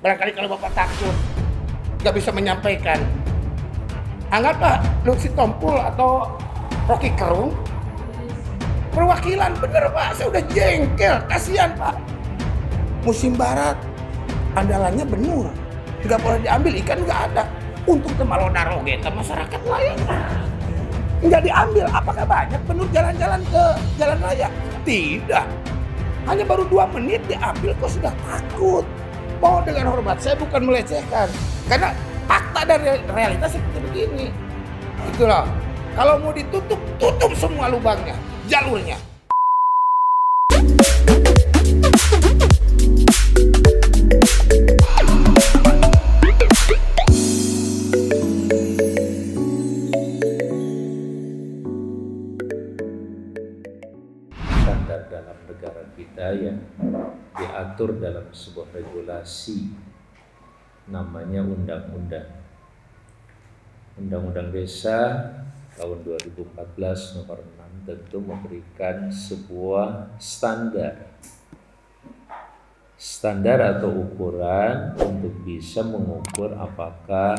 Barangkali kalau Bapak takut nggak bisa menyampaikan, anggaplah Lutfi Tompul atau Rocky Gerung perwakilan. Bener Pak, saya udah jengkel, kasihan Pak. Musim barat andalannya benur, nggak boleh diambil, ikan nggak ada. Untuk temalonaro kita masyarakat layak nggak diambil. Apakah banyak benur jalan-jalan ke jalan raya? Tidak, hanya baru 2 menit diambil kok sudah takut. Mohon dengan hormat, saya bukan melecehkan, karena fakta dan realitas seperti begini. Itulah, kalau mau ditutup, tutup semua lubangnya, jalurnya. Standar dalam negara kita yang diatur dalam sebuah regulasi namanya Undang-Undang Desa tahun 2014 nomor 6 tentu memberikan sebuah standar atau ukuran untuk bisa mengukur apakah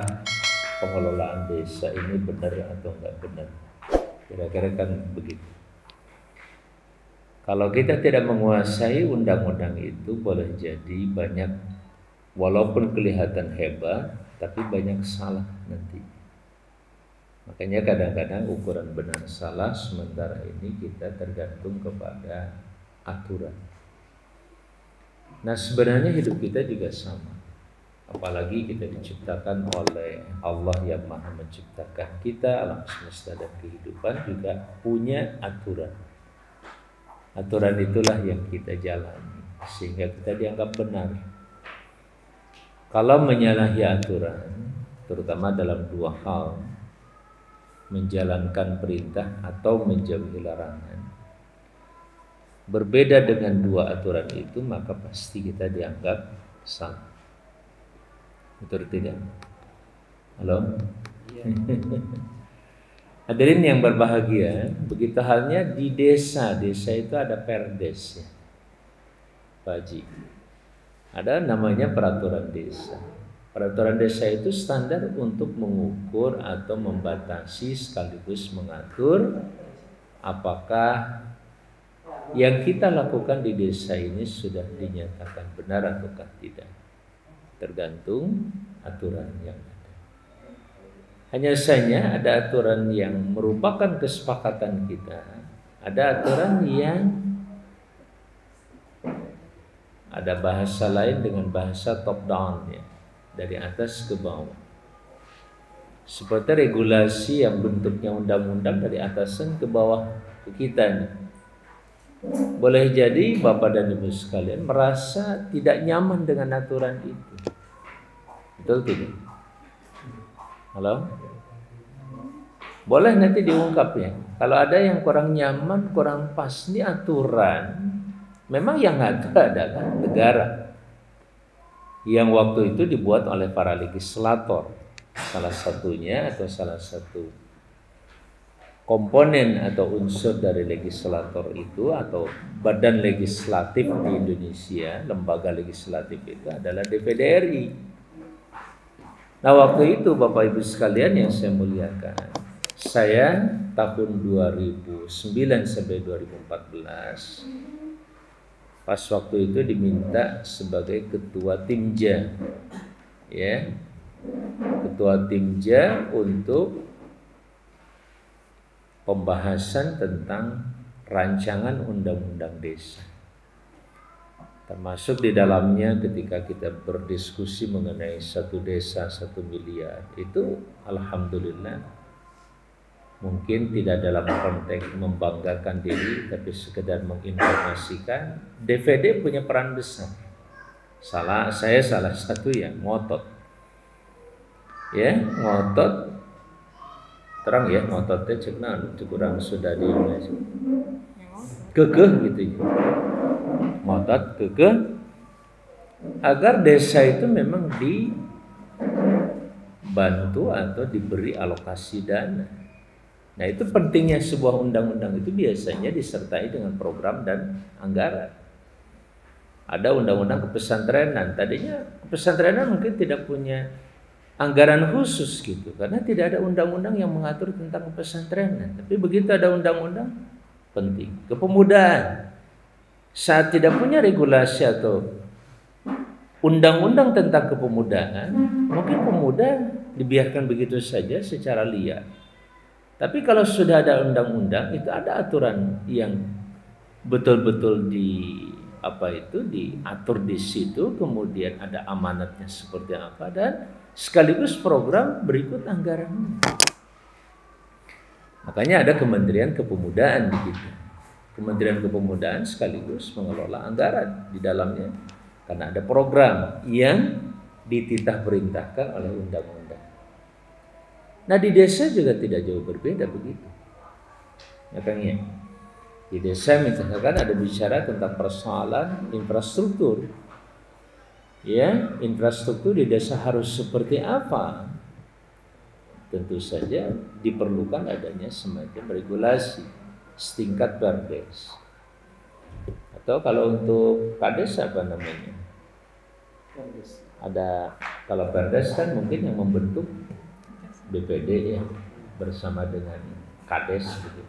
pengelolaan desa ini benar atau enggak benar. Kira-kira kan begitu. Kalau kita tidak menguasai undang-undang itu, boleh jadi banyak, walaupun kelihatan hebat, tapi banyak salah nanti. Makanya kadang-kadang ukuran benar salah, sementara ini kita tergantung kepada aturan. Nah sebenarnya hidup kita juga sama. Apalagi kita diciptakan oleh Allah yang Maha Menciptakan kita, alam semesta dan kehidupan juga punya aturan. Aturan itulah yang kita jalani sehingga kita dianggap benar. Kalau menyalahi aturan, terutama dalam 2 hal, menjalankan perintah atau menjauhi larangan, berbeda dengan 2 aturan itu, maka pasti kita dianggap salah. Betul tidak? Halo? Ya. Hadirin yang berbahagia, begitu halnya di desa. Desa itu ada perdes ya, Pak Haji. Ada namanya peraturan desa. Peraturan desa itu standar untuk mengukur atau membatasi sekaligus mengatur apakah yang kita lakukan di desa ini sudah dinyatakan benar ataukah tidak. Tergantung aturan yang ada. Hanya saja ada aturan yang merupakan kesepakatan kita, ada aturan yang ada bahasa lain dengan bahasa top down ya, dari atas ke bawah. Seperti regulasi yang bentuknya undang-undang dari atasan ke bawah ke kita nih. Boleh jadi Bapak dan Ibu sekalian merasa tidak nyaman dengan aturan itu. Betul tidak? Halo? Boleh nanti diungkap ya. Kalau ada yang kurang nyaman, kurang pas, ini aturan. Memang yang ngatur adalah negara. Yang waktu itu dibuat oleh para legislator. Salah satunya atau salah satu komponen atau unsur dari legislator itu atau badan legislatif di Indonesia, lembaga legislatif itu adalah DPD RI. Nah waktu itu Bapak Ibu sekalian yang saya muliakan, saya tahun 2009 sampai 2014 pas waktu itu diminta sebagai ketua Timja ya, ketua Timja untuk pembahasan tentang rancangan undang-undang desa. Termasuk di dalamnya ketika kita berdiskusi mengenai 1 desa 1 miliar, itu alhamdulillah mungkin tidak dalam konteks membanggakan diri, tapi sekedar menginformasikan. DPD punya peran besar. Saya salah satu yang ngotot, ya ngotot, terang ya ngototnya cekna kurang sudah di kekeh gitu ya. Ngotot kekeh agar desa itu memang dibantu atau diberi alokasi dana. Nah itu pentingnya sebuah undang-undang itu biasanya disertai dengan program dan anggaran. Ada undang-undang kepesantrenan. Tadinya kepesantrenan mungkin tidak punya anggaran khusus gitu, karena tidak ada undang-undang yang mengatur tentang kepesantrenan. Tapi begitu ada undang-undang, penting. Kepemudaan, saat tidak punya regulasi atau undang-undang tentang kepemudaan, mungkin pemuda dibiarkan begitu saja secara liar. Tapi kalau sudah ada undang-undang, itu ada aturan yang betul-betul diatur di situ, kemudian ada amanatnya seperti apa, dan sekaligus program berikut anggaran. Makanya ada Kementerian Kepemudaan begitu. Kementerian Kepemudaan sekaligus mengelola anggaran di dalamnya, karena ada program yang dititah perintahkan oleh undang-undang. Nah, di desa juga tidak jauh berbeda begitu. Makanya di desa misalkan ada bicara tentang persoalan infrastruktur. Ya, infrastruktur di desa harus seperti apa? Tentu saja diperlukan adanya semacam regulasi setingkat Perdes. Atau kalau untuk Kades apa namanya? Ada, kalau Perdes kan mungkin yang membentuk BPD ya, bersama dengan Kades gitu.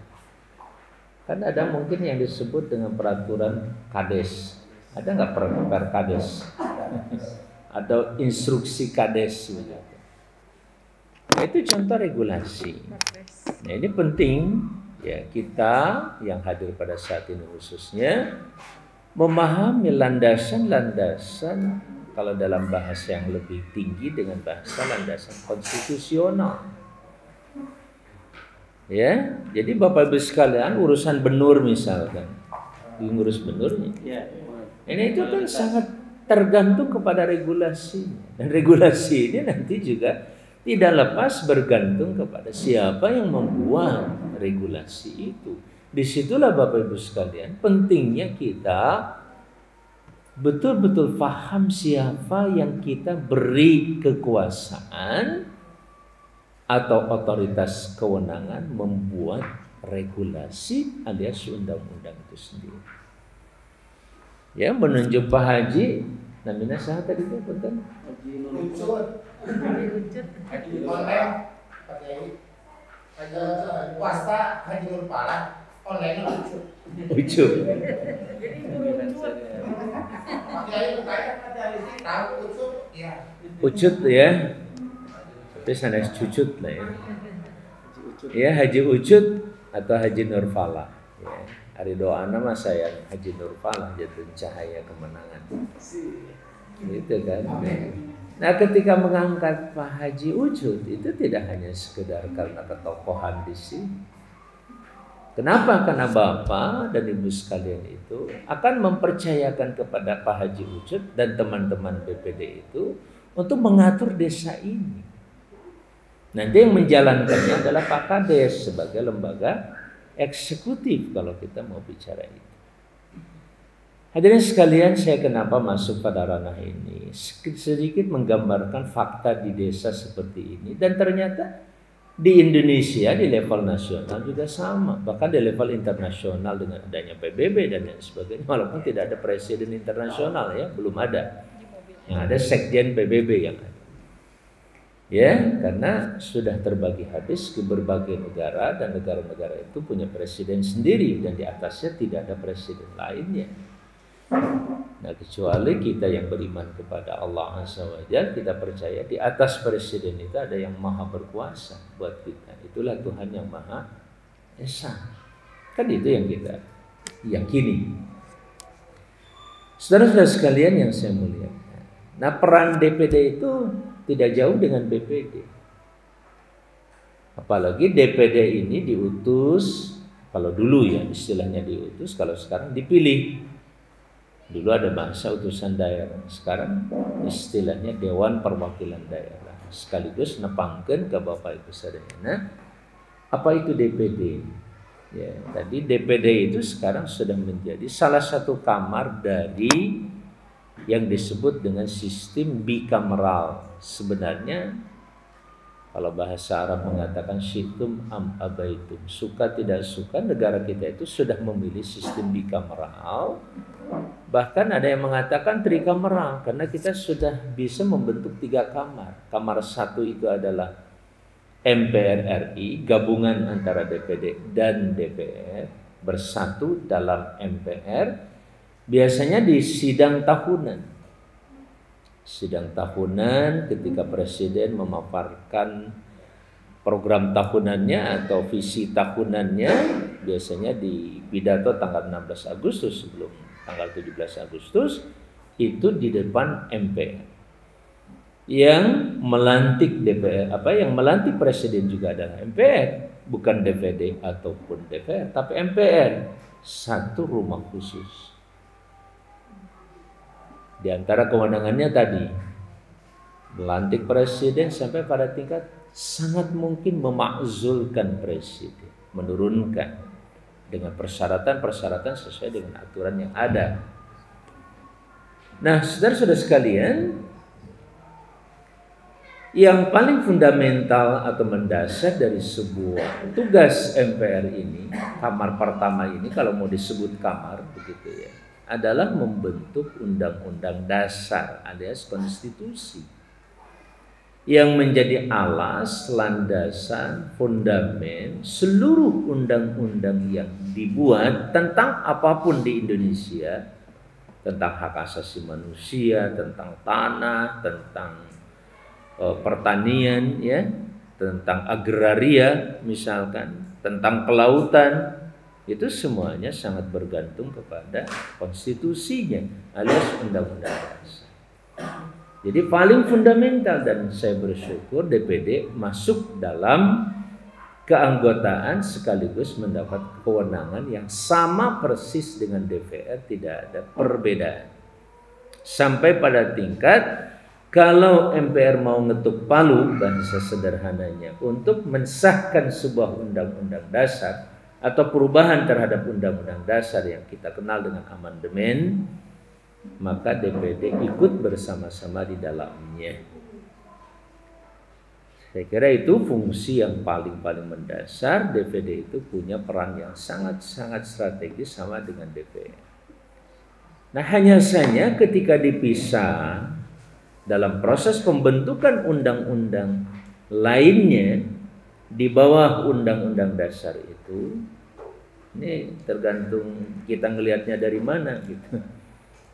Kan ada mungkin yang disebut dengan peraturan Kades. Ada nggak Perkades? Atau instruksi Kades gitu. Nah, itu contoh regulasi. Nah, ini penting ya, kita yang hadir pada saat ini khususnya memahami landasan-landasan, kalau dalam bahasa yang lebih tinggi dengan bahasa landasan konstitusional. Ya, jadi Bapak Ibu sekalian, urusan benur misalkan, ngurus benurnya. Ini itu kan sangat tergantung kepada regulasi, dan regulasi ini nanti juga tidak lepas bergantung kepada siapa yang membuat regulasi itu. Disitulah Bapak Ibu sekalian pentingnya kita betul-betul paham siapa yang kita beri kekuasaan atau otoritas kewenangan membuat regulasi alias undang-undang itu sendiri. Ya, menunjuk Pak Haji, namanya siapa tadi itu punten? Haji online, Haji Wasta, Haji Nur Pala, online Ucup. Ucup. Ucut ya. Tapi sanes cucut lah ya. Ya, Haji Ucut atau Haji Nur Pala. Ya. Hari doa nama saya Haji Nur Pala, jatuh cahaya kemenangan. Gitu kan. Nah, ketika mengangkat Pak Haji Ucut itu tidak hanya sekedar karena ketokohan di sini. Kenapa? Karena Bapak dan Ibu sekalian itu akan mempercayakan kepada Pak Haji Ucut dan teman-teman BPD itu untuk mengatur desa ini. Nanti yang menjalankannya adalah Pak Kades sebagai lembaga eksekutif kalau kita mau bicara itu. Hadirin sekalian, saya kenapa masuk pada ranah ini? Sedikit menggambarkan fakta di desa seperti ini, dan ternyata di Indonesia di level nasional juga sama, bahkan di level internasional dengan adanya PBB dan lain sebagainya, walaupun tidak ada presiden internasional ya, belum ada. Yang ada sekjen PBB yang ada. Ya, karena sudah terbagi habis ke berbagai negara, dan negara-negara itu punya presiden sendiri dan di atasnya tidak ada presiden lainnya. Nah, kecuali kita yang beriman kepada Allah Azza wa Jalla, kita percaya di atas presiden itu ada yang maha berkuasa buat kita. Itulah Tuhan yang Maha Esa. Kan itu yang kita yakini. Saudara-saudara sekalian yang saya muliakan. Nah, peran DPD itu tidak jauh dengan BPD. Apalagi DPD ini diutus, kalau dulu ya istilahnya diutus, kalau sekarang dipilih. Dulu ada bahasa utusan daerah, sekarang istilahnya Dewan Perwakilan Daerah. Sekaligus nepangkeun ke Bapak Ibu sadayana, apa itu DPD? Ya, tadi DPD itu sekarang sudah menjadi salah satu kamar dari yang disebut dengan sistem bikameral. Sebenarnya kalau bahasa Arab mengatakan syitum am abaitum, suka tidak suka negara kita itu sudah memilih sistem bikameral, Bahkan ada yang mengatakan trikameral karena kita sudah bisa membentuk 3 kamar. Kamar 1 itu adalah MPR RI, gabungan antara DPD dan DPR bersatu dalam MPR. Biasanya di sidang tahunan. Sidang tahunan ketika presiden memaparkan program tahunannya atau visi tahunannya, biasanya di pidato tanggal 16 Agustus sebelum tanggal 17 Agustus itu di depan MPR. Yang melantik DPR, yang melantik presiden juga adalah MPR, bukan DPD ataupun DPR, tapi MPR, satu rumah khusus. Di antara kewenangannya tadi melantik presiden sampai pada tingkat sangat mungkin memakzulkan presiden, menurunkan dengan persyaratan-persyaratan sesuai dengan aturan yang ada. Nah, saudara-saudara sekalian, yang paling fundamental atau mendasar dari sebuah tugas MPR ini, kamar pertama ini kalau mau disebut kamar begitu ya, adalah membentuk undang-undang dasar alias konstitusi yang menjadi alas, landasan, fondamen seluruh undang-undang yang dibuat tentang apapun di Indonesia, tentang hak asasi manusia, tentang tanah, tentang pertanian, ya, tentang agraria misalkan, tentang kelautan, itu semuanya sangat bergantung kepada konstitusinya alias undang-undang dasar. Jadi paling fundamental, dan saya bersyukur DPD masuk dalam keanggotaan sekaligus mendapat kewenangan yang sama persis dengan DPR, tidak ada perbedaan. Sampai pada tingkat kalau MPR mau ngetuk palu, bahasa sederhananya, untuk mensahkan sebuah undang-undang dasar atau perubahan terhadap undang-undang dasar yang kita kenal dengan amandemen, maka DPD ikut bersama-sama di dalamnya. Saya kira itu fungsi yang paling mendasar. DPD itu punya peran yang sangat strategis sama dengan DPR. Nah, hanya saja ketika dipisah dalam proses pembentukan undang-undang lainnya di bawah undang-undang dasar itu, ini tergantung kita ngelihatnya dari mana gitu.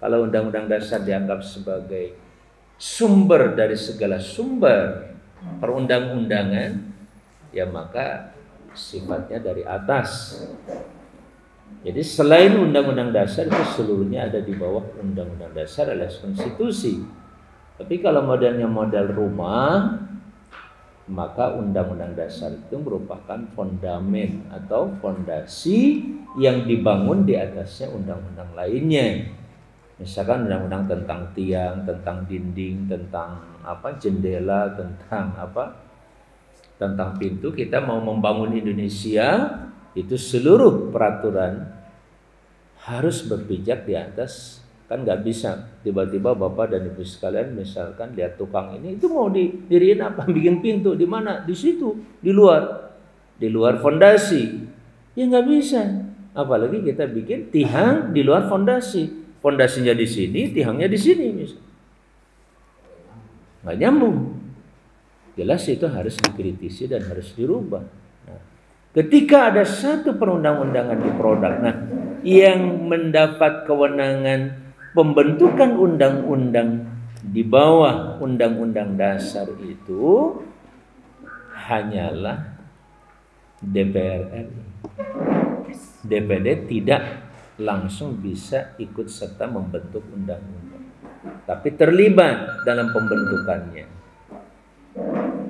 Kalau undang-undang dasar dianggap sebagai sumber dari segala sumber perundang-undangan, ya maka sifatnya dari atas. Jadi selain undang-undang dasar itu seluruhnya ada di bawah undang-undang dasar alias konstitusi. Tapi kalau modelnya model rumah, maka undang-undang dasar itu merupakan fondamen atau fondasi yang dibangun di atasnya undang-undang lainnya. Misalkan undang-undang tentang tiang, tentang dinding, tentang jendela, tentang pintu. Kita mau membangun Indonesia, itu seluruh peraturan harus berpijak di atas. Kan nggak bisa tiba-tiba Bapak dan Ibu sekalian misalkan lihat tukang ini, itu mau didiriin apa, bikin pintu di mana, di situ, di luar fondasi, ya nggak bisa. Apalagi kita bikin tiang di luar fondasi, fondasinya di sini, tiangnya di sini, misal nggak nyambung. Jelas itu harus dikritisi dan harus dirubah. Nah, ketika ada satu perundang-undangan di produk, nah yang mendapat kewenangan pembentukan undang-undang di bawah undang-undang dasar itu hanyalah DPR RI. DPD tidak langsung bisa ikut serta membentuk undang-undang, tapi terlibat dalam pembentukannya.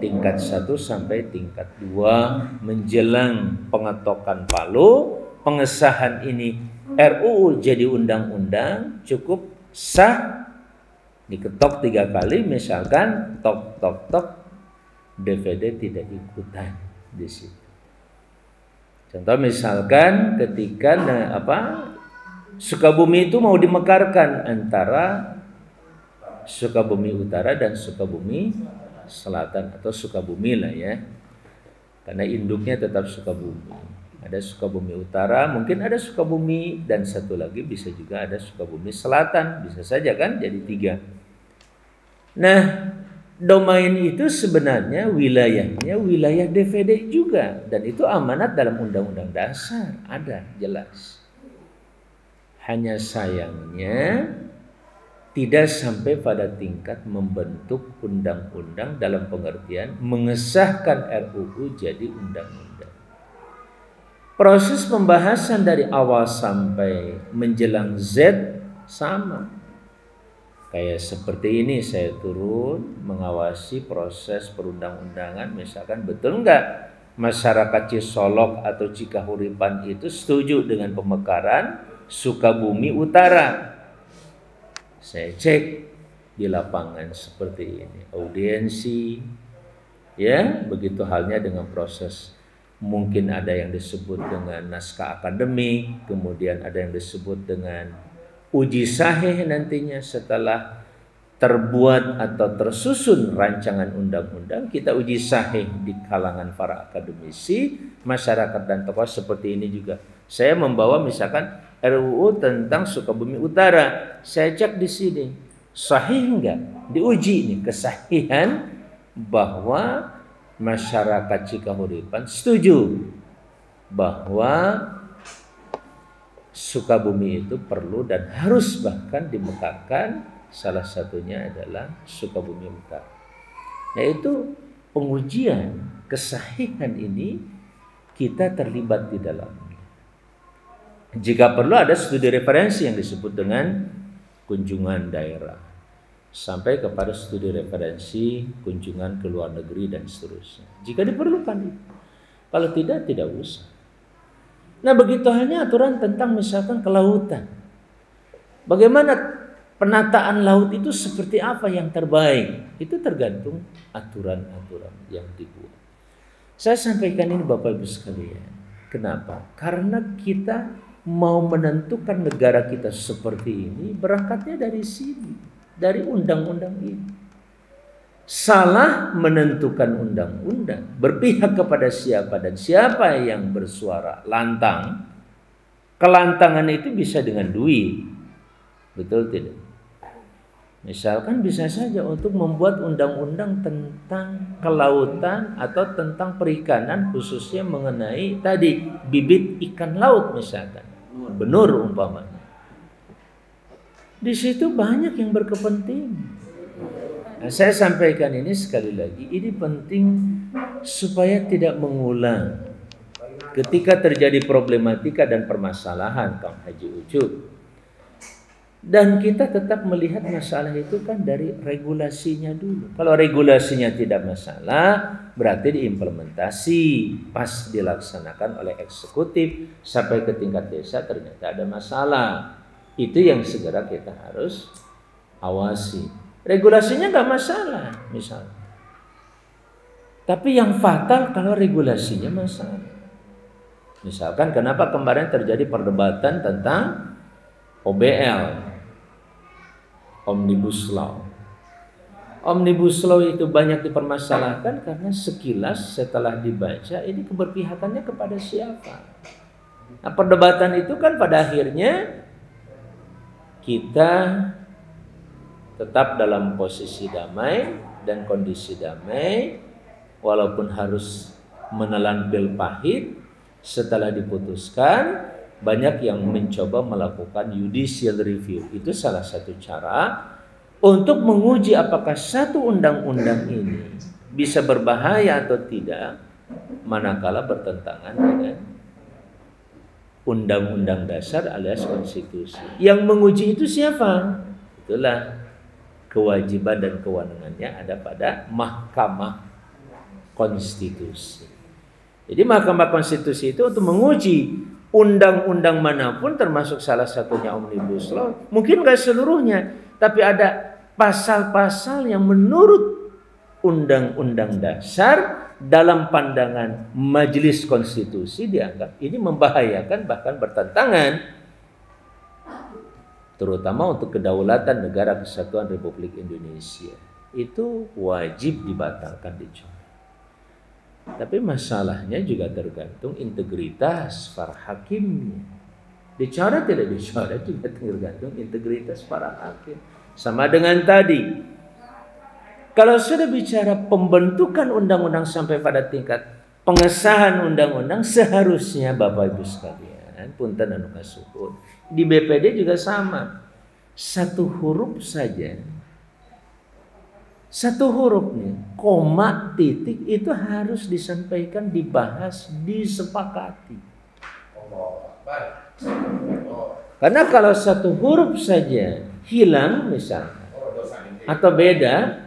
Tingkat 1 sampai tingkat 2 menjelang pengetokan palu, pengesahan ini RUU jadi undang-undang, cukup sah, diketok 3 kali, misalkan tok DPD tidak ikutan di situ. Contoh misalkan ketika Sukabumi itu mau dimekarkan antara Sukabumi Utara dan Sukabumi Selatan atau Sukabumi lah ya, karena induknya tetap Sukabumi. ada Sukabumi Utara, mungkin ada Sukabumi, dan satu lagi bisa juga ada Sukabumi Selatan, bisa saja kan jadi 3. Nah, domain itu sebenarnya wilayahnya wilayah DVD juga, dan itu amanat dalam Undang-Undang Dasar, ada jelas. Hanya sayangnya tidak sampai pada tingkat membentuk undang-undang dalam pengertian mengesahkan RUU jadi undang-undang. Proses pembahasan dari awal sampai menjelang Z sama. Kayak seperti ini, saya turun mengawasi proses perundang-undangan, misalkan betul enggak masyarakat Cisolok atau Cikahuripan itu setuju dengan pemekaran Sukabumi Utara. Saya cek di lapangan seperti ini, audiensi, ya, begitu halnya dengan proses. Mungkin ada yang disebut dengan naskah akademik, kemudian ada yang disebut dengan uji sahih nantinya setelah terbuat atau tersusun rancangan undang-undang, kita uji sahih di kalangan para akademisi, masyarakat dan tokoh seperti ini juga. Saya membawa misalkan RUU tentang Sukabumi Utara, saya cek di sini sahih enggak, diuji nih kesahihan bahwa masyarakat Cikahuripan setuju bahwa Sukabumi itu perlu dan harus bahkan dimekarkan, salah satunya adalah Sukabumi Utara. Nah, itu pengujian kesahihan ini kita terlibat di dalamnya. Jika perlu ada studi referensi yang disebut dengan kunjungan daerah, sampai kepada studi referensi kunjungan ke luar negeri dan seterusnya. Jika diperlukan itu. Kalau tidak, tidak usah. Nah, begitu halnya aturan tentang misalkan kelautan. Bagaimana penataan laut itu seperti apa yang terbaik? Itu tergantung aturan-aturan yang dibuat. Saya sampaikan ini Bapak Ibu sekalian. Kenapa? Karena kita mau menentukan negara kita seperti ini berangkatnya dari sini, dari undang-undang ini. Salah menentukan undang-undang, berpihak kepada siapa dan siapa yang bersuara lantang. Kelantangan itu bisa dengan duit, betul tidak? Misalkan bisa saja untuk membuat undang-undang tentang kelautan atau tentang perikanan, khususnya mengenai tadi bibit ikan laut misalkan, benur umpamanya. Di situ banyak yang berkepentingan. Nah, saya sampaikan ini sekali lagi, ini penting supaya tidak mengulang ketika terjadi problematika dan permasalahan, Kang Haji Ucup. Dan kita tetap melihat masalah itu kan dari regulasinya dulu. Kalau regulasinya tidak masalah, berarti diimplementasi, pas dilaksanakan oleh eksekutif sampai ke tingkat desa ternyata ada masalah. Itu yang segera kita harus awasi. Regulasinya nggak masalah misalnya. Tapi yang fatal kalau regulasinya masalah. Misalkan kenapa kemarin terjadi perdebatan tentang OBL, Omnibus Law. Omnibus Law itu banyak dipermasalahkan karena sekilas setelah dibaca ini keberpihakannya kepada siapa. Nah, perdebatan itu kan pada akhirnya kita tetap dalam posisi damai dan kondisi damai, walaupun harus menelan pil pahit. Setelah diputuskan, banyak yang mencoba melakukan judicial review. Itu salah satu cara untuk menguji apakah satu undang-undang ini bisa berbahaya atau tidak, manakala bertentangan dengan undang-undang dasar alias konstitusi. Yang menguji itu siapa? Itulah kewajiban dan kewenangannya ada pada Mahkamah Konstitusi. Jadi Mahkamah Konstitusi itu untuk menguji undang-undang manapun, termasuk salah satunya Omnibus Law. Mungkin gak seluruhnya, tapi ada pasal-pasal yang menurut undang-undang dasar dalam pandangan Majelis Konstitusi dianggap ini membahayakan bahkan bertentangan, terutama untuk kedaulatan negara kesatuan Republik Indonesia. Itu wajib dibatalkan, dicoret. Tapi masalahnya juga tergantung integritas para hakimnya. Dicoret tidak dicoret juga tergantung integritas para hakim. Sama dengan tadi, kalau sudah bicara pembentukan undang-undang sampai pada tingkat pengesahan undang-undang, seharusnya Bapak Ibu sekalian, punten anu kasuhun, di BPD juga sama. Satu huruf saja, satu hurufnya, koma, titik, itu harus disampaikan, dibahas, disepakati. Karena kalau satu huruf saja hilang misalnya, atau beda,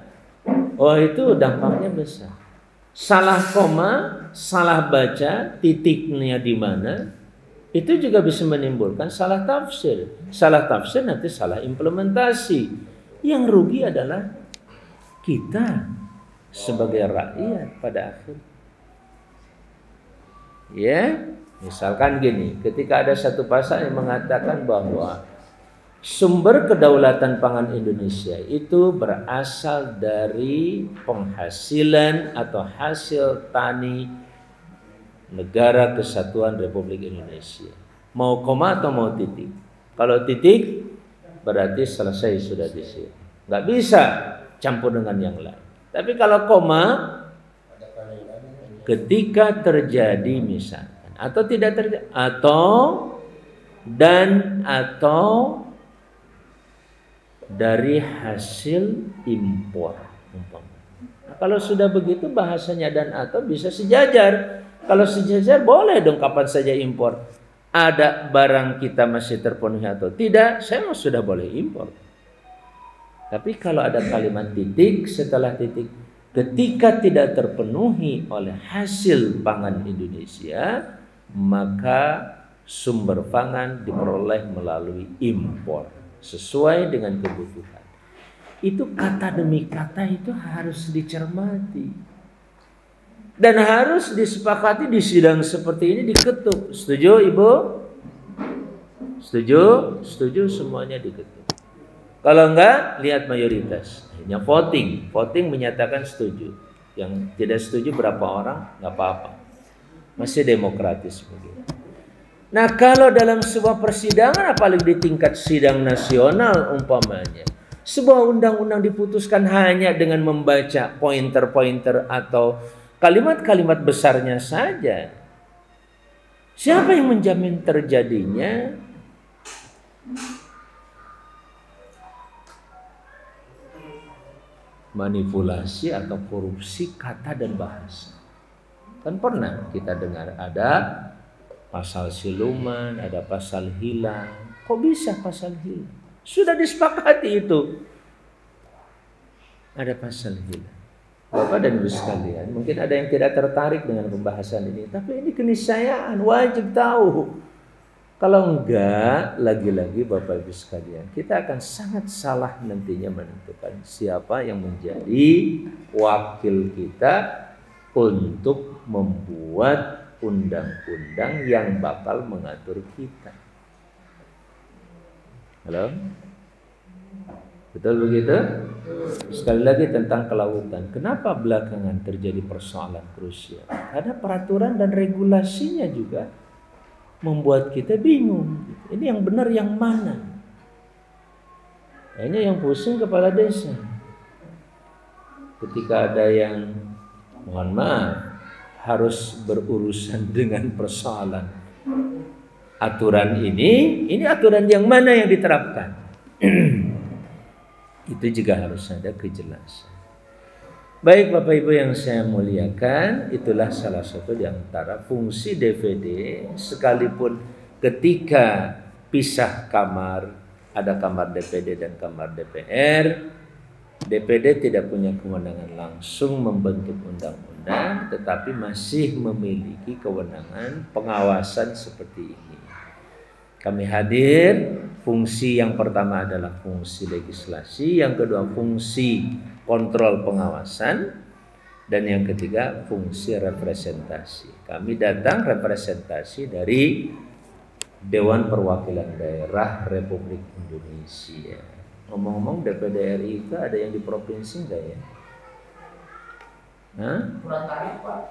oh itu dampaknya besar. Salah koma, salah baca, titiknya di mana, itu juga bisa menimbulkan salah tafsir. Salah tafsir nanti salah implementasi. Yang rugi adalah kita sebagai rakyat pada akhir. Ya, misalkan gini, ketika ada satu pasal yang mengatakan bahwa sumber kedaulatan pangan Indonesia itu berasal dari penghasilan atau hasil tani Negara Kesatuan Republik Indonesia. Mau koma atau mau titik? Kalau titik berarti selesai sudah di sini. Nggak bisa campur dengan yang lain. Tapi kalau koma, ketika terjadi misalkan atau tidak terjadi atau dari hasil impor. Nah, kalau sudah begitu bahasanya dan atau bisa sejajar. Kalau sejajar boleh dong kapan saja impor. Ada barang kita masih terpenuhi atau tidak, saya sudah boleh impor. Tapi kalau ada kalimat titik setelah titik, ketika tidak terpenuhi oleh hasil pangan Indonesia, maka sumber pangan diperoleh melalui impor sesuai dengan kebutuhan. Itu kata demi kata itu harus dicermati dan harus disepakati di sidang seperti ini, diketuk. Setuju Ibu? Setuju? Setuju, semuanya diketuk. Kalau enggak, lihat mayoritas. Hanya voting menyatakan setuju. Yang tidak setuju berapa orang? Enggak apa-apa. Masih demokratis begitu. Nah, kalau dalam sebuah persidangan, apalagi di tingkat sidang nasional umpamanya, sebuah undang-undang diputuskan hanya dengan membaca pointer-pointer atau kalimat-kalimat besarnya saja. Siapa yang menjamin terjadinya manipulasi atau korupsi kata dan bahasa? Kan pernah kita dengar ada pasal siluman, ada pasal hilang. Kok bisa pasal hilang? Sudah disepakati itu. Ada pasal hilang. Bapak dan Ibu sekalian, mungkin ada yang tidak tertarik dengan pembahasan ini, tapi ini keniscayaan, wajib tahu. Kalau enggak, lagi-lagi Bapak Ibu sekalian, kita akan sangat salah nantinya menentukan siapa yang menjadi wakil kita untuk membuat undang-undang yang bakal mengatur kita. Halo? Betul begitu? Sekali lagi tentang kelautan. Kenapa belakangan terjadi persoalan krusial? Karena peraturan dan regulasinya juga membuat kita bingung. Ini yang benar yang mana? Ini yang pusing kepala desa. Ketika ada yang, mohon maaf, harus berurusan dengan persoalan aturan ini aturan yang mana yang diterapkan? Itu juga harus ada kejelasan. Baik Bapak Ibu yang saya muliakan, itulah salah satu di antara fungsi DPD. Sekalipun ketika pisah kamar, ada kamar DPD dan kamar DPR, DPD tidak punya kewenangan langsung membentuk undang-undang, tetapi masih memiliki kewenangan pengawasan seperti ini. Kami hadir, fungsi yang pertama adalah fungsi legislasi, yang kedua fungsi kontrol pengawasan, dan yang ketiga fungsi representasi. Kami datang representasi dari Dewan Perwakilan Daerah Republik Indonesia. Ngomong-ngomong DPD RI itu ada yang di provinsi enggak ya? Hah? Kurang tarik Pak.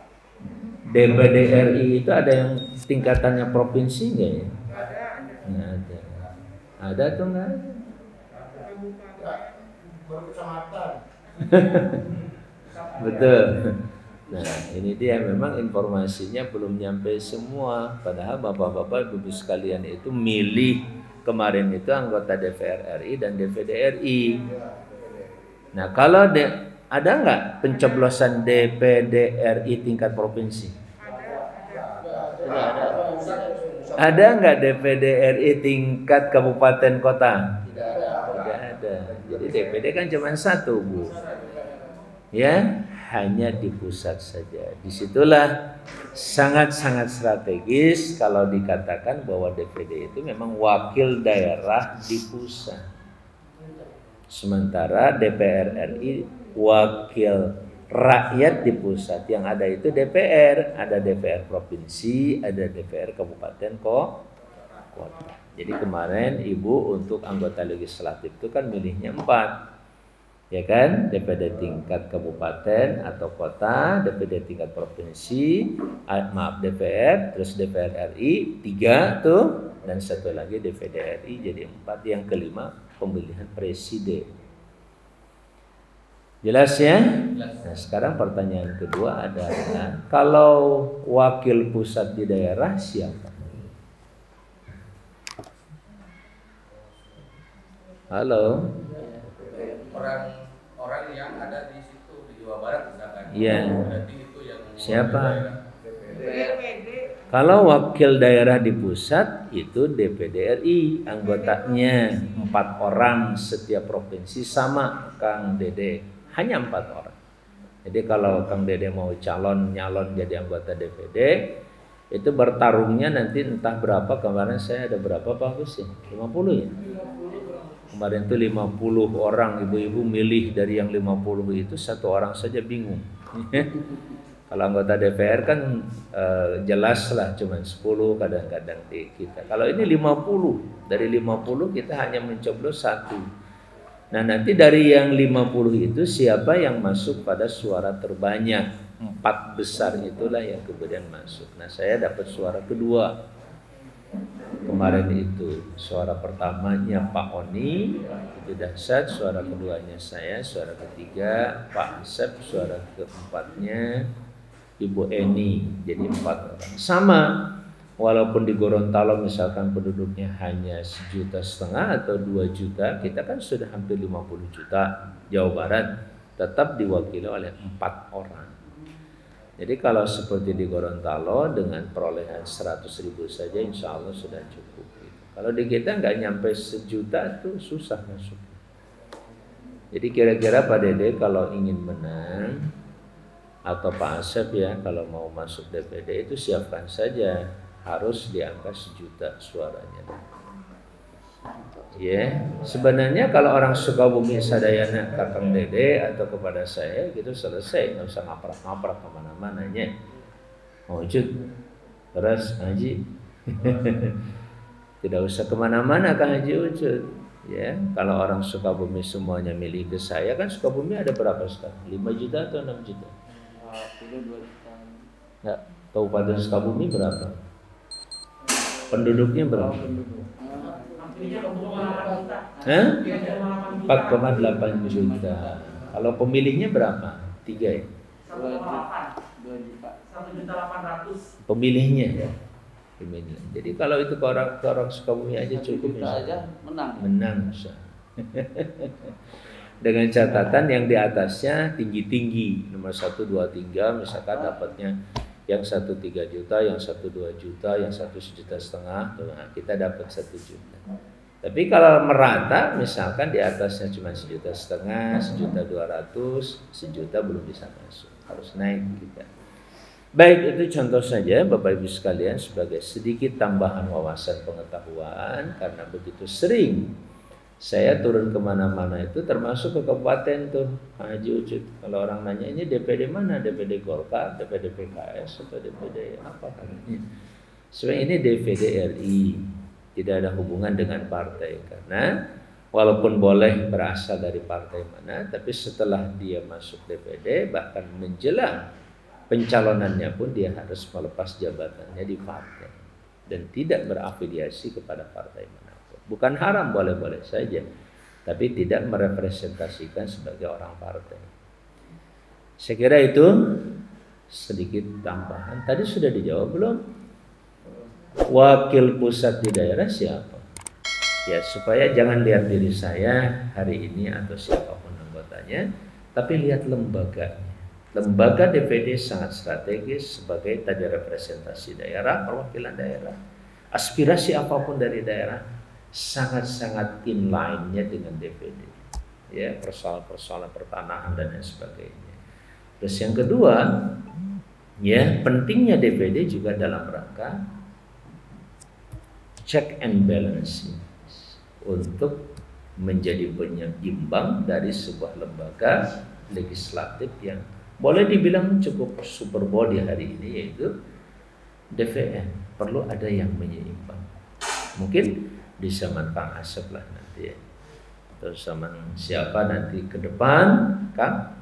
DPD RI itu ada yang tingkatannya provinsi nggak ya? Nggak ada. Ada atau nggak ada? Baru kecamatan. Betul. Nah, ini dia memang informasinya belum nyampe semua. Padahal bapak-bapak ibu sekalian itu milih kemarin itu anggota DPR RI dan DPD RI. Nah, kalau ada nggak pencoblosan DPD RI tingkat provinsi? Ada nggak DPD RI tingkat kabupaten kota? Tidak ada. Jadi DPD kan cuma satu, Bu. Ya, hanya di pusat saja. Disitulah sangat-sangat strategis kalau dikatakan bahwa DPD itu memang wakil daerah di pusat. Sementara DPR RI wakil rakyat di pusat. Yang ada itu DPR, ada DPR provinsi, ada DPR kabupaten kota. Jadi kemarin Ibu untuk anggota legislatif itu kan milihnya 4. Ya kan, DPD tingkat kabupaten atau kota, DPD tingkat provinsi, DPR, terus DPR RI 3 tuh, dan satu lagi DPD RI jadi 4. Yang kelima pemilihan presiden. Jelas ya? Nah, sekarang pertanyaan kedua adalah kalau wakil pusat di daerah siapa? Halo? Orang yang ada di situ di Jawa Barat misalkan. Iya. Berarti itu yang siapa? Kalau wakil daerah di pusat itu DPD RI, anggotanya 4 orang setiap provinsi sama Kang Dede, hanya 4 orang. Jadi kalau Kang Dede mau nyalon jadi anggota DPD, itu bertarungnya nanti entah berapa, kemarin saya ada berapa Pak Agus ya? 50 ya? Kemarin itu 50 orang ibu-ibu milih, dari yang 50 itu 1 orang saja bingung. Kalau anggota DPR kan jelas lah cuma 10 kadang-kadang di kita. Kalau ini 50, dari 50 kita hanya mencoblos 1. Nah nanti dari yang 50 itu siapa yang masuk pada suara terbanyak, 4 besar itulah yang kemudian masuk. Nah saya dapat suara kedua. Kemarin itu suara pertamanya Pak Oni, itu dahsyat. Suara keduanya saya, suara ketiga Pak Asep, suara keempatnya Ibu Eni. Jadi 4 orang. Sama, walaupun di Gorontalo misalkan penduduknya hanya 1,5 juta atau 2 juta, kita kan sudah hampir 50 juta. Jawa Barat tetap diwakili oleh 4 orang. Jadi kalau seperti di Gorontalo dengan perolehan 100.000 saja insya Allah sudah cukup. Kalau di kita nggak nyampe 1 juta tuh susah masuk. Jadi kira-kira Pak Dede kalau ingin menang atau Pak Asep ya kalau mau masuk DPD itu siapkan saja harus di angka 1 juta suaranya. Ya, sebenarnya kalau orang Sukabumi Sadayana ke Kang Dede atau kepada saya gitu selesai, nggak usah ngaprak-ngaprak kemana-mananya. Wujud, terus Haji, tidak usah kemana-mana Kang Haji Wujud. Ya, kalau orang Sukabumi semuanya milih ke saya kan Sukabumi ada berapa sekarang? 5 juta atau 6 juta? 2 juta. Nggak, Kabupaten Sukabumi berapa? Penduduknya berapa? Hah? 4,8 juta. Kalau pemilihnya berapa? 3 ya? 2 juta. 1.800.000. Pemilihnya ya. Jadi kalau itu ke orang Sukabumi aja 1 cukup juta aja menang. Menang. Dengan catatan yang di atasnya tinggi-tinggi. Nomor 1, 2, 3 misalkan dapatnya yang 1 3 juta, yang 1 2 juta, yang 1 1,5 juta. Nah, kita dapat 1 juta. Tapi kalau merata misalkan di atasnya cuma 1,5 juta, 1.200.000, 1 juta belum bisa masuk. Harus naik kita. Baik, itu contoh saja Bapak Ibu sekalian sebagai sedikit tambahan wawasan pengetahuan. Karena begitu sering saya turun kemana-mana itu termasuk ke kabupaten tuh Haji Ucud. Kalau orang nanya ini DPD mana? DPD Golkar, DPD PKS atau DPD apa katanya? Sebenarnya ini DPD RI. Tidak ada hubungan dengan partai. Karena walaupun boleh berasal dari partai mana, tapi setelah dia masuk DPD bahkan menjelang pencalonannya pun dia harus melepas jabatannya di partai dan tidak berafiliasi kepada partai manapun. Bukan haram, boleh-boleh saja, tapi tidak merepresentasikan sebagai orang partai. Saya kira itu sedikit tambahan. Tadi sudah dijawab belum? Wakil pusat di daerah siapa? Ya, supaya jangan lihat diri saya hari ini atau siapapun anggotanya, tapi lihat lembaganya. Lembaga DPD sangat strategis sebagai tadi representasi daerah, perwakilan daerah. Aspirasi apapun dari daerah sangat-sangat inline-nya dengan DPD. Ya, persoalan-persoalan pertanahan dan lain sebagainya. Terus yang kedua, ya, pentingnya DPD juga dalam rangka check and balance untuk menjadi penyeimbang dari sebuah lembaga legislatif yang boleh dibilang cukup super body hari ini, yaitu DPR. Perlu ada yang menyeimbang. Mungkin di zaman Kang Asep lah nanti ya, atau zaman siapa nanti ke depan, Kang,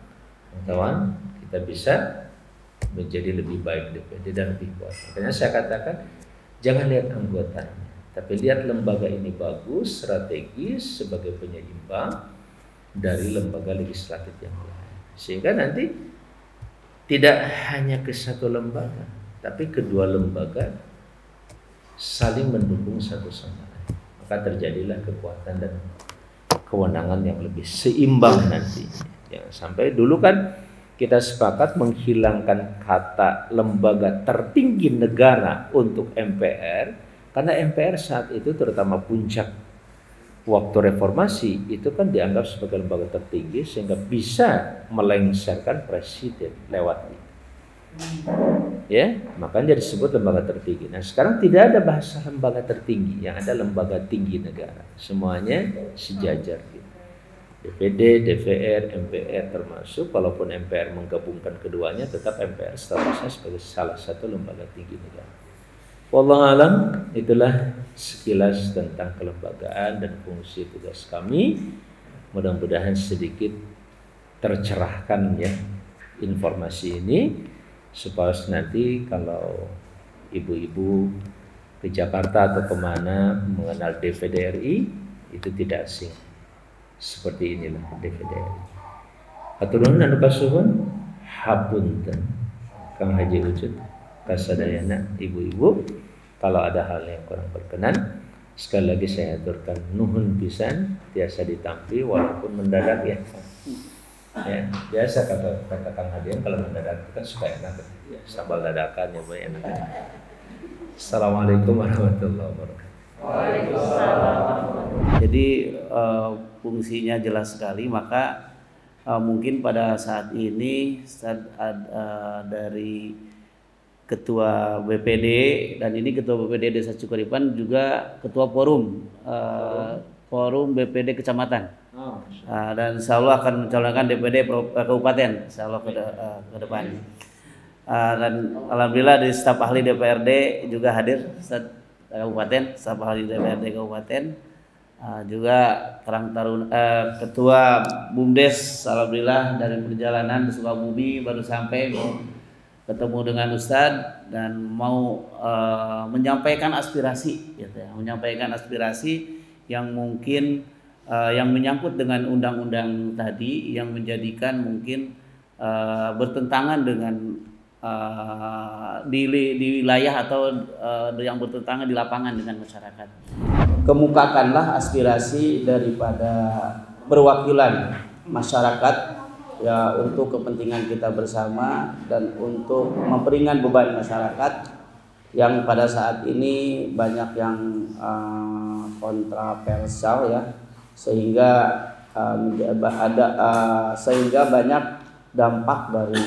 kawan, kita bisa menjadi lebih baik DPD dan lebih kuat. Makanya saya katakan jangan lihat anggotanya, tapi lihat lembaga ini bagus, strategis sebagai penyeimbang dari lembaga legislatif yang lain. Sehingga nanti tidak hanya ke satu lembaga, tapi kedua lembaga saling mendukung satu sama lain. Maka terjadilah kekuatan dan kewenangan yang lebih seimbang nanti. Jangan sampai dulu kan kita sepakat menghilangkan kata lembaga tertinggi negara untuk MPR, karena MPR saat itu terutama puncak waktu reformasi itu kan dianggap sebagai lembaga tertinggi sehingga bisa melengsarkan presiden lewat itu. Ya, makanya disebut lembaga tertinggi. Nah, sekarang tidak ada bahasa lembaga tertinggi, yang ada lembaga tinggi negara. Semuanya sejajar gitu. DPD, DPR, MPR termasuk, walaupun MPR menggabungkan keduanya, tetap MPR statusnya sebagai salah satu lembaga tinggi negara. Wallahualam, itulah sekilas tentang kelembagaan dan fungsi tugas kami. Mudah-mudahan sedikit tercerahkan ya informasi ini, supaya nanti kalau ibu-ibu ke Jakarta atau kemana mengenal DPD RI itu tidak asing. Seperti inilah DPD RI. Aturun anu kasuhun hapunten Kang Haji Wujud kasadayana ibu-ibu, kalau ada hal yang kurang berkenan, sekali lagi saya aturkan nuhun pisan, tiasa ditampi walaupun mendadak ya. Ya, biasa kata Kang Hadian kalau mendadak itu kan suka enak ya, sambal dadakan ya, enak. Assalamualaikum warahmatullahi wabarakatuh. Waalaikumsalam. Jadi fungsinya jelas sekali, maka mungkin pada saat ini dari Ketua BPD, dan ini Ketua BPD Desa Cukuripan juga Ketua Forum BPD Kecamatan. Dan insya Allah akan mencalonkan DPD Kabupaten insya Allah ke depan. Dan alhamdulillah di staf ahli DPRD juga hadir Kabupaten, staf ahli DPRD Kabupaten, juga Karang Taruna, Ketua BUMDes alhamdulillah dari perjalanan di Sukabumi baru sampai, ketemu dengan Ustadz dan mau menyampaikan aspirasi, gitu ya, menyampaikan aspirasi yang mungkin yang menyangkut dengan undang-undang tadi, yang menjadikan mungkin bertentangan dengan di wilayah atau yang bertentangan di lapangan dengan masyarakat. Kemukakanlah aspirasi daripada perwakilan masyarakat ya, untuk kepentingan kita bersama dan untuk memperingan beban masyarakat yang pada saat ini banyak yang kontroversial ya, sehingga sehingga banyak dampak dari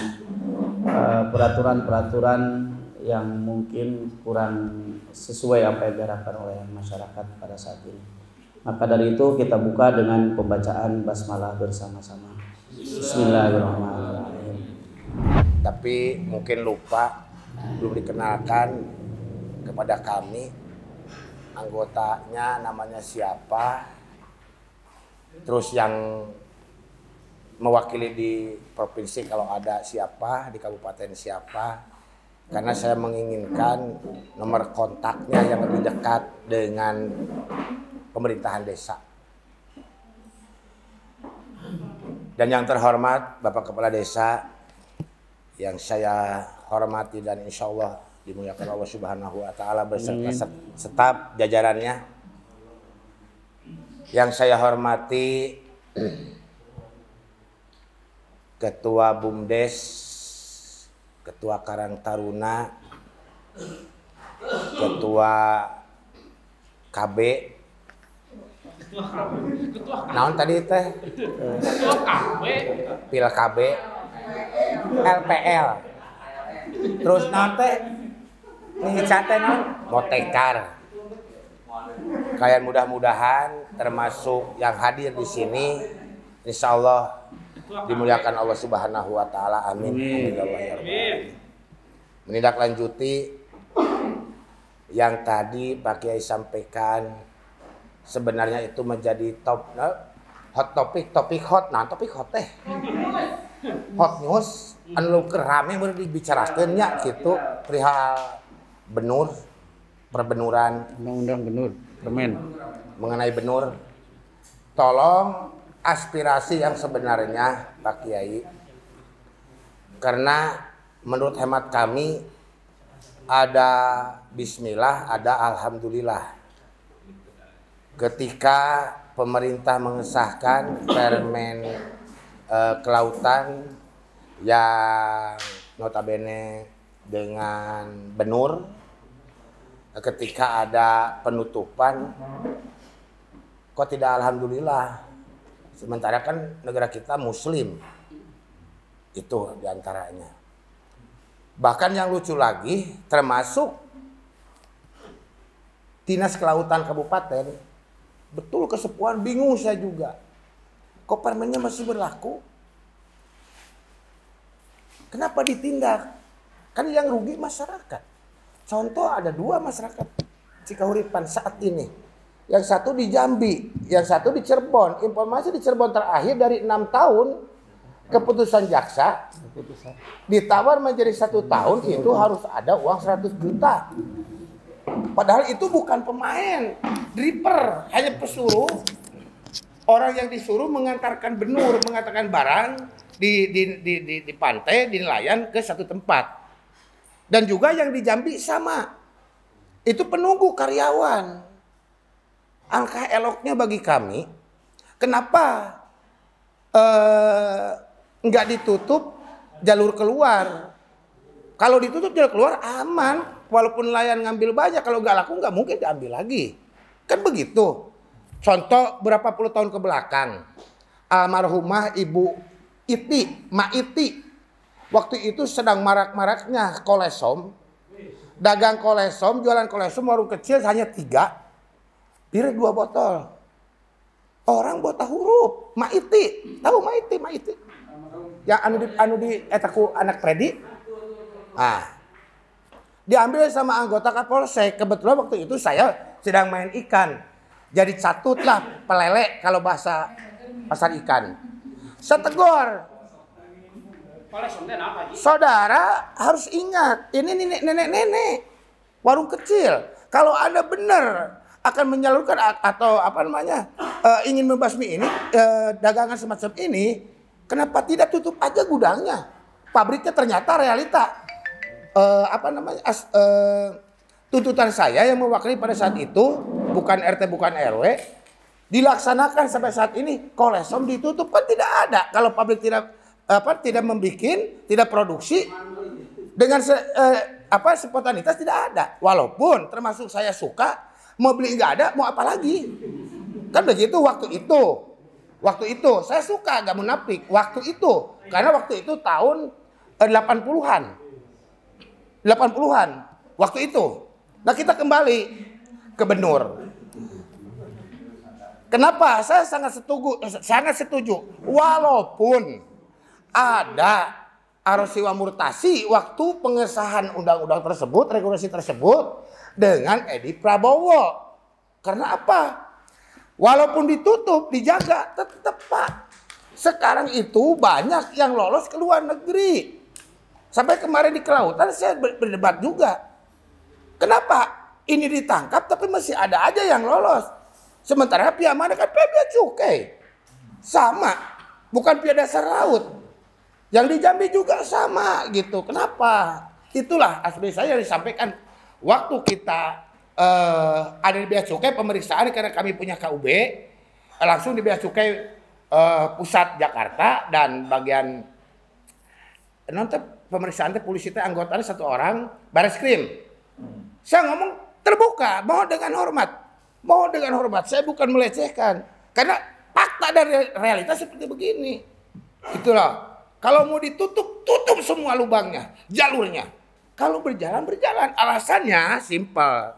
peraturan-peraturan yang mungkin kurang sesuai apa yang diharapkan oleh masyarakat pada saat ini. Maka dari itu kita buka dengan pembacaan basmalah bersama-sama. Bismillahirrahmanirrahim. Tapi mungkin lupa belum dikenalkan kepada kami anggotanya namanya siapa, terus yang mewakili di provinsi kalau ada siapa, di kabupaten siapa. Karena saya menginginkan nomor kontaknya yang lebih dekat dengan pemerintahan desa. Dan yang terhormat Bapak Kepala Desa yang saya hormati dan insya Allah dimuliakan Allah Subhanahu Wa Taala beserta staf jajarannya. Yang saya hormati Ketua BUMDes, Ketua Karang Taruna, Ketua KB, naon tadi teh? Pil KB, LPL, terus naon teh? Nih cate naon? Motekar. Kalian mudah-mudahan termasuk yang hadir di sini, insya Allah dimuliakan Allah Subhanahu Wa Taala. Amin. Menindaklanjuti yang tadi Pak Kiai sampaikan, sebenarnya itu menjadi hot topik hot teh hot news anu rame baru dibicarakeun nya gitu perihal benur perbenuran undang-undang benur permen mengenai benur. Tolong aspirasi yang sebenarnya Pak Kiai, karena menurut hemat kami ada bismillah, ada alhamdulillah. Ketika pemerintah mengesahkan permen kelautan yang notabene dengan benur, ketika ada penutupan, kok tidak alhamdulillah? Sementara kan negara kita muslim, itu diantaranya. Bahkan yang lucu lagi, termasuk Dinas Kelautan Kabupaten, betul kesepuan, bingung saya juga. Kok permennya masih berlaku? Kenapa ditindak? Kan yang rugi masyarakat. Contoh ada 2 masyarakat Cikahuripan saat ini. Yang satu di Jambi, yang satu di Cirebon. Informasi di Cirebon terakhir dari 6 tahun keputusan jaksa ditawar menjadi 1 tahun, itu harus ada uang 100 juta. Padahal itu bukan pemain, dripper, hanya pesuruh. Orang yang disuruh mengantarkan benur, mengantarkan barang di pantai, di nelayan ke satu tempat. Dan juga yang di Jambi sama. Itu penunggu karyawan. Angka eloknya bagi kami, kenapa nggak ditutup jalur keluar? Kalau ditutup jalur keluar aman, walaupun nelayan ngambil banyak, kalau nggak laku nggak mungkin diambil lagi. Kan begitu. Contoh berapa puluh tahun ke belakang, almarhumah Ibu Iti, Ma Iti, waktu itu sedang marak-maraknya kolesom, dagang kolesom, jualan kolesom, warung kecil hanya 3. Bir 2 botol. Orang buta huruf, Maiti. Tahu Maiti? Yang anu di etaku anak Predi. Ah. Diambil sama anggota Kapolsek. Kebetulan waktu itu saya sedang main ikan. Jadi catut lah pelele kalau bahasa pasar ikan. Saya tegur. Saudara harus ingat, ini nenek-nenek warung kecil. Kalau Anda benar akan menyalurkan atau ingin membasmi ini dagangan semacam ini, kenapa tidak tutup aja gudangnya? Pabriknya ternyata realita tuntutan saya yang mewakili pada saat itu, bukan RT bukan RW, dilaksanakan sampai saat ini. Kolesom ditutup kan tidak ada kalau pabrik tidak membuat, tidak produksi dengan spontanitas tidak ada. Walaupun termasuk saya suka, mau beli nggak ada, mau apa lagi? Kan begitu waktu itu. Waktu itu saya suka, nggak munafik. Waktu itu, karena waktu itu tahun 80-an. 80-an. Waktu itu. Nah kita kembali ke benur. Kenapa? Saya sangat setuju. Walaupun ada arosiwa murtasi waktu pengesahan undang-undang tersebut, regulasi tersebut, dengan Edi Prabowo. Karena apa? Walaupun ditutup, dijaga, tetap Pak. Sekarang itu banyak yang lolos ke luar negeri. Sampai kemarin di kelautan saya berdebat juga. Kenapa ini ditangkap tapi masih ada aja yang lolos. Sementara pihak mana kan bea cukai. Sama, bukan pihak dasar laut. Yang di Jambi juga sama gitu. Kenapa? Itulah asli saya yang disampaikan waktu kita ada di bea cukai pemeriksaan karena kami punya KUB langsung di bea cukai pusat Jakarta dan bagian nonton pemeriksaan polisi itu anggotanya 1 orang Bareskrim. Saya ngomong terbuka, mohon dengan hormat, saya bukan melecehkan karena fakta dan realitas seperti begini. Itulah, kalau mau ditutup, tutup semua lubangnya, jalurnya. Kalau berjalan, alasannya simpel.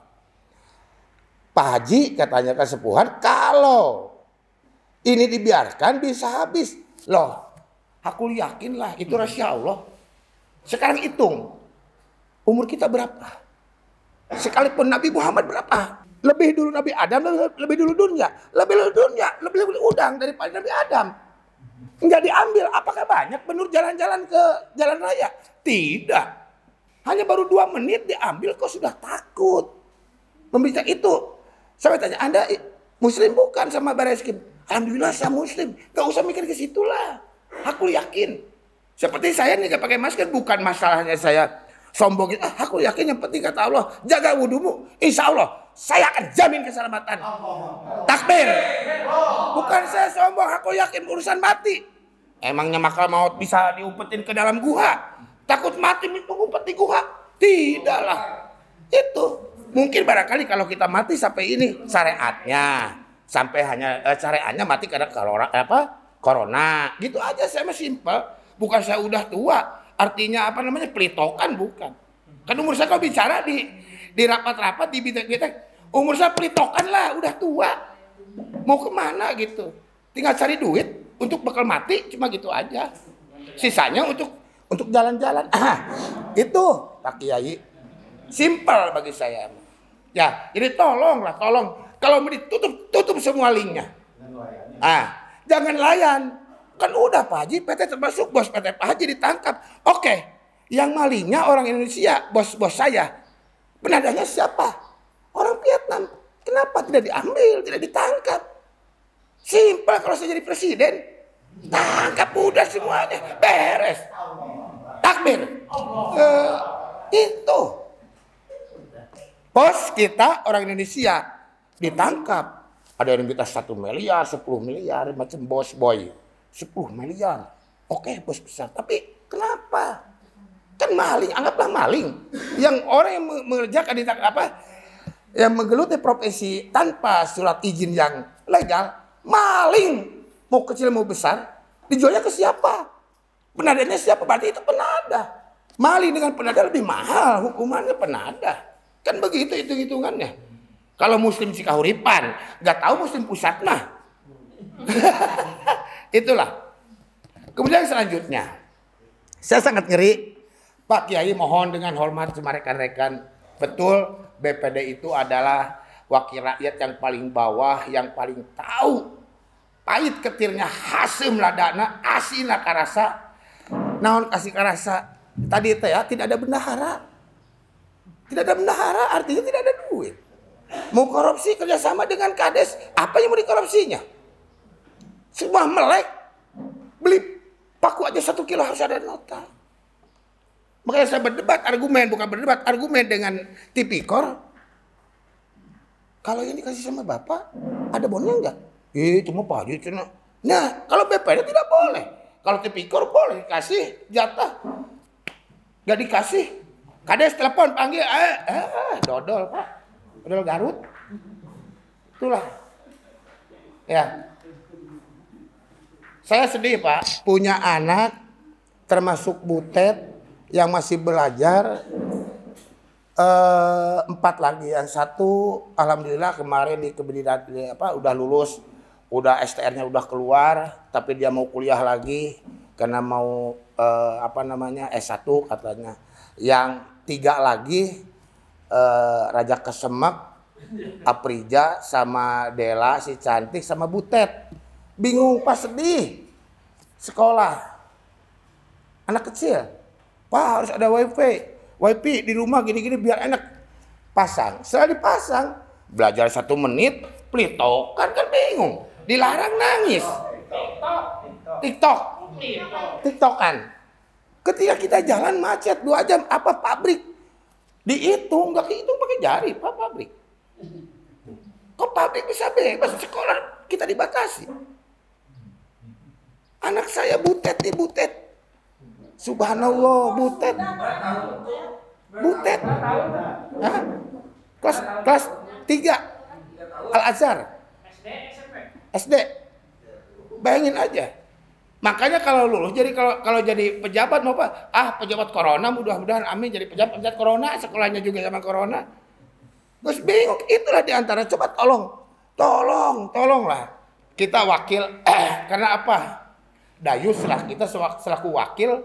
Pak Haji katanya kesepuhan, kalau ini dibiarkan bisa habis. Loh, aku yakinlah itu rahasia Allah. Sekarang hitung, umur kita berapa? Sekalipun Nabi Muhammad berapa? Lebih dulu Nabi Adam, lebih dulu dunia. Lebih dulu udang daripada Nabi Adam. Enggak diambil, apakah banyak benur jalan-jalan ke jalan raya? Tidak. Hanya baru 2 menit diambil kok sudah takut. Pemberita itu, saya tanya, Anda Muslim bukan sama Bareskrim? Alhamdulillah saya Muslim, gak usah mikir ke situlah. Aku yakin. Seperti saya nih gak pakai masker, bukan masalahnya saya sombong. Aku yakin yang penting kata Allah, jaga wudumu. Insya Allah saya akan jamin keselamatan. Takbir. Bukan saya sombong, aku yakin urusan mati. Emangnya makhluk maut bisa diumpetin ke dalam gua? Takut mati mengumpet di gua? Tidaklah. Itu mungkin barangkali kalau kita mati sampai ini syariatnya. Sampai hanya syariatnya mati karena corona. Gitu aja, saya mah simpel. Bukan saya udah tua, artinya pelitokan, bukan. Kan umur saya kalau bicara di rapat-rapat, di bitek-bitek, umur saya pelitokan lah, udah tua. Mau kemana gitu. Tinggal cari duit untuk bekal mati, cuma gitu aja. Sisanya untuk jalan-jalan. Itu Pak Kiai. Simpel bagi saya. Ya, jadi tolong. Kalau mau ditutup, tutup semua linknya. Jangan layan. Kan udah Pak Haji, PT termasuk bos PT Pak Haji ditangkap. Oke, yang malingnya orang Indonesia, bos saya. Penadanya siapa? Orang Vietnam. Kenapa tidak diambil, tidak ditangkap? Simpel, kalau saya jadi presiden, tangkap udah semuanya, beres. Takbir. Itu. Bos kita orang Indonesia ditangkap. Ada yang minta 1 miliar, 10 miliar, macam bos boy. 10 miliar. Oke, bos besar. Tapi kenapa? Kan maling, anggaplah maling. Yang orang yang mengerjakan yang menggeluti profesi tanpa surat izin yang legal, maling. Mau kecil mau besar, dijualnya ke siapa? Penadanya siapa? Berarti itu penada. Maling dengan penada lebih mahal, hukumannya penada. Kan begitu hitung-hitungannya. Kalau muslim Cikahuripan, nggak tahu muslim pusat mah. Itulah. Kemudian selanjutnya, saya sangat ngeri, Pak Kiai mohon dengan hormat sama rekan-rekan, betul BPD itu adalah wakil rakyat yang paling bawah, yang paling tahu pahit ketirnya hasem ladana, asin karasa, naon kasih karasa. Tadi itu ya, tidak ada bendahara. Tidak ada bendahara artinya tidak ada duit. Mau korupsi kerjasama dengan Kades, apa yang mau dikorupsinya? Semua melek, beli paku aja 1 kilo harus ada nota. Makanya saya bukan berdebat argumen dengan Tipikor. Kalau yang dikasih sama Bapak, ada bonnya enggak? Cuma Pak Haji. Nah, kalau BPD tidak boleh. Kalau Tipikor boleh dikasih jatah. Gak dikasih. Kades telepon panggil, dodol Pak. Dodol Garut. Itulah. Ya. Saya sedih Pak, punya anak termasuk Butet yang masih belajar 4 lagi. Yang 1 alhamdulillah kemarin udah lulus, udah STR-nya udah keluar, tapi dia mau kuliah lagi karena mau S1 katanya. Yang 3 lagi Raja Kesemek, Aprija sama Dela si cantik sama Butet. Bingung Pak, sedih. sekolah, anak kecil, Pak harus ada wifi di rumah gini-gini biar enak. Pasang, setelah dipasang, belajar 1 menit, pelitokan kan bingung, dilarang nangis. TikTokan. Ketika kita jalan macet 2 jam, apa pabrik? Dihitung, nggak dihitung pakai jari, Pak pabrik. Kok pabrik bisa bebas, sekolah kita dibatasi. Anak saya butet. Subhanallah, butet. Hah? Kelas 3 Al-Azhar. SD. Bayangin aja. Makanya kalau lulus, jadi kalau jadi pejabat mau apa? Pejabat corona, mudah-mudahan amin jadi pejabat corona, sekolahnya juga sama corona. Terus bingung, itulah diantara, coba tolonglah. Kita wakil, karena apa? Dayus lah, kita selaku wakil,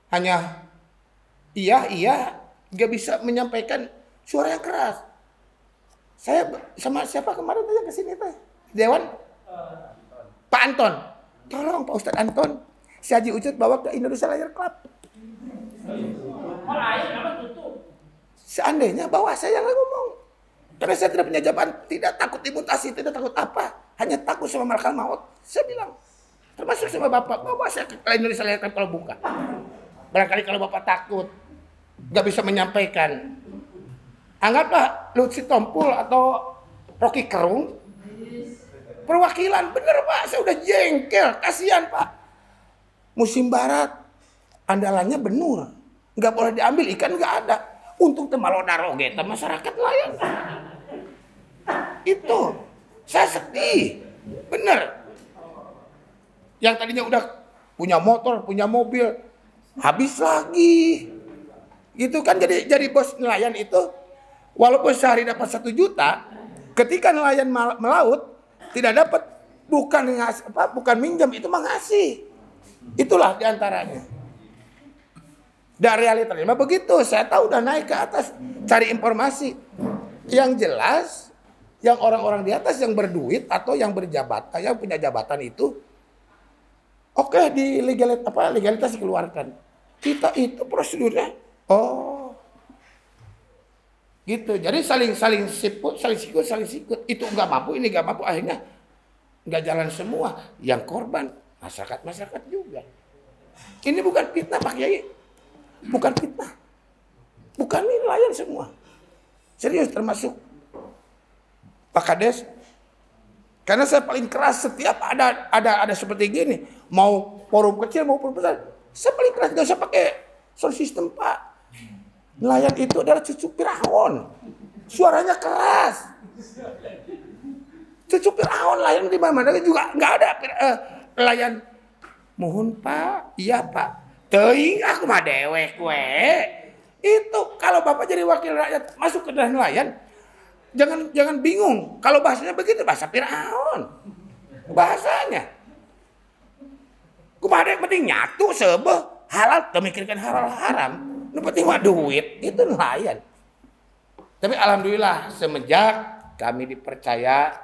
hanya iya, gak bisa menyampaikan suara yang keras. Saya sama siapa kemarin yang kesini teh? Dewan? Pak Anton. Tolong Pak Ustadz Anton, si Haji Ucut bawa ke Indonesia Layar Club. Seandainya bawa saya yang ngomong. Karena saya tidak punya jabatan, tidak takut dimutasi, tidak takut apa. Hanya takut sama malakal maut. Saya bilang, termasuk sama Bapak, bawa saya ke Indonesia Layar Club kalau buka. Barangkali kalau Bapak takut, gak bisa menyampaikan. Anggaplah Lutfi Tompul atau Rocky Gerung, perwakilan, bener Pak, saya udah jengkel, kasihan Pak. Musim barat, andalannya benur, nggak boleh diambil, ikan nggak ada. Untung temalodaroge, masyarakat nelayan. Itu, saya sedih, bener. Yang tadinya udah punya motor, punya mobil, habis lagi. Gitu kan, jadi bos nelayan itu, walaupun sehari dapat 1 juta, ketika nelayan melaut, tidak dapat, bukan minjam, itu mah ngasih. Itulah diantaranya. Dan realitanya begitu. Saya tahu udah naik ke atas cari informasi. Yang jelas, yang orang-orang di atas yang berduit atau yang berjabat, yang punya jabatan itu, oke, di legalitas dikeluarkan. Kita itu prosedurnya, gitu. Jadi saling sikut. Itu nggak mampu, ini nggak mampu, akhirnya nggak jalan semua. Yang korban masyarakat juga. Ini bukan fitnah Pak Kiai, bukan fitnah, bukan nelayan semua. Serius, termasuk Pak Kades. Karena saya paling keras setiap ada seperti gini, mau forum kecil mau forum besar, saya paling keras, nggak usah pakai sound system Pak. Nelayan itu adalah cucu Firaun. Suaranya keras. Cucu Firaun nelayan di mana juga nggak ada nelayan. Mohon Pak, iya Pak. Teuing aku mah dewek we. Itu kalau Bapak jadi wakil rakyat masuk ke dalam nelayan, jangan bingung. Kalau bahasanya begitu, bahasa Firaun. Bahasanya. Kumaha yang penting nyatu sebeh halal, memikirkan halal haram. Ini penting mah duit, itu nelayan. Tapi alhamdulillah semenjak kami dipercaya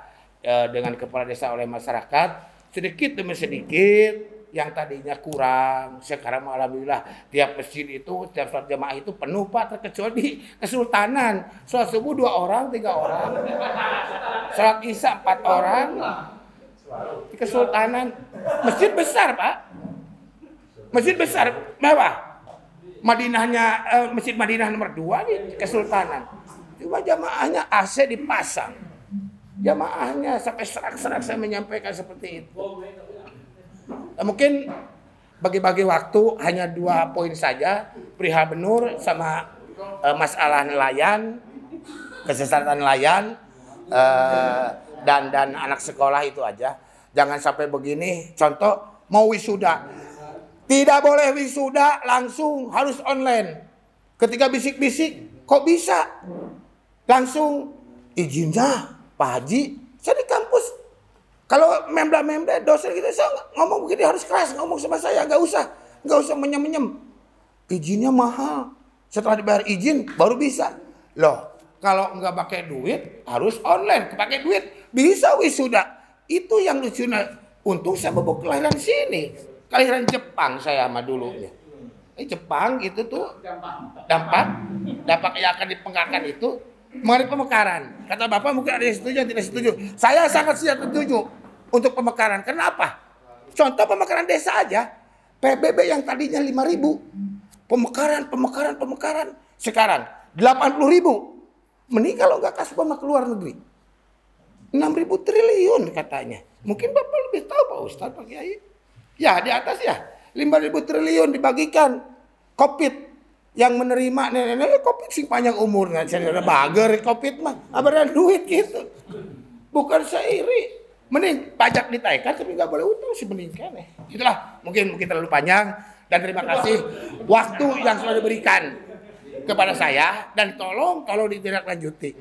dengan kepala desa oleh masyarakat, sedikit demi sedikit yang tadinya kurang, sekarang alhamdulillah tiap masjid itu, tiap sholat jamaah itu penuh Pak, terkecuali di Kesultanan. Sholat subuh 2 orang, 3 orang. Sholat isya 4 orang. Di Kesultanan. Masjid besar Pak. Masjid besar, mewah. Madinahnya, Masjid Madinah nomor 2 di Kesultanan. Cuma jamaahnya AC dipasang. Jamaahnya sampai serak-serak saya menyampaikan seperti itu. Mungkin bagi-bagi waktu hanya 2 poin saja, perihal benur sama masalah nelayan, kesesatan nelayan, dan anak sekolah itu aja. Jangan sampai begini. Contoh mau wisuda, tidak boleh wisuda langsung, harus online. Ketika bisik-bisik, kok bisa? Langsung izinnya Pak Haji, saya di kampus. Kalau memda dosen gitu, saya ngomong begini harus keras, ngomong sama saya, nggak usah menyem-menyem. Izinnya mahal. Setelah dibayar izin baru bisa. Loh, kalau nggak pakai duit harus online, pakai duit bisa wisuda. Itu yang lucunya. Untung saya bawa kelahiran sini. kelahiran Jepang saya sama dulunya. Jepang itu tuh dampak yang akan dipengkarkan itu mengenai pemekaran. Kata Bapak mungkin ada yang setuju, yang tidak setuju. Saya sangat setuju untuk pemekaran. Kenapa? Contoh pemekaran desa aja. PBB yang tadinya 5.000. Pemekaran. Sekarang 80.000. Mending kalau nggak kasih ke luar negeri. 6.000 triliun katanya. Mungkin Bapak lebih tahu Pak Ustadz, Pak Kiai. Ya di atas ya. 5.000 triliun dibagikan. Covid yang menerima nenek-nenek Covid sing panjang umurnya. Saya udah bager Covid mah. Ada duit gitu. Bukan seiri. Mending pajak ditaikan tapi nggak boleh utang sih mending kan. Itulah mungkin terlalu panjang. Dan terima kasih waktu yang sudah diberikan kepada saya. Dan tolong ditindaklanjuti.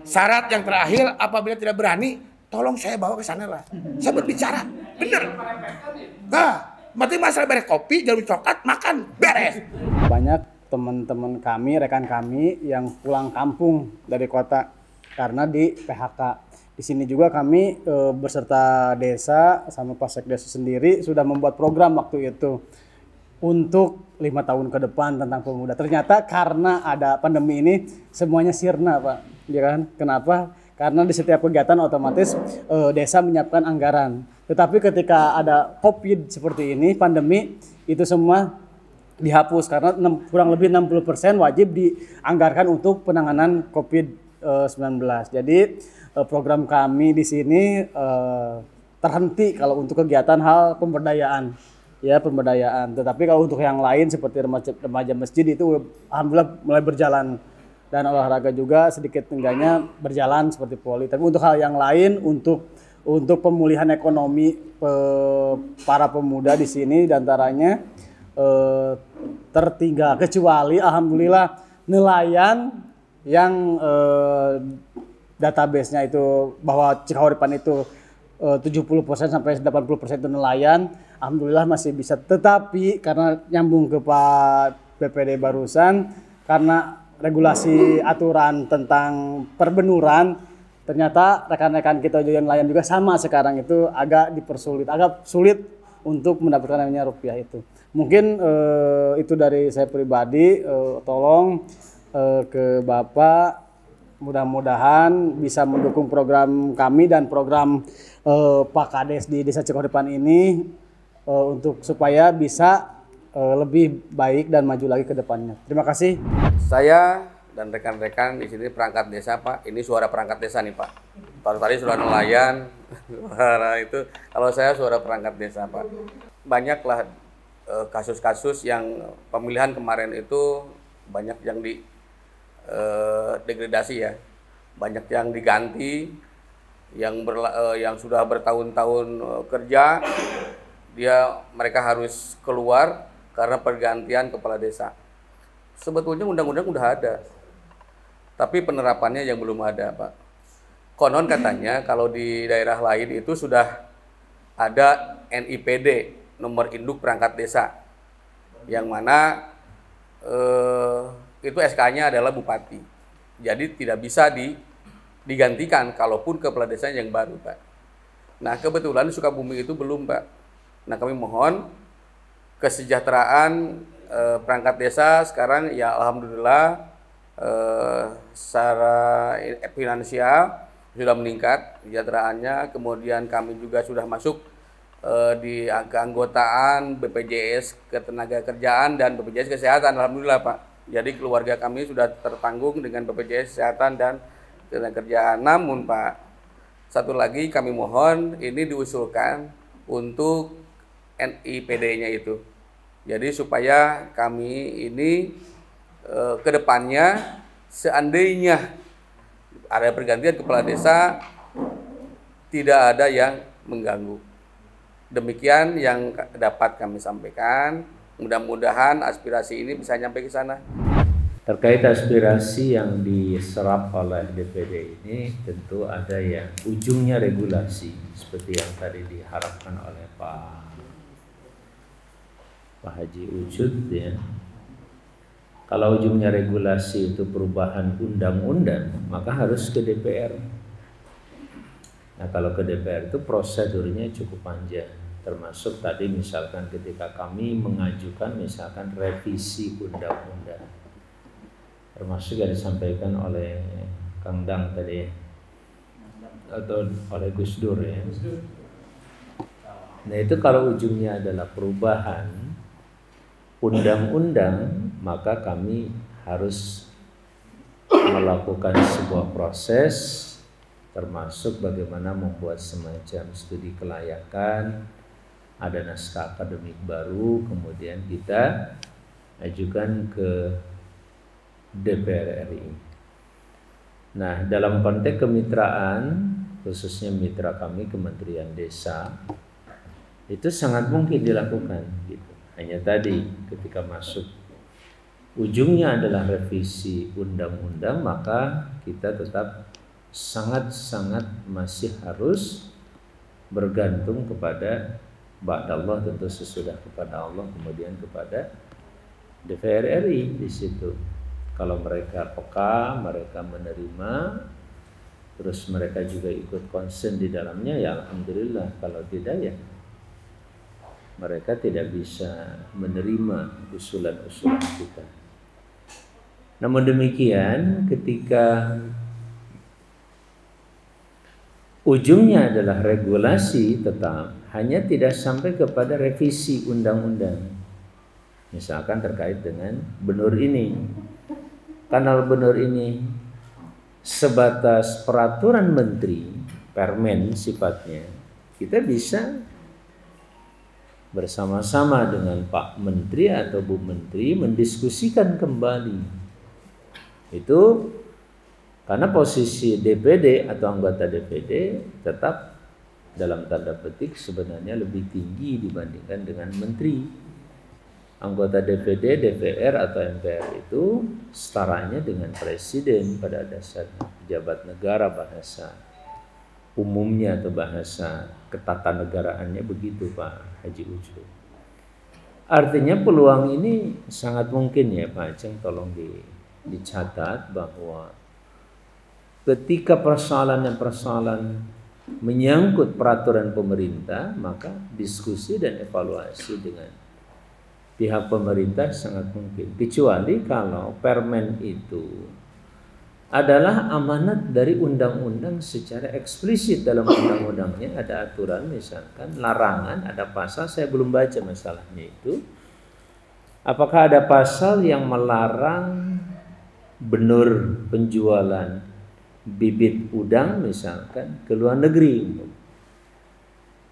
Syarat yang terakhir apabila tidak berani, tolong saya bawa ke sana lah. Saya berbicara. Bener. Nah, berarti masalah beres kopi, jarum coklat, makan, beres. Banyak teman-teman kami, rekan kami yang pulang kampung dari kota karena di PHK. Di sini juga kami beserta desa sama Pasek Desa sendiri sudah membuat program waktu itu untuk 5 tahun ke depan tentang pemuda. Ternyata karena ada pandemi ini semuanya sirna, Pak. Ya kan? Kenapa? Karena di setiap kegiatan otomatis desa menyiapkan anggaran. Tetapi ketika ada COVID seperti ini, pandemi, itu semua dihapus karena kurang lebih 60% wajib dianggarkan untuk penanganan COVID-19. Jadi program kami di sini terhenti kalau untuk kegiatan hal pemberdayaan. Tetapi kalau untuk yang lain seperti remaja masjid itu alhamdulillah mulai berjalan. Dan olahraga juga sedikit enggaknya berjalan seperti poli. Tapi untuk hal yang lain, untuk pemulihan ekonomi para pemuda di sini diantaranya tertinggal, kecuali alhamdulillah nelayan yang database-nya itu bahwa Cikahuripan itu 70% sampai 80% itu nelayan, alhamdulillah masih bisa. Tetapi karena nyambung ke Pak BPD barusan, karena regulasi aturan tentang perbenuran, ternyata rekan-rekan kita yang nelayan juga sama sekarang itu agak sulit untuk mendapatkan namanya rupiah itu. Mungkin itu dari saya pribadi, tolong ke Bapak mudah-mudahan bisa mendukung program kami dan program Pak Kades di Desa Cikahuripan ini untuk supaya bisa lebih baik dan maju lagi ke depannya. Terima kasih. Saya dan rekan-rekan di sini perangkat desa, Pak. Ini suara perangkat desa nih, Pak. Kalau tadi suara nelayan, suara itu. Kalau saya suara perangkat desa, Pak. Banyaklah kasus-kasus yang pemilihan kemarin itu banyak yang degradasi ya, banyak yang diganti, yang sudah bertahun-tahun kerja, mereka harus keluar karena pergantian kepala desa. Sebetulnya undang-undang udah ada, tapi penerapannya yang belum ada, Pak. Konon katanya kalau di daerah lain itu sudah ada NIPD, nomor induk perangkat desa, yang mana itu SK-nya adalah bupati. Jadi tidak bisa digantikan kalaupun kepala desa yang baru, Pak. Nah, kebetulan Sukabumi itu belum, Pak. Nah, kami mohon kesejahteraan perangkat desa sekarang ya alhamdulillah secara finansial sudah meningkat kesejahteraannya. Kemudian kami juga sudah masuk di keanggotaan BPJS Ketenagakerjaan dan BPJS Kesehatan, alhamdulillah, Pak. Jadi keluarga kami sudah tertanggung dengan BPJS Kesehatan dan Ketenagakerjaan. Namun, Pak, satu lagi kami mohon ini diusulkan untuk NIPD-nya itu. Jadi supaya kami ini ke depannya seandainya ada pergantian kepala desa tidak ada yang mengganggu. Demikian yang dapat kami sampaikan. Mudah-mudahan aspirasi ini bisa nyampe ke sana. Terkait aspirasi yang diserap oleh DPD ini tentu ada yang ujungnya regulasi seperti yang tadi diharapkan oleh Pak Haji Ucud ya. Kalau ujungnya regulasi itu perubahan undang-undang, maka harus ke DPR. Nah, kalau ke DPR itu prosedurnya cukup panjang. termasuk tadi misalkan ketika kami mengajukan misalkan revisi undang-undang, termasuk yang disampaikan oleh Kang Dang tadi atau oleh Gus Dur ya. Nah itu kalau ujungnya adalah perubahan undang-undang, maka kami harus melakukan sebuah proses, termasuk bagaimana membuat semacam studi kelayakan, ada naskah akademik baru, kemudian kita ajukan ke DPR RI. Nah, dalam konteks kemitraan, khususnya mitra kami Kementerian Desa, itu sangat mungkin dilakukan gitu. Hanya tadi ketika masuk ujungnya adalah revisi undang-undang, maka kita tetap sangat-sangat masih harus bergantung kepada ba'dallah, tentu sesudah kepada Allah, kemudian kepada DPR RI di situ. Kalau mereka peka, mereka menerima, terus mereka juga ikut konsen di dalamnya, ya alhamdulillah. Kalau tidak ya mereka tidak bisa menerima usulan-usulan kita. Namun demikian, ketika ujungnya adalah regulasi tetap, hanya tidak sampai kepada revisi undang-undang. Misalkan terkait dengan benur ini, kanal benur ini sebatas peraturan menteri, permen sifatnya, kita bisa bersama-sama dengan Pak Menteri atau Bu Menteri mendiskusikan kembali. Itu karena posisi DPD atau anggota DPD tetap dalam tanda petik sebenarnya lebih tinggi dibandingkan dengan menteri. Anggota DPD, DPR atau MPR itu setaranya dengan presiden pada dasarnya, pejabat negara bahasa umumnya atau bahasa ketatanegaraannya begitu Pak Haji Ucu. Artinya peluang ini sangat mungkin ya Pak Aceng, tolong dicatat bahwa ketika persoalan menyangkut peraturan pemerintah, maka diskusi dan evaluasi dengan pihak pemerintah sangat mungkin. Kecuali kalau permen itu adalah amanat dari undang-undang secara eksplisit, dalam undang-undangnya ada aturan misalkan larangan, ada pasal, saya belum baca masalahnya itu. Apakah ada pasal yang melarang benur penjualan bibit udang misalkan ke luar negeri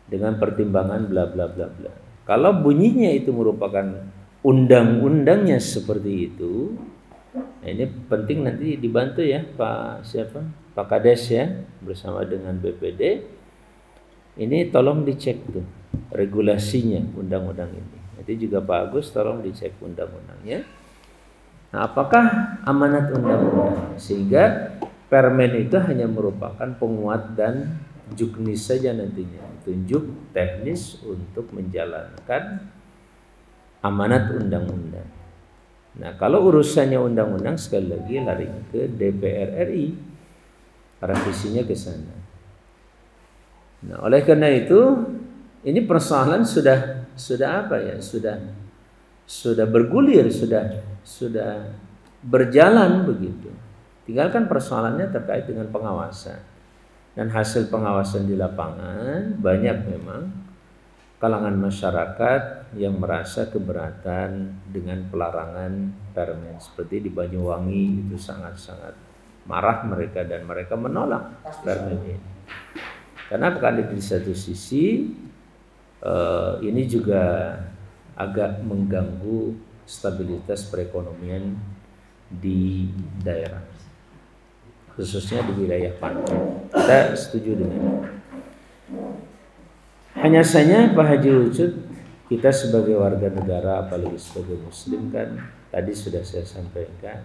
dengan pertimbangan bla bla bla bla. Kalau bunyinya itu merupakan undang-undangnya seperti itu, nah ini penting nanti dibantu ya Pak Pak Kades ya bersama dengan BPD. Ini tolong dicek tuh regulasinya undang-undang ini. Nanti juga Pak Agus tolong dicek undang-undangnya. Nah, apakah amanat undang-undang sehingga permen itu hanya merupakan penguat dan juknis saja nantinya, tunjuk teknis untuk menjalankan amanat undang-undang. Nah, kalau urusannya undang-undang sekali lagi lari ke DPR RI, revisinya ke sana. Nah, oleh karena itu ini persoalan sudah apa ya? Sudah bergulir, sudah berjalan begitu. Tinggalkan persoalannya terkait dengan pengawasan. Dan hasil pengawasan di lapangan banyak memang kalangan masyarakat yang merasa keberatan dengan pelarangan permen. Seperti di Banyuwangi itu sangat-sangat marah mereka dan mereka menolak permen ini. Karena di satu sisi ini juga agak mengganggu stabilitas perekonomian di daerah, khususnya di wilayah pantai. Kita setuju dengan itu. Hanya saja Pak Haji Ucut, kita sebagai warga negara, apalagi sebagai muslim kan, tadi sudah saya sampaikan,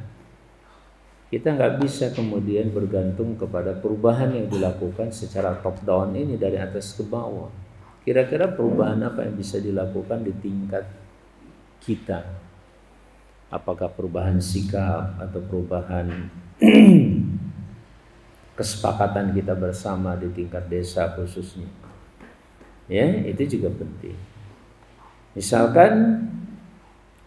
kita nggak bisa kemudian bergantung kepada perubahan yang dilakukan secara top down ini dari atas ke bawah. Kira-kira perubahan apa yang bisa dilakukan di tingkat kita? Apakah perubahan sikap atau perubahan kesepakatan kita bersama di tingkat desa khususnya? Ya, itu juga penting. Misalkan,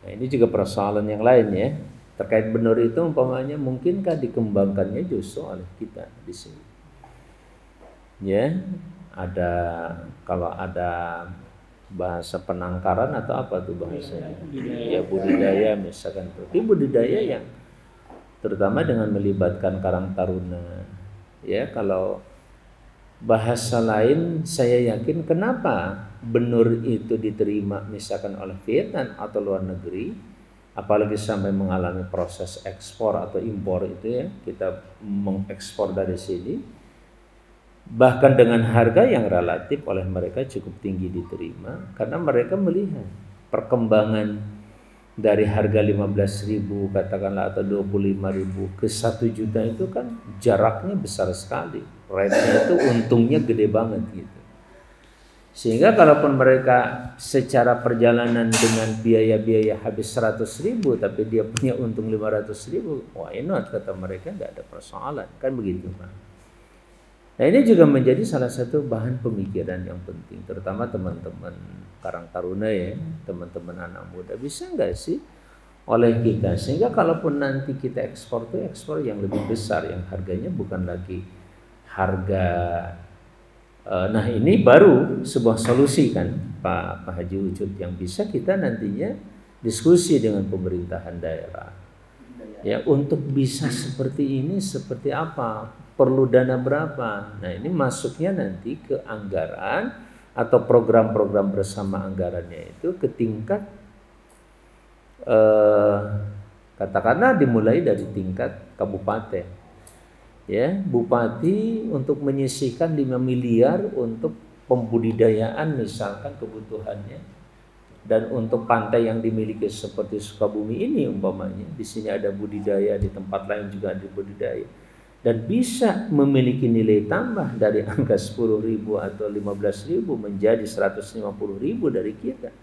nah ini juga persoalan yang lain ya. Terkait benur itu umpamanya mungkinkah dikembangkannya justru oleh kita di sini. Ya, kalau ada bahasa penangkaran atau apa tuh bahasanya? Ya budidaya misalkan. Tapi budidaya yang terutama dengan melibatkan Karang Taruna. Ya, kalau bahasa lain saya yakin kenapa benur itu diterima misalkan oleh Vietnam atau luar negeri, apalagi sampai mengalami proses ekspor atau impor itu ya, kita mengekspor dari sini, bahkan dengan harga yang relatif oleh mereka cukup tinggi diterima, karena mereka melihat perkembangan dari harga 15.000 katakanlah atau 25.000 ke 1 juta itu kan jaraknya besar sekali, rate-nya itu untungnya gede banget gitu. Sehingga kalaupun mereka secara perjalanan dengan biaya-biaya habis 100.000 tapi dia punya untung 500.000, why not, kata mereka, nggak ada persoalan, kan begitu Pak. Nah ini juga menjadi salah satu bahan pemikiran yang penting, terutama teman-teman Karang Taruna ya, teman-teman anak muda, bisa nggak sih oleh kita sehingga kalaupun nanti kita ekspor tuh ekspor yang lebih besar, yang harganya bukan lagi harga. Nah ini baru sebuah solusi kan Pak Haji Ucup yang bisa kita nantinya diskusi dengan pemerintahan daerah ya untuk bisa seperti ini, seperti apa, perlu dana berapa. Nah ini masuknya nanti ke anggaran atau program-program bersama anggarannya itu ke tingkat katakanlah dimulai dari tingkat kabupaten. Ya, bupati untuk menyisihkan 5 miliar untuk pembudidayaan misalkan kebutuhannya, dan untuk pantai yang dimiliki seperti Sukabumi ini umpamanya di sini ada budidaya, di tempat lain juga ada budidaya, dan bisa memiliki nilai tambah dari angka 10.000 atau 15.000 menjadi 150.000 dari kita.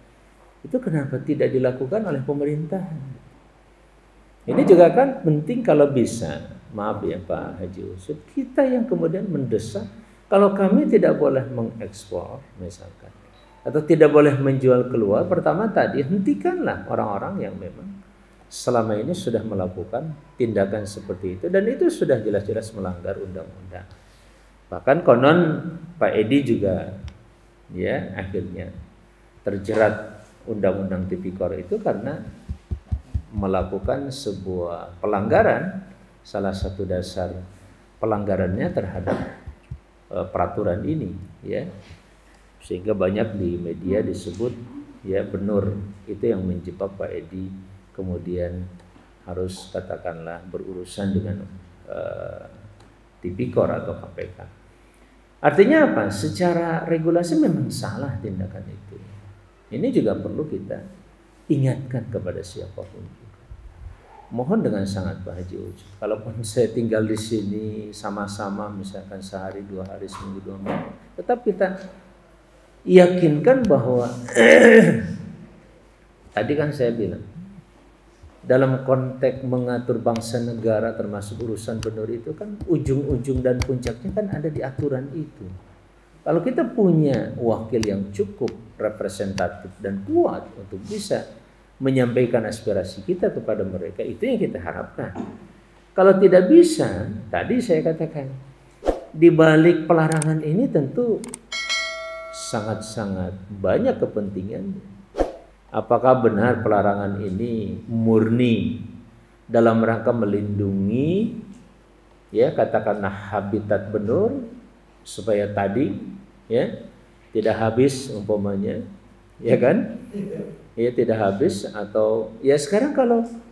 Itu kenapa tidak dilakukan oleh pemerintah? Ini juga kan penting kalau bisa. Maaf ya Pak Haji Ucup, kita yang kemudian mendesak kalau kami tidak boleh mengekspor misalkan, atau tidak boleh menjual keluar, pertama tadi hentikanlah orang-orang yang memang selama ini sudah melakukan tindakan seperti itu, dan itu sudah jelas-jelas melanggar undang-undang. Bahkan konon Pak Edi juga ya akhirnya terjerat undang-undang tipikor itu karena melakukan sebuah pelanggaran. Salah satu dasar pelanggarannya terhadap peraturan ini ya, sehingga banyak di media disebut ya benur itu yang menjebak Pak Edi kemudian harus katakanlah berurusan dengan tipikor atau KPK. Artinya apa? Secara regulasi memang salah tindakan itu. Ini juga perlu kita ingatkan kepada siapapun. Mohon dengan sangat Pak Haji Ucup, kalaupun saya tinggal di sini sama-sama misalkan sehari, 2 hari, seminggu, 2 minggu, tetap kita yakinkan bahwa tadi kan saya bilang dalam konteks mengatur bangsa negara termasuk urusan benur itu kan ujung-ujung dan puncaknya kan ada di aturan itu. Kalau kita punya wakil yang cukup representatif dan kuat untuk bisa menyampaikan aspirasi kita kepada mereka, itu yang kita harapkan. Kalau tidak bisa, tadi saya katakan, di balik pelarangan ini tentu sangat-sangat banyak kepentingan. Apakah benar pelarangan ini murni dalam rangka melindungi ya katakanlah habitat benur supaya tadi ya tidak habis umpamanya, ya kan? Ya tidak habis, atau ya sekarang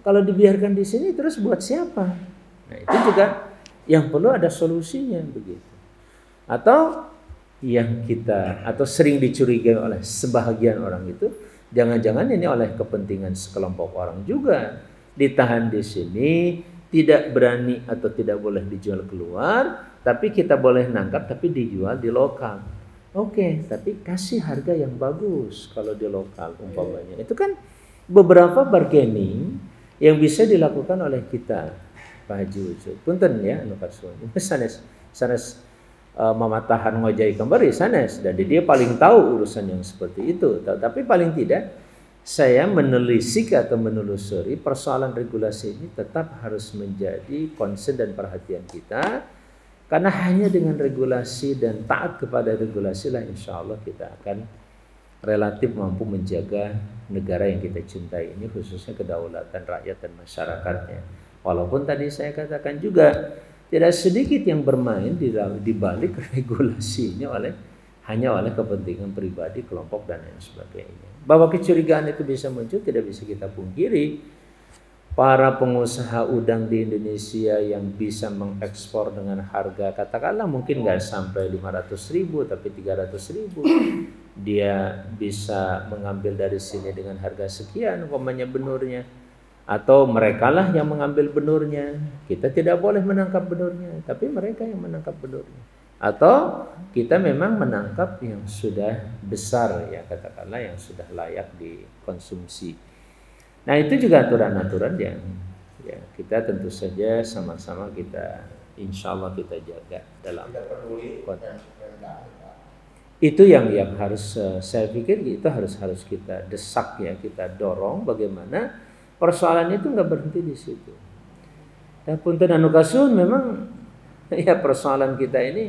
kalau dibiarkan di sini terus buat siapa? Nah itu juga yang perlu ada solusinya begitu. Atau yang kita atau sering dicurigai oleh sebahagian orang itu jangan-jangan ini oleh kepentingan sekelompok orang juga ditahan di sini, tidak berani atau tidak boleh dijual keluar, tapi kita boleh nangkap tapi dijual di lokal. Oke, tapi kasih harga yang bagus kalau di lokal umpamanya. Itu kan beberapa bargaining yang bisa dilakukan oleh kita, Pak Haji Ucup. Punten ya, anu kasuan. Sanes mematahan ngojai kembali sanes, dan dia paling tahu urusan yang seperti itu. Tapi paling tidak saya menelisik atau menelusuri persoalan regulasi ini tetap harus menjadi concern dan perhatian kita, karena hanya dengan regulasi dan taat kepada regulasi lah insya Allah kita akan relatif mampu menjaga negara yang kita cintai ini, khususnya kedaulatan rakyat dan masyarakatnya. Walaupun tadi saya katakan juga tidak sedikit yang bermain di balik regulasi ini hanya oleh kepentingan pribadi, kelompok dan lain sebagainya. Bahwa kecurigaan itu bisa muncul tidak bisa kita pungkiri. Para pengusaha udang di Indonesia yang bisa mengekspor dengan harga katakanlah mungkin nggak sampai 500.000 tapi 300.000, dia bisa mengambil dari sini dengan harga sekian umpamanya benurnya, atau merekalah yang mengambil benurnya. Kita tidak boleh menangkap benurnya, tapi mereka yang menangkap benurnya. Atau kita memang menangkap yang sudah besar ya, katakanlah yang sudah layak dikonsumsi. Nah itu juga aturan-aturan yang ya kita tentu saja sama-sama kita insya Allah kita jaga dalam kota. Itu yang harus saya pikir itu harus kita desak ya, kita dorong bagaimana persoalan itu nggak berhenti di situ. Dan punten anu kasuhun memang ya persoalan kita ini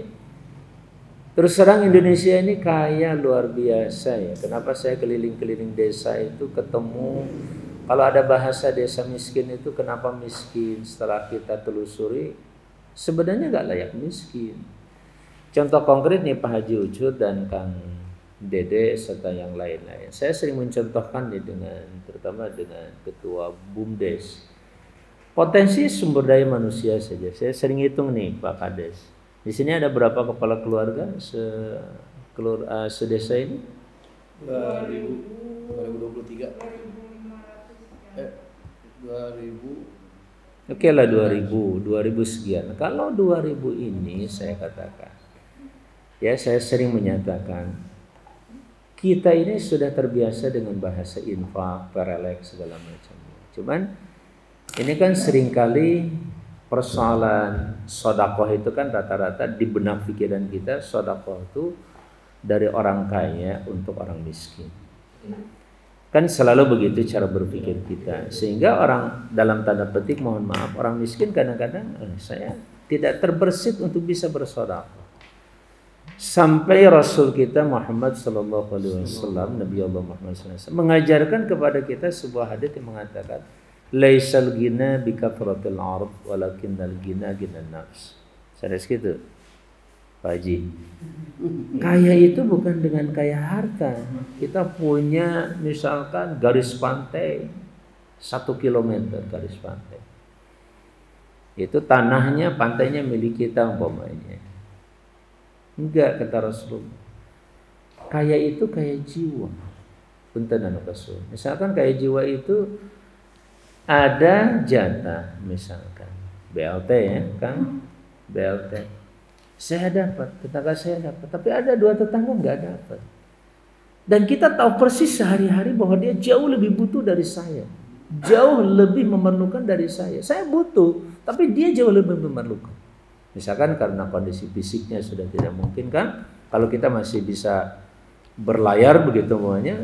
terus terang Indonesia ini kaya luar biasa ya. Kenapa saya keliling-keliling desa itu ketemu, kalau ada bahasa desa miskin itu kenapa miskin, setelah kita telusuri sebenarnya nggak layak miskin. Contoh konkret nih Pak Haji Ucut dan Kang Dede serta yang lain-lain. Saya sering mencontohkan nih terutama dengan Ketua BUMDes. Potensi sumber daya manusia saja. Saya sering hitung nih Pak Kades. Di sini ada berapa kepala keluarga sedesa ini? 2023. 2000. Oke lah 2000 sekian. Kalau 2000 ini saya katakan, ya saya sering menyatakan, kita ini sudah terbiasa dengan bahasa infak, perelek segala macam. Cuman ini kan seringkali persoalan sodakoh itu kan rata-rata di benak pikiran kita sodakoh itu dari orang kaya untuk orang miskin. Kan selalu begitu cara berpikir kita, sehingga orang dalam tanda petik mohon maaf orang miskin kadang-kadang saya tidak terbersit untuk bisa bersodakoh. Sampai Rasul kita Muhammad sallallahu alaihi wasallam, Nabi Allah Muhammad sallallahu alaihi wasallam mengajarkan kepada kita sebuah hadits yang mengatakan laisal ghina bi kathratil 'ard walakinnal ghina ghinan nafs. Saya gitu. Pak Haji. Kaya itu bukan dengan kaya harta. Kita punya misalkan garis pantai 1 kilometer garis pantai. Itu tanahnya, pantainya milik kita umpamanya. Enggak, kata Rasulullah. Kaya itu kaya jiwa. Punten anu kasul. Misalkan kaya jiwa itu ada jatah misalkan BLT ya, Kang. BLT. Saya dapat, tetangga saya dapat, tapi ada 2 tetangga enggak dapat. Dan kita tahu persis sehari-hari bahwa dia jauh lebih butuh dari saya. Jauh lebih memerlukan dari saya. Saya butuh, tapi dia jauh lebih memerlukan. Misalkan karena kondisi fisiknya sudah tidak mungkin kan, kalau kita masih bisa berlayar begitu semuanya,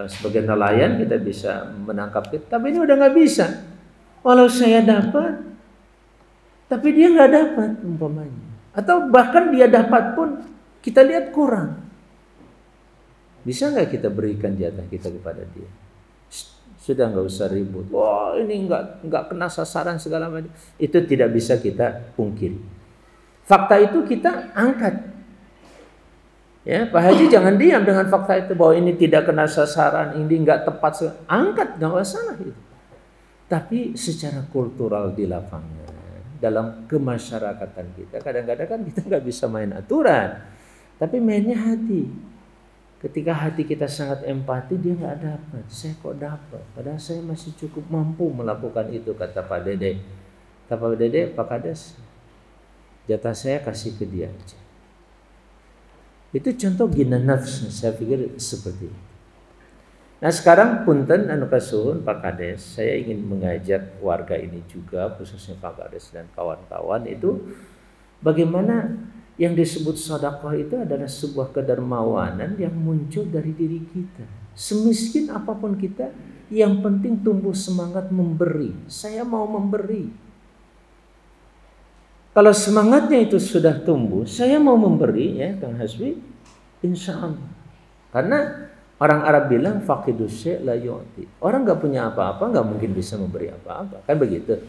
sebagai nelayan kita bisa menangkap kita, tapi ini udah nggak bisa. Walau saya dapat, tapi dia nggak dapat umpamanya, atau bahkan dia dapat pun kita lihat kurang. Bisa nggak kita berikan jatah kita kepada dia? Sudah nggak usah ribut. Wah ini nggak kena sasaran segala macam. Itu tidak bisa kita pungkiri. Fakta itu kita angkat. Ya Pak Haji jangan diam dengan fakta itu bahwa ini tidak kena sasaran, ini nggak tepat. Angkat nggak masalah itu. Tapi secara kultural di lapangan, dalam kemasyarakatan kita, kadang-kadang kan kita nggak bisa main aturan, tapi mainnya hati. Ketika hati kita sangat empati, dia nggak dapat. Saya kok dapat? Padahal saya masih cukup mampu melakukan itu, kata Pak Dede. Kata Pak Dede, Pak Kades, jatah saya kasih ke dia aja. Itu contoh gina nafs, saya pikir seperti itu. Nah sekarang punten anu kasuhun Pak Kades, saya ingin mengajak warga ini juga, khususnya Pak Kades dan kawan-kawan itu, bagaimana Yang disebut sedekah itu adalah sebuah kedermawanan yang muncul dari diri kita. Semiskin apapun kita, yang penting tumbuh semangat memberi. Saya mau memberi. Kalau semangatnya itu sudah tumbuh, saya mau memberi, ya Kang Hasbi, insya Allah. Karena orang Arab bilang faqidus syai' la yu'ti. Orang nggak punya apa-apa, nggak mungkin bisa memberi apa-apa, kan begitu.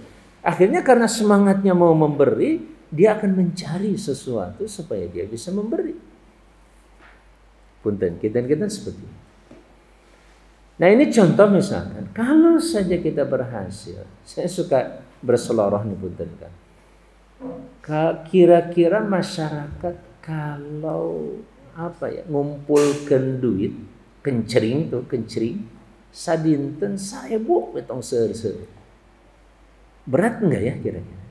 Akhirnya karena semangatnya mau memberi, dia akan mencari sesuatu supaya dia bisa memberi. Punten, kita seperti itu. Nah ini contoh misalkan, kalau saja kita berhasil, saya suka berseloroh nih punten kan. Kira-kira masyarakat kalau ngumpulkan duit, kencering sadinten 1000 betong seur-seur. Berat enggak ya kira-kira?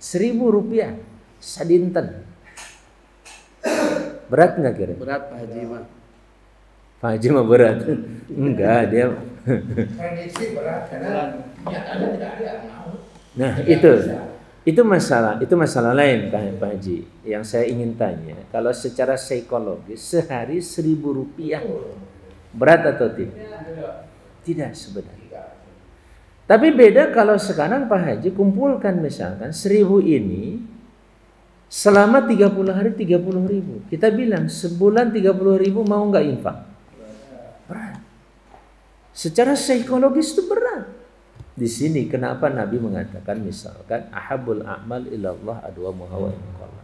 1.000 rupiah sadinten. Berat enggak kira? Berat Pak Haji mah. Pak Haji mah berat. Enggak, dia. Prediksi berat karena nyatanya tidak ada yang mau. Nah, itu masalah lain Pak Haji. Yang saya ingin tanya, kalau secara psikologis sehari 1.000 rupiah berat atau tidak? Tidak sebenarnya. Tapi beda kalau sekarang Pak Haji kumpulkan misalkan 1.000 ini selama 30 hari 30.000. Kita bilang sebulan 30.000 mau nggak infak? Berat. Secara psikologis itu berat. Di sini kenapa Nabi mengatakan misalkan ahabul a'mal ilallah adwamuha wa in qalla.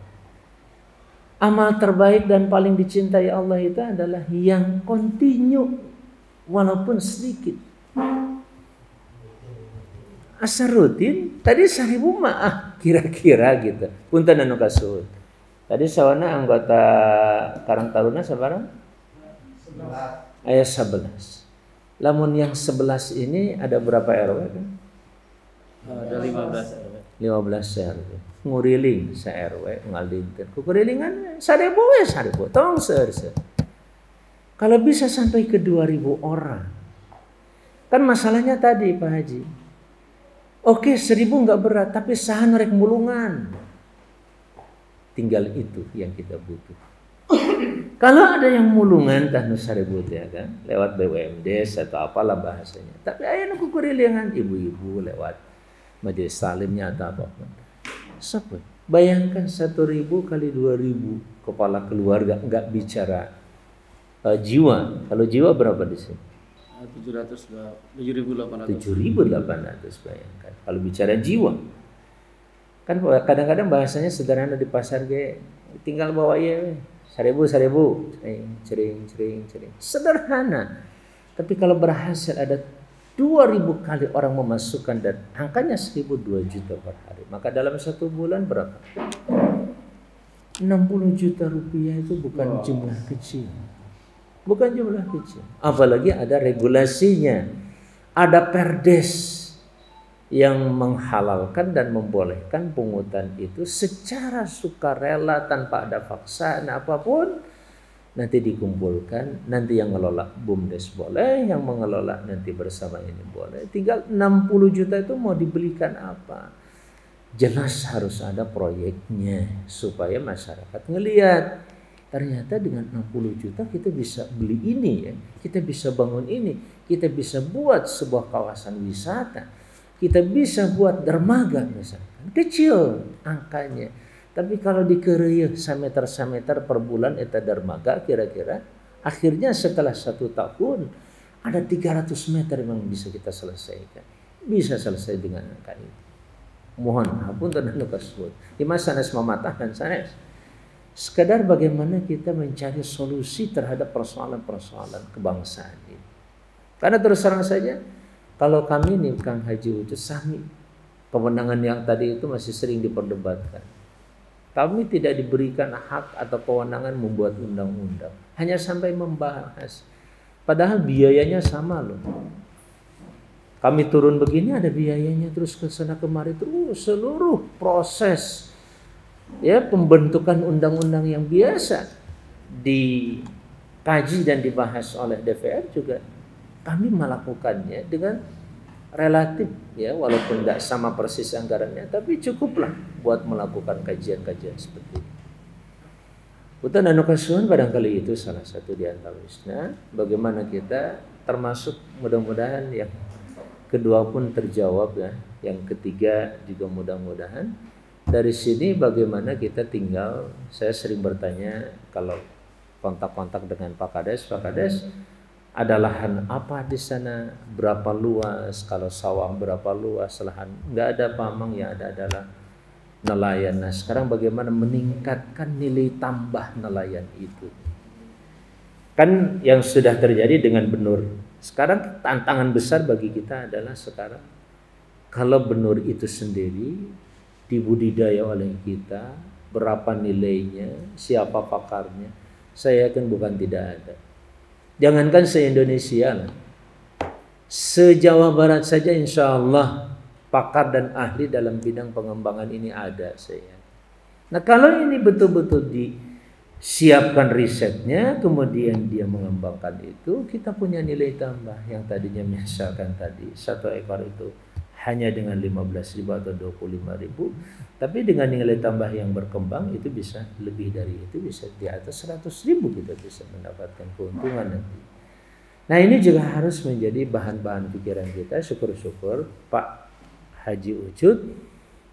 Amal terbaik dan paling dicintai Allah itu adalah yang kontinu walaupun sedikit. Asal rutin, tadi 1.000 mah kira-kira gitu. Punten anu kasuhun. Tadi sawana anggota Karang Taruna sabarang? 11. Aya 11. Lamun yang 11 ini ada berapa RW kan? Ada 15 RW. 15 RW. Nguriling sa RW ngaldinten. Kukurilingan 1.000 we 1.000. Tong seur. Kalau bisa sampai ke 2.000 orang. Kan masalahnya tadi Pak Haji. Oke, 1.000 nggak berat, tapi sahan rek mulungan. Tinggal itu yang kita butuh. Kalau ada yang mulungan tah nu 1.000 ya kan, lewat BUMD atau apalah bahasanya. Tapi aya nu kukurilingan ibu-ibu lewat majelis salimnya atau apapun. Sepet. Bayangkan 1.000 kali 2.000 kepala keluarga, nggak bicara jiwa. Kalau jiwa berapa di sini? 7.800 bayangkan. Kalau bicara jiwa, kan kadang-kadang bahasanya sederhana di pasar tinggal bawa ya 1.000 cering, sederhana. Tapi kalau berhasil ada 2.000 kali orang memasukkan dan angkanya 1.000 2 juta per hari, maka dalam 1 bulan berapa? 60 juta rupiah itu bukan jumlah kecil. Bukan jumlah kecil. Apalagi ada regulasinya. Ada perdes yang menghalalkan dan membolehkan pungutan itu secara sukarela tanpa ada paksaan apapun. Nanti dikumpulkan, nanti yang ngelola BUMDes boleh, yang mengelola nanti bersama ini boleh. Tinggal 60 juta itu mau dibelikan apa? Jelas harus ada proyeknya supaya masyarakat ngelihat. Ternyata dengan 60 juta kita bisa beli ini ya, kita bisa bangun ini, kita bisa buat sebuah kawasan wisata, kita bisa buat dermaga misalkan. Kecil angkanya, tapi kalau dikeureuh sameter per bulan eta dermaga kira-kira akhirnya setelah 1 tahun ada 300 meter yang bisa kita selesaikan. Bisa selesai dengan angka ini. Mohon hapunten anu kasebut. Di masa sanes mamatahan sanes. Sekadar bagaimana kita mencari solusi terhadap persoalan-persoalan kebangsaan ini. Karena terus terang saja, kalau kami nih Kang Haji Ucus Sami, kewenangan yang tadi itu masih sering diperdebatkan. Kami tidak diberikan hak atau kewenangan membuat undang-undang, hanya sampai membahas. Padahal biayanya sama loh. Kami turun begini ada biayanya terus ke sana kemari terus seluruh proses. Ya, pembentukan undang-undang yang biasa dikaji dan dibahas oleh DPR juga kami melakukannya dengan relatif ya, walaupun tidak sama persis anggarannya, tapi cukuplah buat melakukan kajian-kajian seperti ini. Hutan anu kasuhan barangkali itu salah satu di antaranya. Bagaimana kita termasuk mudah-mudahan yang kedua pun terjawab ya. Yang ketiga juga mudah-mudahan. Dari sini bagaimana kita tinggal, saya sering bertanya kalau kontak-kontak dengan Pak Kades ada lahan apa di sana, berapa luas, kalau sawah berapa luas, lahan nggak ada pamang, yang ada adalah nelayan. Nah sekarang bagaimana meningkatkan nilai tambah nelayan itu? Kan yang sudah terjadi dengan benur. Sekarang tantangan besar bagi kita adalah sekarang kalau benur itu sendiri dibudidaya oleh kita, berapa nilainya, siapa pakarnya, saya yakin bukan tidak ada. Jangankan se-Indonesia lah, se-Jawa Barat saja insya Allah pakar dan ahli dalam bidang pengembangan ini ada saya. Nah kalau ini betul-betul disiapkan risetnya, kemudian dia mengembangkan itu, kita punya nilai tambah yang tadinya misalkan tadi 1 ekor itu hanya dengan 15.000 atau 25.000, tapi dengan nilai tambah yang berkembang itu bisa lebih dari itu, bisa di atas 100.000 kita bisa mendapatkan keuntungan nanti. Nah ini juga harus menjadi bahan-bahan pikiran kita. Syukur-syukur Pak Haji Ucut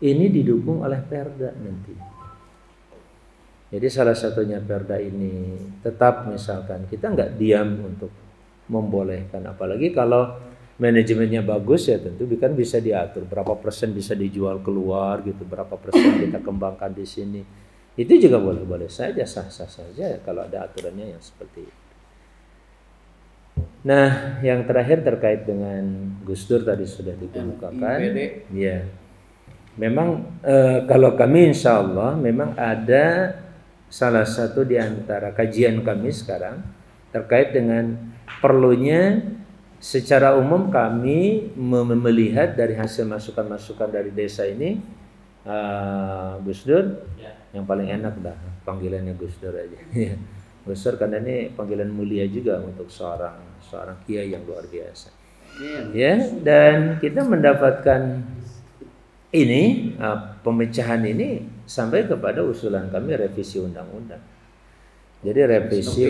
ini didukung oleh Perda nanti. Jadi salah satunya Perda ini tetap misalkan kita nggak diam untuk membolehkan, apalagi kalau manajemennya bagus ya tentu kan bisa diatur berapa persen bisa dijual keluar gitu, berapa persen kita kembangkan di sini. Itu juga boleh-boleh saja, sah-sah saja kalau ada aturannya yang seperti itu. Nah, yang terakhir terkait dengan Gus Dur tadi sudah dikemukakan. Ya, memang kalau kami insya Allah memang ada salah satu di antara kajian kami sekarang terkait dengan perlunya. Secara umum kami melihat dari hasil masukan-masukan dari desa ini, Gus Dur, yang paling enak dah panggilannya Gus Dur aja. Gus Dur karena ini panggilan mulia juga untuk seorang kiai yang luar biasa. Ya, dan kita mendapatkan ini pemecahan ini sampai kepada usulan kami revisi undang-undang. Jadi revisi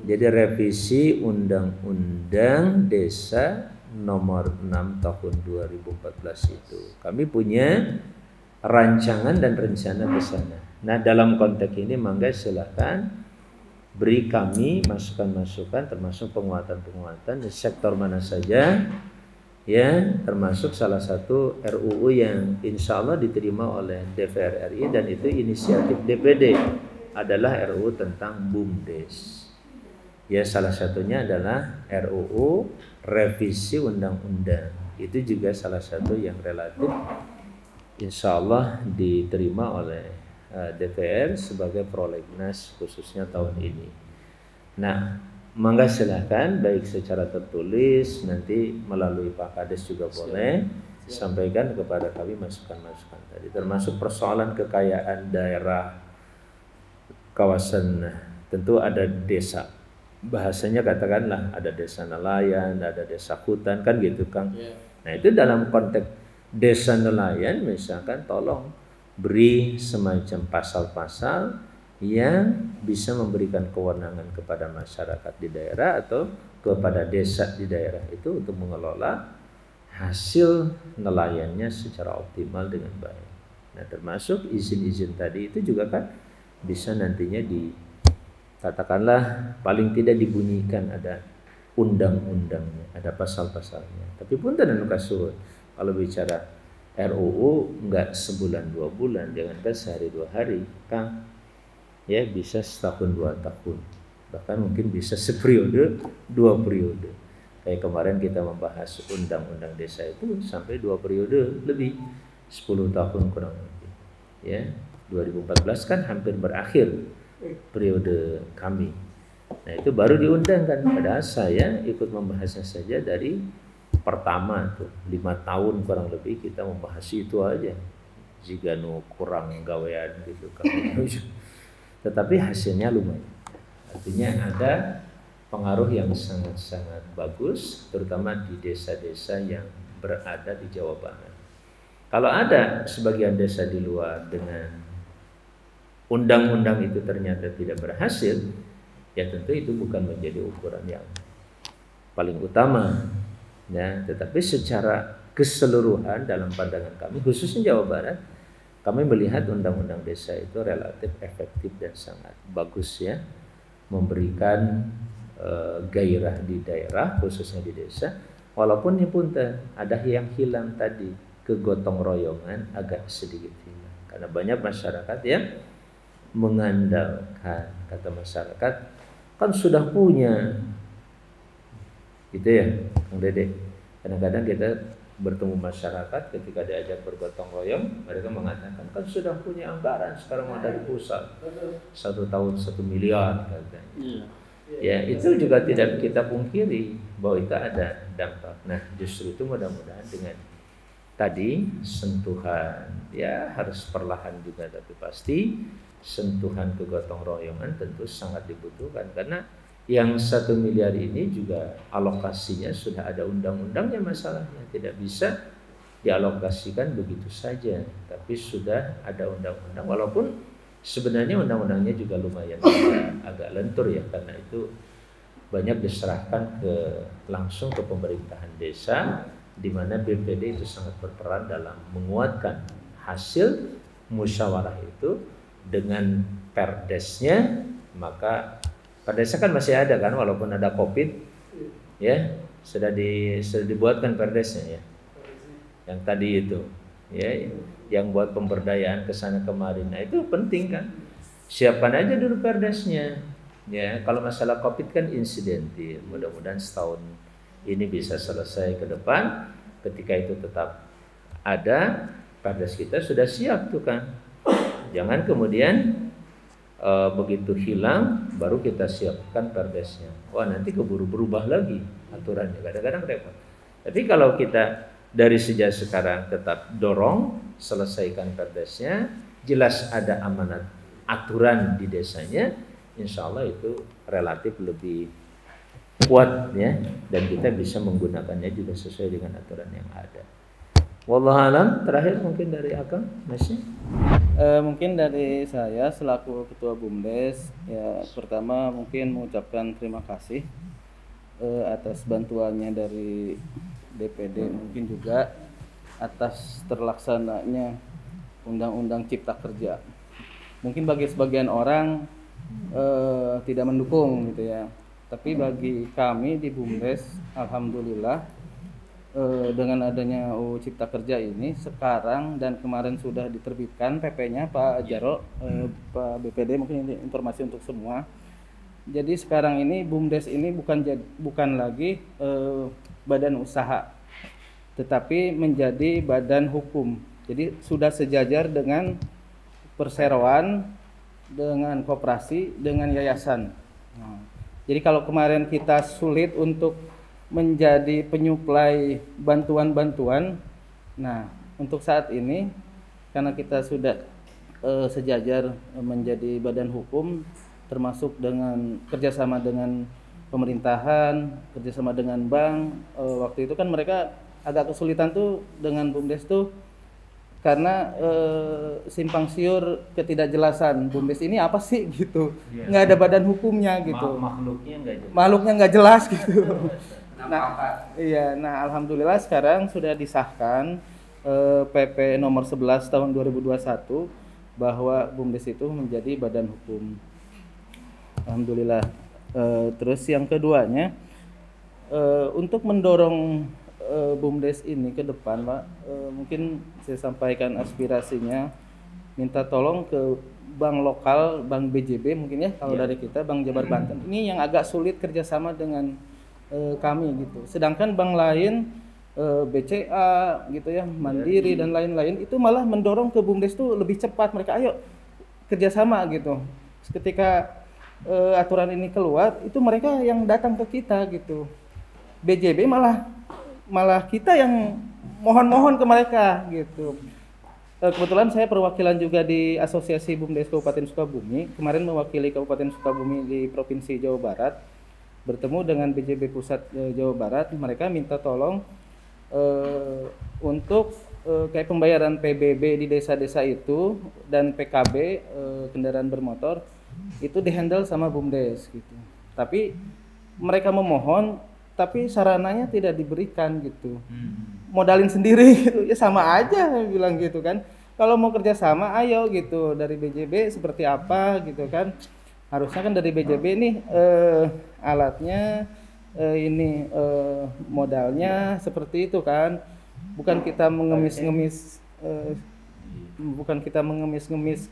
Jadi revisi Undang-Undang Desa nomor 6 tahun 2014 itu. Kami punya rancangan dan rencana ke sana. Nah, dalam konteks ini mangga silakan beri kami masukan-masukan termasuk penguatan-penguatan di sektor mana saja ya, termasuk salah satu RUU yang insya Allah diterima oleh DPR RI dan itu inisiatif DPD adalah RUU tentang BUMDes. Ya salah satunya adalah RUU revisi undang-undang. Itu juga salah satu yang relatif insya Allah diterima oleh DPR sebagai prolegnas khususnya tahun ini. Nah, mangga silakan baik secara tertulis nanti melalui Pak Kades juga boleh sampaikan kepada kami masukan-masukan tadi, termasuk persoalan kekayaan daerah kawasan. Tentu ada desa, bahasanya katakanlah ada desa nelayan, ada desa hutan kan gitu Kang. Nah itu dalam konteks desa nelayan misalkan tolong beri semacam pasal-pasal yang bisa memberikan kewenangan kepada masyarakat di daerah atau kepada desa di daerah itu untuk mengelola hasil nelayannya secara optimal dengan baik. Nah termasuk izin-izin tadi itu juga kan bisa nantinya katakanlah paling tidak dibunyikan ada undang-undangnya, ada pasal-pasalnya. Tapi pun dan kasuh kalau bicara RUU enggak sebulan 2 bulan, jangankan sehari 2 hari, Kang. Ya bisa setahun 2 tahun. Bahkan mungkin bisa seperiode 2 periode. Kayak kemarin kita membahas undang-undang desa itu sampai 2 periode lebih, 10 tahun kurang lebih. Ya, 2014 kan hampir berakhir periode kami. Nah itu baru diundangkan. Padahal saya ikut membahasnya saja dari pertama tuh 5 tahun kurang lebih kita membahas itu aja. Jika kurang gawean gitu kan. Tetapi hasilnya lumayan. Artinya ada pengaruh yang sangat-sangat bagus, terutama di desa-desa yang berada di Jawa Barat. Kalau ada sebagian desa di luar dengan undang-undang itu ternyata tidak berhasil, ya tentu itu bukan menjadi ukuran yang paling utama, ya. Tetapi secara keseluruhan dalam pandangan kami, khususnya Jawa Barat, kami melihat undang-undang desa itu relatif efektif dan sangat bagus, ya, memberikan gairah di daerah, khususnya di desa. Walaupun ini pun ada yang hilang tadi, kegotong royongan agak sedikit hilang, karena banyak masyarakat yang mengandalkan, kata masyarakat kan sudah punya, gitu ya, Kang Dede. Kadang-kadang kita bertemu masyarakat ketika diajak bergotong royong, mereka mengatakan kan sudah punya anggaran sekarang mau dari pusat 1 tahun 1 miliar katanya. Ya itu juga tidak kita pungkiri bahwa itu ada dampak. Nah justru itu mudah-mudahan dengan tadi sentuhan, ya harus perlahan juga, tapi pasti sentuhan kegotong royongan tentu sangat dibutuhkan, karena yang 1 miliar ini juga alokasinya sudah ada undang-undangnya, masalahnya tidak bisa dialokasikan begitu saja, tapi sudah ada undang-undang, walaupun sebenarnya undang-undangnya juga lumayan agak lentur, ya, karena itu banyak diserahkan langsung ke pemerintahan desa, di mana BPD itu sangat berperan dalam menguatkan hasil musyawarah itu dengan perdesnya. Maka perdesnya kan masih ada kan, walaupun ada COVID, ya sudah dibuatkan perdesnya, ya, yang tadi itu, ya, yang buat pemberdayaan kesana kemari. Nah itu penting kan, siapkan aja dulu perdesnya, ya. Kalau masalah COVID kan insidentil, mudah-mudahan setahun ini bisa selesai ke depan. Ketika itu tetap ada, perdes kita sudah siap tuh kan. Jangan kemudian begitu hilang baru kita siapkan perdesnya. Wah nanti keburu berubah lagi aturannya, kadang-kadang repot. Tapi kalau kita dari sejak sekarang tetap dorong selesaikan perdesnya, jelas ada amanat aturan di desanya, insya Allah itu relatif lebih kuat, ya, dan kita bisa menggunakannya juga sesuai dengan aturan yang ada. Wallahu alam. Terakhir mungkin dari Akang masih. Mungkin dari saya selaku Ketua BUMDes, ya pertama mungkin mengucapkan terima kasih atas bantuannya dari DPD, mungkin juga atas terlaksananya Undang-Undang Cipta Kerja. Mungkin bagi sebagian orang tidak mendukung gitu ya, tapi bagi kami di BUMDes, alhamdulillah dengan adanya UU Cipta Kerja ini sekarang dan kemarin sudah diterbitkan PP-nya Pak Jarot, Pak BPD, mungkin ini informasi untuk semua. Jadi sekarang ini BUMDes ini bukan lagi badan usaha, tetapi menjadi badan hukum. Jadi sudah sejajar dengan perseroan, dengan koperasi, dengan yayasan. Nah, jadi kalau kemarin kita sulit untuk menjadi penyuplai bantuan-bantuan, nah untuk saat ini karena kita sudah sejajar menjadi badan hukum, termasuk dengan kerjasama dengan pemerintahan, kerjasama dengan bank. Waktu itu kan mereka agak kesulitan tuh dengan BUMDes tuh karena simpang siur ketidakjelasan BUMDes ini apa sih gitu, nggak ada badan hukumnya gitu, makhluknya nggak jelas gitu. Nah alhamdulillah sekarang sudah disahkan PP nomor 11 tahun 2021 bahwa BUMDes itu menjadi badan hukum, alhamdulillah. Terus yang keduanya, untuk mendorong BUMDes ini ke depan, Pak, mungkin saya sampaikan aspirasinya, minta tolong ke bank lokal, bank BJB mungkin ya, kalau dari kita Bank Jabar Banten ini yang agak sulit kerjasama dengan kami gitu. Sedangkan bank lain, BCA gitu ya, Mandiri dan lain-lain itu malah mendorong ke BUMDes tuh lebih cepat, mereka ayo kerjasama gitu. Ketika aturan ini keluar, itu mereka yang datang ke kita gitu. BJB malah kita yang mohon-mohon ke mereka gitu. Kebetulan saya perwakilan juga di Asosiasi BUMDes Kabupaten Sukabumi. Kemarin mewakili Kabupaten Sukabumi di Provinsi Jawa Barat, bertemu dengan BJB Pusat Jawa Barat. Mereka minta tolong untuk kayak pembayaran PBB di desa-desa itu dan PKB kendaraan bermotor itu dihandle sama BUMDes gitu. Tapi mereka memohon tapi sarananya tidak diberikan gitu. Modalin sendiri gitu. Ya sama aja bilang gitu kan. Kalau mau kerja sama ayo gitu dari BJB seperti apa gitu kan. Harusnya kan dari BJB nih alatnya ini modalnya seperti itu kan. Bukan kita mengemis-ngemis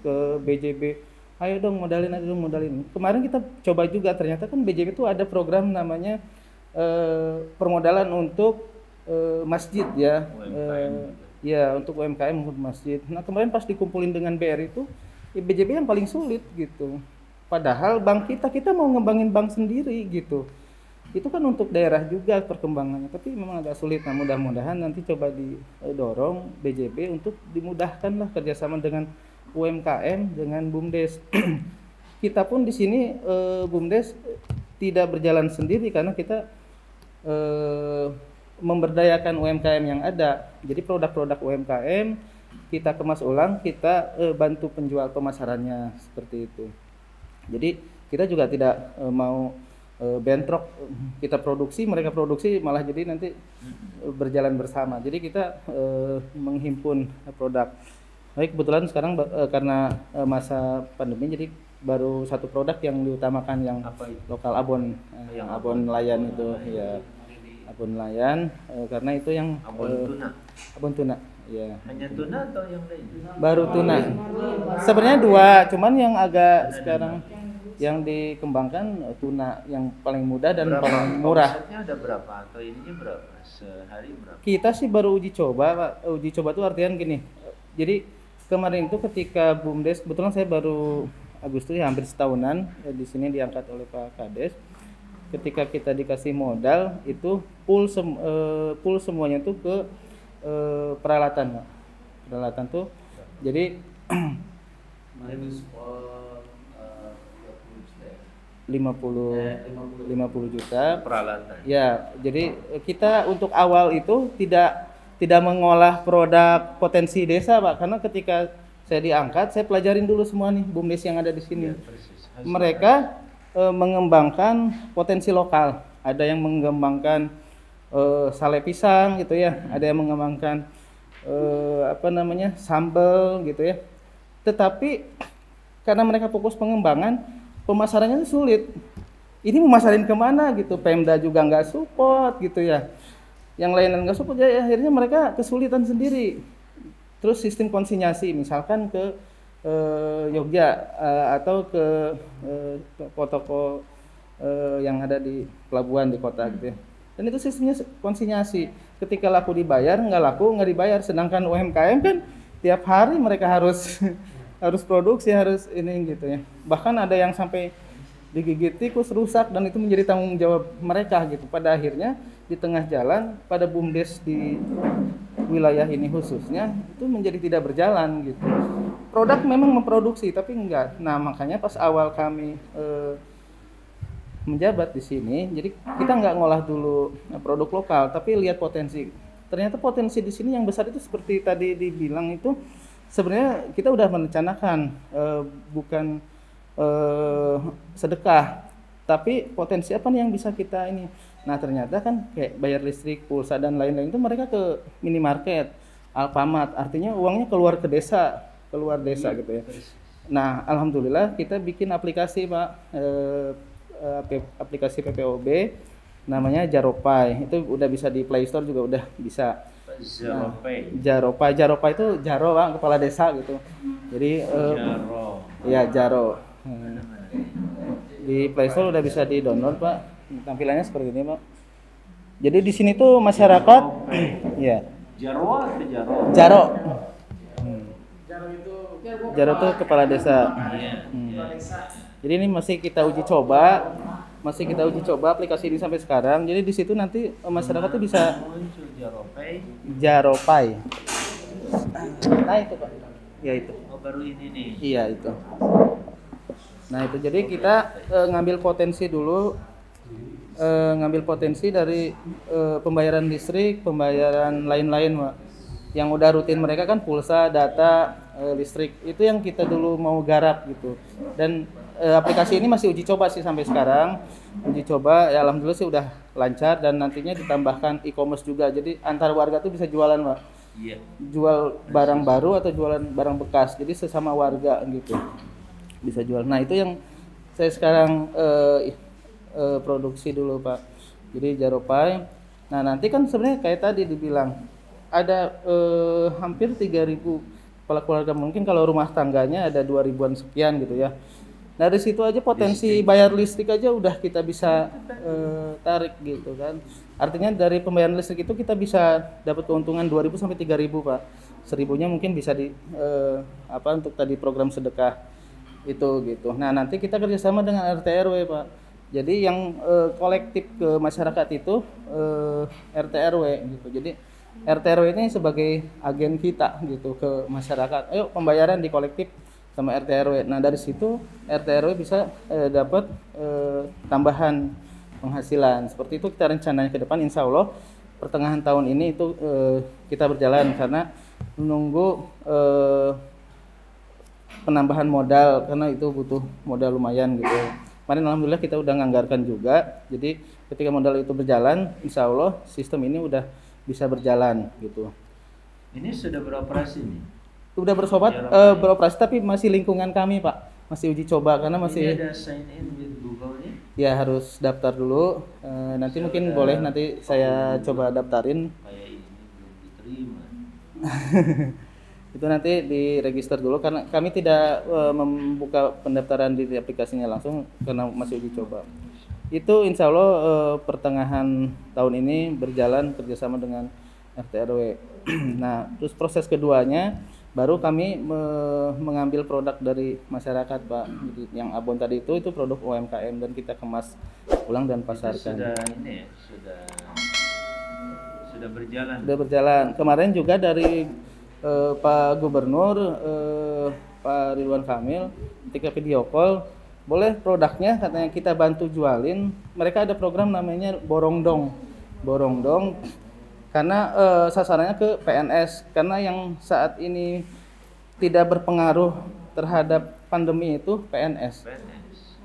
ke BJB. Ayo dong modalin aja dong modalin. Kemarin kita coba juga ternyata kan BJB itu ada program namanya permodalan untuk masjid ya. Ya untuk UMKM untuk masjid. Nah kemarin pas dikumpulin dengan BR itu BJB yang paling sulit gitu. Padahal bank kita mau ngembangin bank sendiri gitu. Itu kan untuk daerah juga perkembangannya, tapi memang agak sulit. Nah mudah-mudahan nanti coba didorong BJB untuk dimudahkan lah kerjasama dengan UMKM dengan BUMDes. Kita pun di sini BUMDes tidak berjalan sendiri karena kita memberdayakan UMKM yang ada. Jadi produk-produk UMKM kita kemas ulang, kita bantu penjual pemasarannya seperti itu. Jadi kita juga tidak mau bentrok, kita produksi mereka produksi malah jadi nanti berjalan bersama. Jadi kita menghimpun produk. Baik, kebetulan sekarang karena masa pandemi jadi baru satu produk yang diutamakan yang lokal abon, yang abon nelayan itu ya, abon nelayan karena itu yang abon tuna ya. Hanya tuna atau yang lain? Baru tuna. Sebenarnya dua, cuman yang agak sekarang yang dikembangkan tuna yang paling mudah dan paling murah. Omsetnya ada berapa atau ininya berapa? Sehari berapa? Kita sih baru uji coba, Pak. Uji coba tuh artian gini. Jadi kemarin itu ketika BUMDes, kebetulan saya baru Agustus ya, hampir setahunan di sini diangkat oleh Pak Kades. Ketika kita dikasih modal itu full semuanya tuh ke peralatan, Pak. Peralatan tuh jadi 50 juta peralatan. Ya, jadi kita untuk awal itu tidak mengolah produk potensi desa, Pak, karena ketika saya diangkat, saya pelajarin dulu semua nih BUMDes yang ada di sini. Ya, mereka mengembangkan potensi lokal. Ada yang mengembangkan sale pisang gitu ya, ada yang mengembangkan sambal gitu ya. Tetapi karena mereka fokus pengembangan, pemasarannya sulit. Ini memasarin kemana gitu? Pemda juga nggak support gitu ya. Yang lain nggak support, ya akhirnya mereka kesulitan sendiri. Terus sistem konsinyasi, misalkan ke Jogja atau ke toko yang ada di pelabuhan di kota gitu ya. Dan itu sistemnya konsinyasi. Ketika laku dibayar, nggak dibayar. Sedangkan UMKM kan tiap hari mereka harus produksi, harus ini gitu ya. Bahkan ada yang sampai digigit tikus, rusak, dan itu menjadi tanggung jawab mereka gitu. Pada akhirnya di tengah jalan pada BUMDes di wilayah ini khususnya itu menjadi tidak berjalan gitu. Produk memang memproduksi tapi enggak. Nah, makanya pas awal kami menjabat di sini, jadi kita nggak ngolah dulu produk lokal tapi lihat potensi. Ternyata potensi di sini yang besar itu seperti tadi dibilang itu sebenarnya kita udah merencanakan bukan sedekah, tapi potensi apa nih yang bisa kita ini. Nah ternyata kan kayak bayar listrik, pulsa dan lain-lain itu mereka ke minimarket, Alfamart, artinya uangnya keluar desa gitu ya. Nah alhamdulillah kita bikin aplikasi, Pak, aplikasi PPOB namanya Jaropay. Itu udah bisa di Play Store juga udah bisa. Jaropay itu Jaro, Pak, kepala desa gitu. Jadi ya Jaro. Di Play Store udah bisa di-download, Pak. Tampilannya seperti ini, Pak. Jadi di sini tuh masyarakat ya. Jaro atau Jaro? Jaro. Jaro tuh kepala desa. Jadi ini masih kita uji coba aplikasi ini sampai sekarang. Jadi di situ nanti masyarakat tuh bisa Jaropay. Nah itu, Pak. Ya itu. Oh, baru ini nih. Iya itu. Nah itu jadi kita ngambil potensi dulu, dari pembayaran listrik, pembayaran lain-lain, Pak. Yang udah rutin mereka kan pulsa, data, listrik. Itu yang kita dulu mau garap gitu. Dan aplikasi ini masih uji coba sih sampai sekarang. Uji coba ya alhamdulillah sih udah lancar dan nantinya ditambahkan e-commerce juga. Jadi antar warga tuh bisa jualan, Pak. Iya. Jual barang baru atau jualan barang bekas. Jadi sesama warga gitu. Bisa jual. Nah, itu yang saya sekarang produksi dulu, Pak. Jadi Jaropay. Nah, nanti kan sebenarnya kayak tadi dibilang ada hampir 3.000 kepala keluarga, mungkin kalau rumah tangganya ada 2.000-an sekian gitu ya. Nah, dari situ aja potensi bayar listrik aja udah kita bisa tarik gitu kan. Artinya dari pembayaran listrik itu kita bisa dapat keuntungan 2.000 sampai 3.000, Pak. 1.000-nya mungkin bisa di untuk tadi program sedekah itu gitu. Nah, nanti kita kerjasama dengan RT RW, Pak. Jadi yang kolektif ke masyarakat itu RT RW gitu. Jadi RT RW ini sebagai agen kita gitu ke masyarakat. Ayo pembayaran di kolektif sama RT RW. Nah, dari situ RT RW bisa dapat tambahan penghasilan. Seperti itu kita rencananya ke depan, insya Allah pertengahan tahun ini itu kita berjalan karena menunggu penambahan modal karena itu butuh modal lumayan gitu. Kemarin alhamdulillah kita udah nganggarkan juga. Jadi ketika modal itu berjalan, insya Allah sistem ini udah bisa berjalan gitu. Ini sudah beroperasi nih. Udah beroperasi tapi masih lingkungan kami, Pak. Masih uji coba karena masih. Ini ada sign in with Google-nya. Ya harus daftar dulu. Nanti mungkin boleh nanti saya coba daftarin. Kayak ini belum diterima. Itu nanti diregister dulu karena kami tidak membuka pendaftaran di aplikasinya langsung karena masih uji coba. Itu insya Allah pertengahan tahun ini berjalan kerjasama dengan RT RW. Nah, terus proses keduanya baru kami mengambil produk dari masyarakat, Pak. Jadi yang abon tadi itu produk UMKM dan kita kemas ulang dan pasarkan. Sudah ini ya, sudah berjalan. Sudah berjalan. Kemarin juga dari Pak Gubernur, Pak Ridwan Kamil, ketika video call, boleh produknya katanya kita bantu jualin. Mereka ada program namanya Borongdong, karena sasarannya ke PNS, karena yang saat ini tidak berpengaruh terhadap pandemi itu PNS.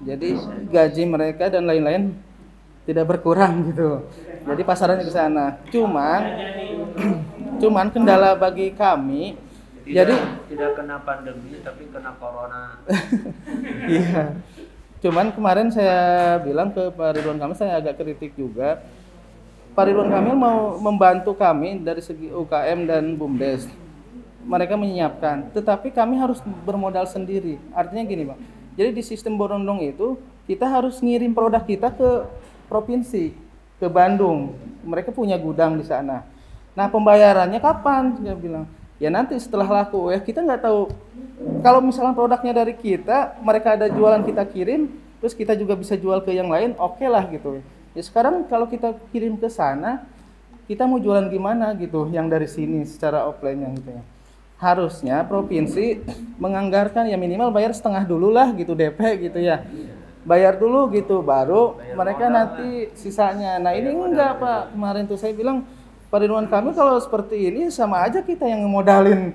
Jadi gaji mereka dan lain-lain tidak berkurang gitu. Jadi pasarannya ke sana. Cuman kendala bagi kami tidak kena pandemi tapi kena corona. Iya. Cuman kemarin saya bilang ke Pak Ridwan Kamil, saya agak kritik juga. Pak Ridwan Kamil mau membantu kami dari segi UKM dan BUMDes. Mereka menyiapkan, tetapi kami harus bermodal sendiri. Artinya gini, Bang. Jadi di sistem Borondong itu kita harus ngirim produk kita ke provinsi, ke Bandung. Mereka punya gudang di sana. Nah, pembayarannya kapan? Dia bilang, ya nanti setelah laku. Ya kita nggak tahu. Kalau misalnya produknya dari kita, mereka ada jualan kita kirim, terus kita juga bisa jual ke yang lain, oke lah gitu. Ya sekarang kalau kita kirim ke sana, kita mau jualan gimana gitu? Yang dari sini secara offline-nya gitu ya. Harusnya provinsi menganggarkan ya minimal bayar setengah dulu lah gitu DP gitu ya. Bayar dulu gitu, baru mereka nanti sisanya. Nah ini enggak, Pak. Kemarin tuh saya bilang, Pak Ridwan Kamil kalau seperti ini sama aja kita yang ngemodalin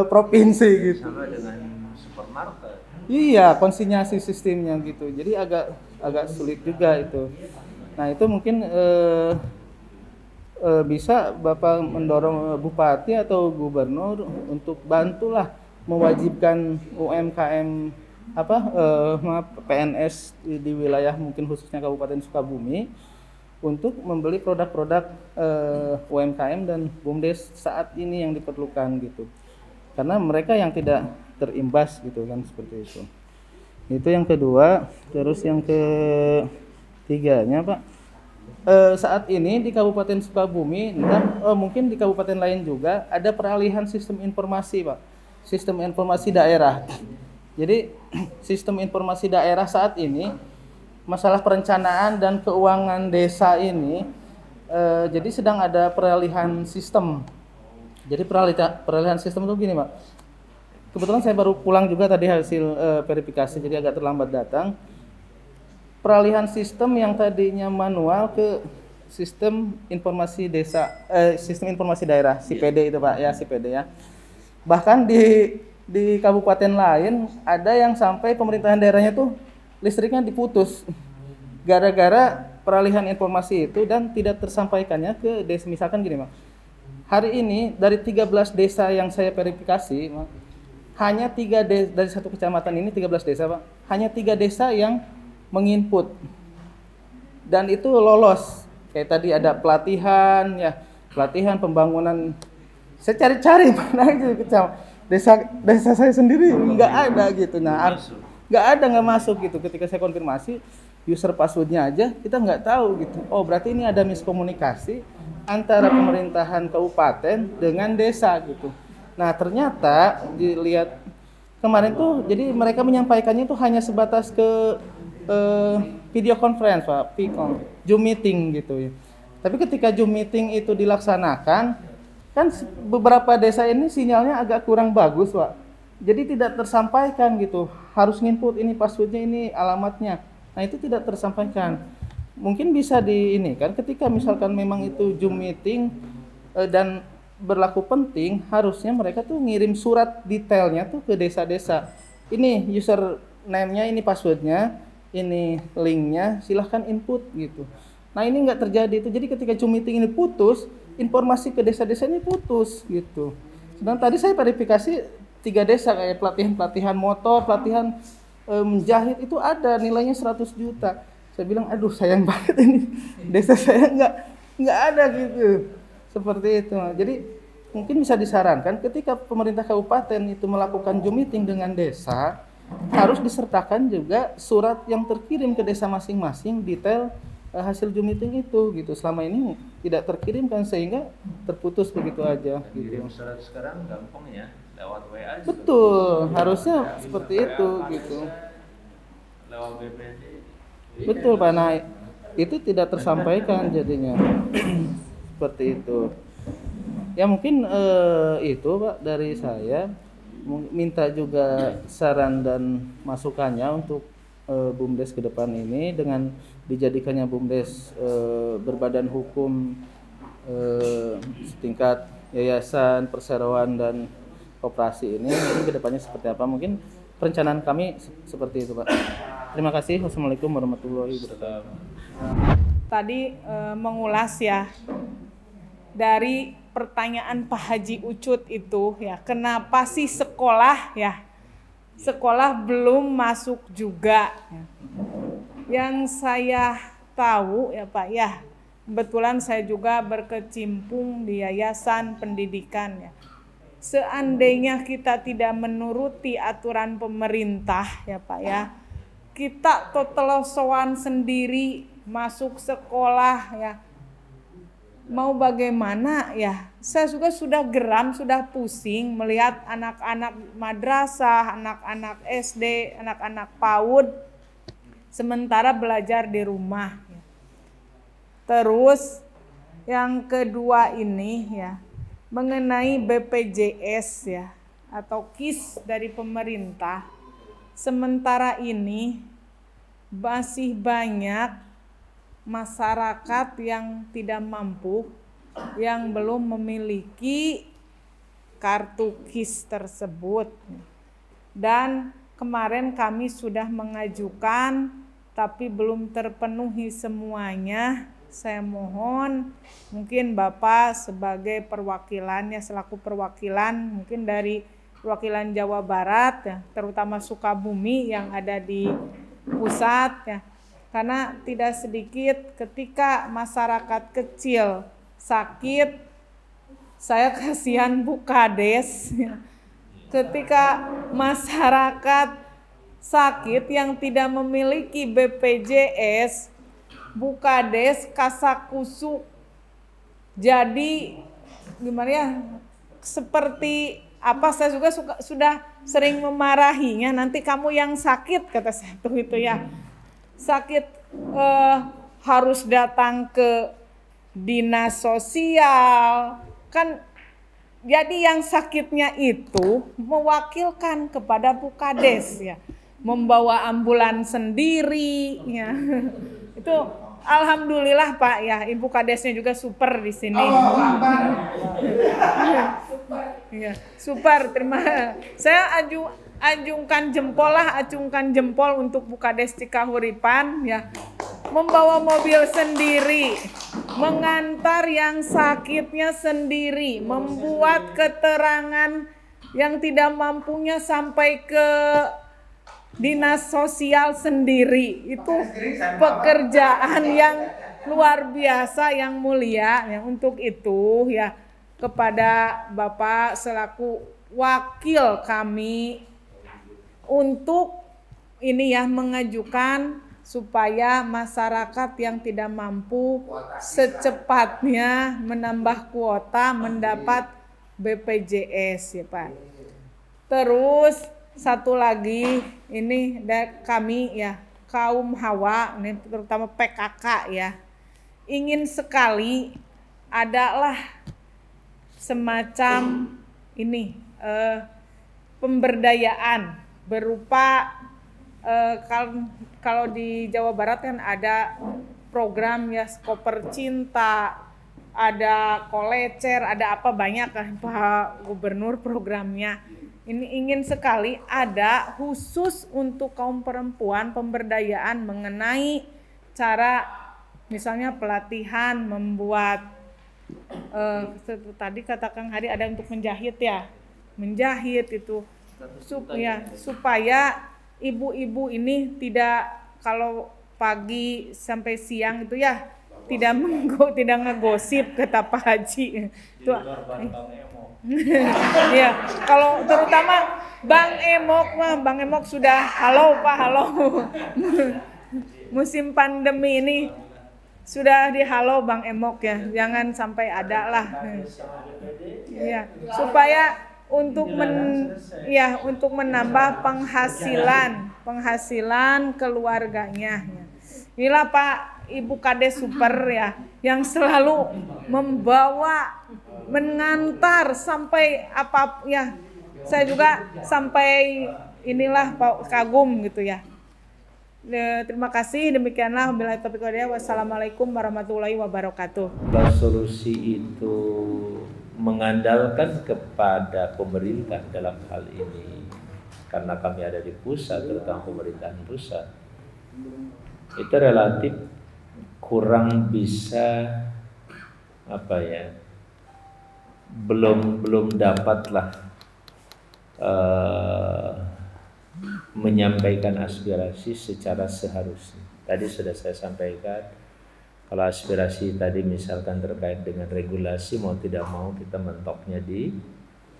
provinsi gitu. Sama dengan supermarket. Iya, konsinyasi sistemnya gitu. Jadi agak sulit juga itu. Nah itu mungkin bisa Bapak mendorong Bupati atau Gubernur untuk bantulah mewajibkan UMKM PNS di wilayah mungkin khususnya Kabupaten Sukabumi untuk membeli produk-produk UMKM dan BUMDes saat ini yang diperlukan gitu. Karena mereka yang tidak terimbas gitu kan, seperti itu. Itu yang kedua. Terus yang ketiganya, Pak, saat ini di Kabupaten Sukabumi dan mungkin di kabupaten lain juga ada peralihan sistem informasi, Pak. Sistem informasi daerah. Jadi sistem informasi daerah saat ini masalah perencanaan dan keuangan desa ini jadi sedang ada peralihan sistem. Jadi peralihan sistem itu gini, Pak. Kebetulan saya baru pulang juga tadi hasil verifikasi, jadi agak terlambat datang. Peralihan sistem yang tadinya manual ke sistem informasi desa, sistem informasi daerah (SIPD) itu Pak ya, SIPD ya. Bahkan di kabupaten lain ada yang sampai pemerintahan daerahnya tuh listriknya diputus gara-gara peralihan informasi itu dan tidak tersampaikannya ke desa. Misalkan gini Pak, hari ini dari 13 desa yang saya verifikasi Pak, hanya 3 desa dari satu kecamatan ini, 13 desa Pak, hanya 3 desa yang menginput dan itu lolos. Kayak tadi ada pelatihan ya, pelatihan pembangunan. Saya cari-cari mana itu desa saya sendiri nggak ada gitu. Nah, nggak masuk gitu. Ketika saya konfirmasi user passwordnya aja kita nggak tahu gitu. Oh berarti ini ada miskomunikasi antara pemerintahan kabupaten dengan desa gitu. Nah ternyata dilihat kemarin tuh, jadi mereka menyampaikannya tuh hanya sebatas ke video conference Pak, Zoom meeting gitu ya. Tapi ketika Zoom meeting itu dilaksanakan, kan beberapa desa ini sinyalnya agak kurang bagus Pak. Jadi tidak tersampaikan gitu. Harus nginput ini passwordnya, ini alamatnya. Nah itu tidak tersampaikan. Mungkin bisa ini kan ketika misalkan memang itu Zoom meeting dan berlaku penting, harusnya mereka tuh ngirim surat detailnya tuh ke desa-desa. Ini username-nya, ini passwordnya, ini linknya, silahkan input gitu. Nah ini nggak terjadi itu. Jadi ketika Zoom meeting ini putus, informasi ke desa-desa ini putus gitu. Sedang tadi saya verifikasi 3 desa kayak pelatihan motor, pelatihan menjahit itu ada nilainya 100 juta. Saya bilang aduh sayang banget ini desa saya nggak ada gitu. Seperti itu. Jadi mungkin bisa disarankan ketika pemerintah kabupaten itu melakukan Zoom meeting dengan desa, harus disertakan juga surat yang terkirim ke desa masing-masing detail hasil Zoom meeting itu gitu. Selama ini tidak terkirimkan sehingga terputus begitu aja gitu. Kirim surat sekarang gampang ya, lewat WA juga. Betul, harusnya seperti itu gitu. Lewat BPD. Betul Pak, nah itu tidak tersampaikan jadinya. Seperti itu. Ya mungkin itu Pak dari saya. Minta juga saran dan masukannya untuk BUMDes ke depan ini dengan dijadikannya BUMDes berbadan hukum setingkat yayasan, perseroan dan koperasi ini mungkin ke depannya seperti apa, mungkin perencanaan kami seperti itu Pak. Terima kasih. Wassalamualaikum warahmatullahi wabarakatuh. Tadi mengulas ya dari pertanyaan Pak Haji Ucut itu ya, kenapa sih sekolah belum masuk juga ya. Yang saya tahu ya Pak ya, kebetulan saya juga berkecimpung di yayasan pendidikan ya. Seandainya kita tidak menuruti aturan pemerintah ya Pak ya, kita totelosoan sendiri masuk sekolah ya, mau bagaimana ya. Saya juga sudah geram, sudah pusing melihat anak-anak madrasah, anak-anak SD, anak-anak PAUD sementara belajar di rumah. Terus yang kedua ini ya, mengenai BPJS ya atau KIS dari pemerintah. Sementara ini masih banyak masyarakat yang tidak mampu, yang belum memiliki kartu KIS tersebut. Dan kemarin kami sudah mengajukan tapi belum terpenuhi semuanya. Saya mohon mungkin Bapak sebagai perwakilannya, selaku perwakilan mungkin dari perwakilan Jawa Barat ya, terutama Sukabumi yang ada di pusat ya. Karena tidak sedikit ketika masyarakat kecil sakit, saya kasihan Bu Kades. Ketika masyarakat sakit yang tidak memiliki BPJS, Bu Kades kasakusuk. Jadi gimana ya? Seperti apa, saya juga sudah sering memarahinya. Nanti kamu yang sakit, kata saya itu ya. Sakit harus datang ke dinas sosial kan. Jadi yang sakitnya itu mewakilkan kepada Bu Kades ya, membawa ambulan sendiri ya. Itu Alhamdulillah Pak ya, Ibu Kadesnya juga super di sini. Iya, super. Saya acungkan jempol untuk Bu Kades Cikahuripan ya. Membawa mobil sendiri, mengantar yang sakitnya sendiri, membuat keterangan yang tidak mampunya sampai ke dinas sosial sendiri. Itu pekerjaan yang luar biasa, yang mulia. Yang untuk itu ya, kepada Bapak selaku wakil kami untuk ini ya, mengajukan supaya masyarakat yang tidak mampu secepatnya menambah kuota mendapat BPJS ya Pak. Terus satu lagi ini kami ya, kaum Hawa, ini terutama PKK ya, ingin sekali adalah semacam ini pemberdayaan berupa kalau di Jawa Barat kan ada program ya, Koper Cinta, ada Kolecer, ada apa banyak kan Pak Gubernur programnya. Ini ingin sekali ada khusus untuk kaum perempuan, pemberdayaan mengenai cara misalnya pelatihan membuat tadi kata Kang Hari ada untuk menjahit ya, menjahit itu supaya ibu-ibu ini tidak kalau pagi sampai siang itu ya tidak ngegosip kata Pak Haji itu. Ya, kalau terutama Bang Emok sudah halo Pak, halo. Musim pandemi ini sudah dihalo Bang Emok ya, jangan sampai ada lah. Ya, supaya untuk menambah penghasilan keluarganya. Inilah Pak Ibu Kades super ya, yang selalu membawa, mengantar sampai apa ya. Saya juga sampai inilah Pak kagum gitu ya. Terima kasih, demikianlah wabillahi taufiq wal hidayah. Wassalamualaikum warahmatullahi wabarakatuh. Solusi itu mengandalkan kepada pemerintah dalam hal ini, karena kami ada di pusat, terutama pemerintahan pusat, itu relatif kurang bisa belum dapatlah menyampaikan aspirasi secara seharusnya. Tadi sudah saya sampaikan, kalau aspirasi tadi misalkan terkait dengan regulasi, mau tidak mau kita mentoknya di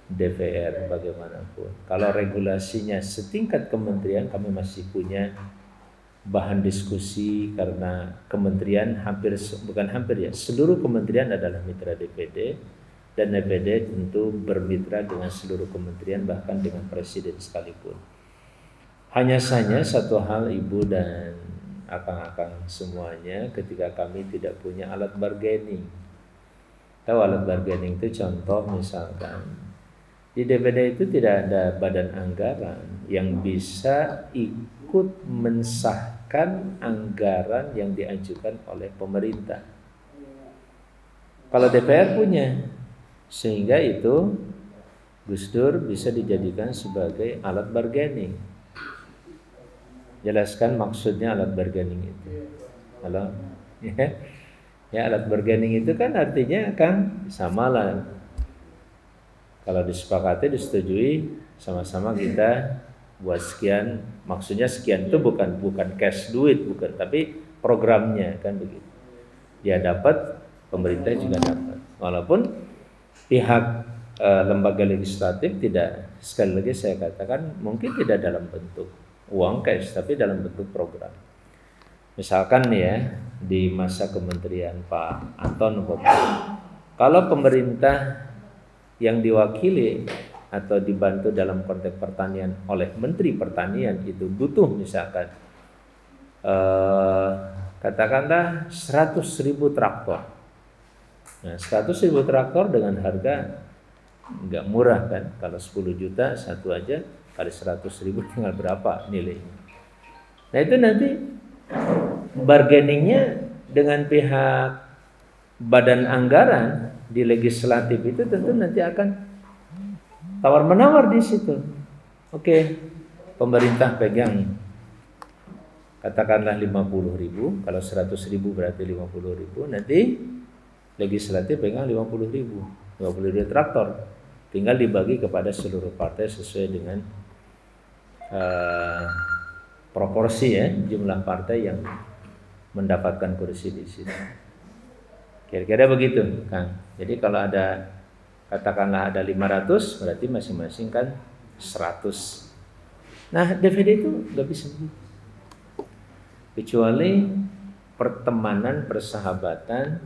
DPR bagaimanapun. Kalau regulasinya setingkat kementerian, kami masih punya bahan diskusi karena kementerian seluruh kementerian adalah mitra DPD, dan DPD tentu bermitra dengan seluruh kementerian, bahkan dengan presiden sekalipun. Hanya saja satu hal Ibu dan akang-akang semuanya, ketika kami tidak punya alat bargaining. Tahu alat bargaining itu contoh misalkan di DPD itu tidak ada badan anggaran yang bisa ikut mensahkan anggaran yang diajukan oleh pemerintah. Kalau DPR punya, sehingga itu Gus Dur bisa dijadikan sebagai alat bargaining. Jelaskan maksudnya alat bargaining itu. Halo? Ya, alat bargaining itu kan artinya kan samalah. Kalau disepakati, disetujui, sama-sama kita buat sekian, maksudnya sekian itu bukan cash duit, bukan, tapi programnya kan begitu. Dia dapat, pemerintah juga dapat. Walaupun pihak lembaga legislatif tidak, sekali lagi saya katakan, mungkin tidak dalam bentuk uang cash, tapi dalam bentuk program. Misalkan ya, di masa kementerian Pak Anton, kalau pemerintah yang diwakili atau dibantu dalam konteks pertanian oleh Menteri Pertanian itu butuh misalkan katakanlah 100.000 traktor. Nah, 100.000 traktor dengan harga nggak murah kan, kalau 10 juta satu aja kali 100.000 tinggal berapa nilainya. Nah itu nanti bargainingnya dengan pihak badan anggaran di legislatif itu tentu nanti akan tawar-menawar di situ. Oke, pemerintah pegang katakanlah 50.000, kalau 100.000 berarti 50.000, nanti legislatif pegang 50.000 traktor, tinggal dibagi kepada seluruh partai sesuai dengan proporsi ya jumlah partai yang mendapatkan kursi di situ. Kira-kira begitu, Kang. Jadi kalau ada katakanlah ada 500, berarti masing-masing kan 100. Nah, DVD itu nggak bisa begitu. Kecuali pertemanan, persahabatan,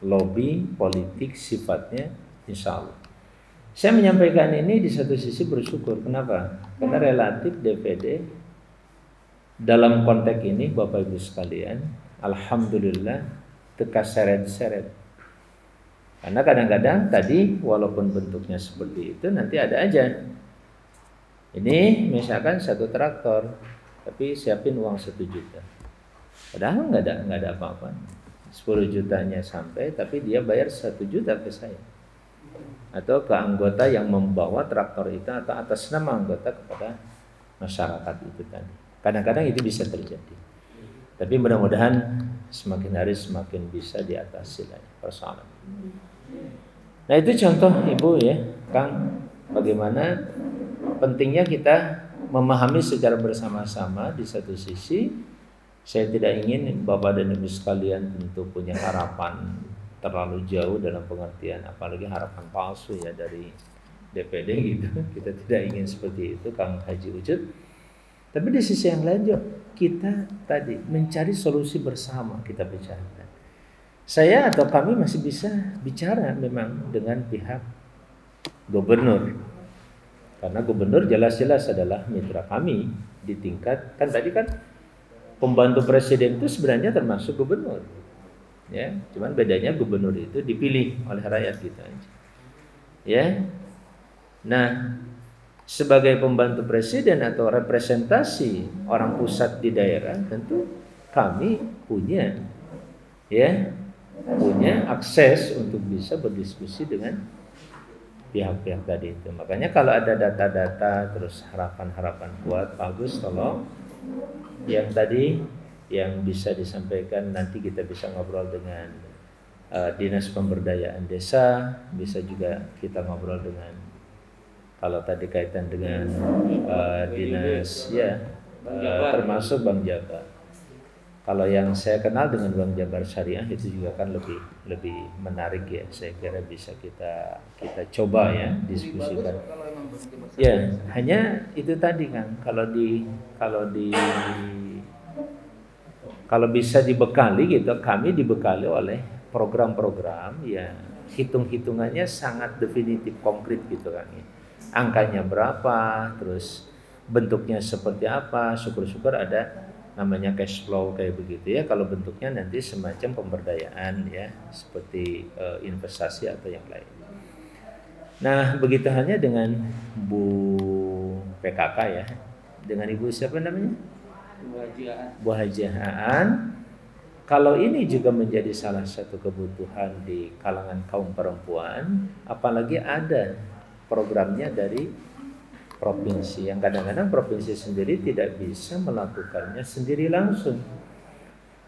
lobby, politik sifatnya, insya Allah. Saya menyampaikan ini di satu sisi bersyukur. Kenapa? Karena relatif DVD dalam konteks ini Bapak Ibu sekalian, alhamdulillah teka seret-seret. Karena kadang-kadang tadi walaupun bentuknya seperti itu nanti ada aja. Ini misalkan 1 traktor, tapi siapin uang 1 juta. Padahal nggak ada apa-apa. 10 jutanya sampai, tapi dia bayar 1 juta ke saya. Atau ke anggota yang membawa traktor itu atau atas nama anggota kepada masyarakat itu tadi. Kadang-kadang itu bisa terjadi. Tapi mudah-mudahan semakin hari semakin bisa diatasi lah persoalan. Nah itu contoh Ibu ya, Kang, bagaimana pentingnya kita memahami secara bersama-sama. Di satu sisi saya tidak ingin Bapak dan Ibu sekalian tentu punya harapan terlalu jauh dalam pengertian, apalagi harapan palsu ya dari DPD gitu. Kita tidak ingin seperti itu, Kang Haji Ujud. Tapi di sisi yang lain juga kita tadi mencari solusi bersama, kita bicarakan. Saya atau kami masih bisa bicara memang dengan pihak gubernur. Karena gubernur jelas-jelas adalah mitra kami di tingkat, kan tadi kan pembantu presiden itu sebenarnya termasuk gubernur. Ya, cuman bedanya gubernur itu dipilih oleh rakyat gitu aja. Ya. Nah, sebagai pembantu presiden atau representasi orang pusat di daerah, tentu kami punya akses untuk bisa berdiskusi dengan pihak-pihak tadi itu. Makanya kalau ada data-data terus harapan-harapan kuat, bagus tolong yang tadi yang bisa disampaikan nanti kita bisa ngobrol dengan Dinas Pemberdayaan Desa, bisa juga kita ngobrol dengan kalau tadi kaitan dengan dinas termasuk Bank Jabar. Kalau yang saya kenal dengan Bank Jabar Syariah itu juga kan lebih menarik ya. Saya kira bisa kita coba ya diskusikan. Ya, hanya itu tadi kan kalau bisa dibekali gitu, kami dibekali oleh program-program ya hitung-hitungannya sangat definitif konkret gitu kan ya. Angkanya berapa, terus bentuknya seperti apa, syukur-syukur ada namanya cash flow kayak begitu ya. Kalau bentuknya nanti semacam pemberdayaan ya, seperti investasi atau yang lain. Nah, begitu halnya dengan Bu PKK ya, dengan Ibu siapa namanya? Bu Haji Aan. Kalau ini juga menjadi salah satu kebutuhan di kalangan kaum perempuan, apalagi ada programnya dari provinsi yang kadang-kadang provinsi sendiri tidak bisa melakukannya sendiri langsung.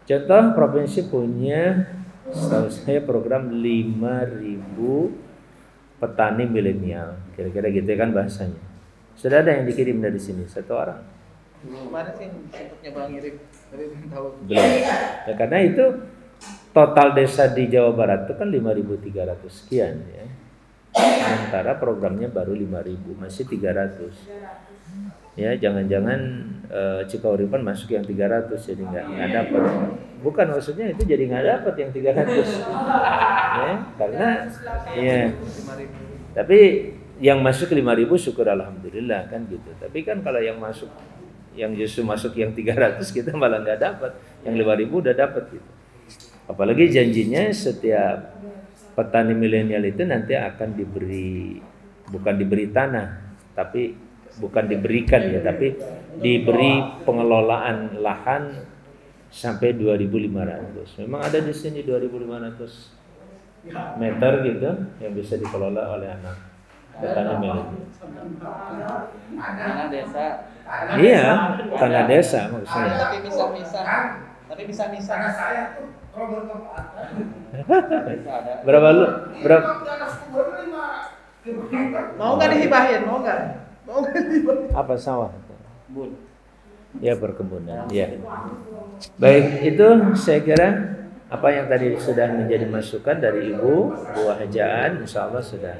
Contoh provinsi punya setahu saya program 5.000 petani milenial, kira-kira gitu kan bahasanya. Sudah ada yang dikirim dari sini 1 orang. Kemarin sih sempatnya Bang ngirim, tapi belum tahu. Belum. Ya, karena itu total desa di Jawa Barat itu kan 5.300 sekian ya. Sementara programnya baru 5.000, masih 300. Ya, jangan-jangan Cikauripan masuk yang 300 jadi nggak dapat. Bukan maksudnya itu jadi nggak dapat yang 300. Ya, karena ya. Tapi yang masuk 5.000 syukur alhamdulillah kan gitu. Tapi kan kalau yang justru masuk yang 300 kita malah nggak dapat. Yang 5.000 udah dapat gitu. Apalagi janjinya setiap petani milenial itu nanti akan bukan diberi tanah, tapi bukan diberikan ya, tapi diberi pengelolaan lahan sampai 2.500. Memang ada di sini 2.500 meter gitu yang bisa dikelola oleh anak petani milik. Karena desa. Iya, tanah desa maksudnya. Tapi bisa misah. Berapa lu? Berapa? Mau nggak dihibahin? Mau nggak dihibahin? Apa sawah? Bun. Ya perkebunan. Ya. Baik, itu saya kira apa yang tadi sudah menjadi masukan dari Ibu Hajaan, insya Allah sudah.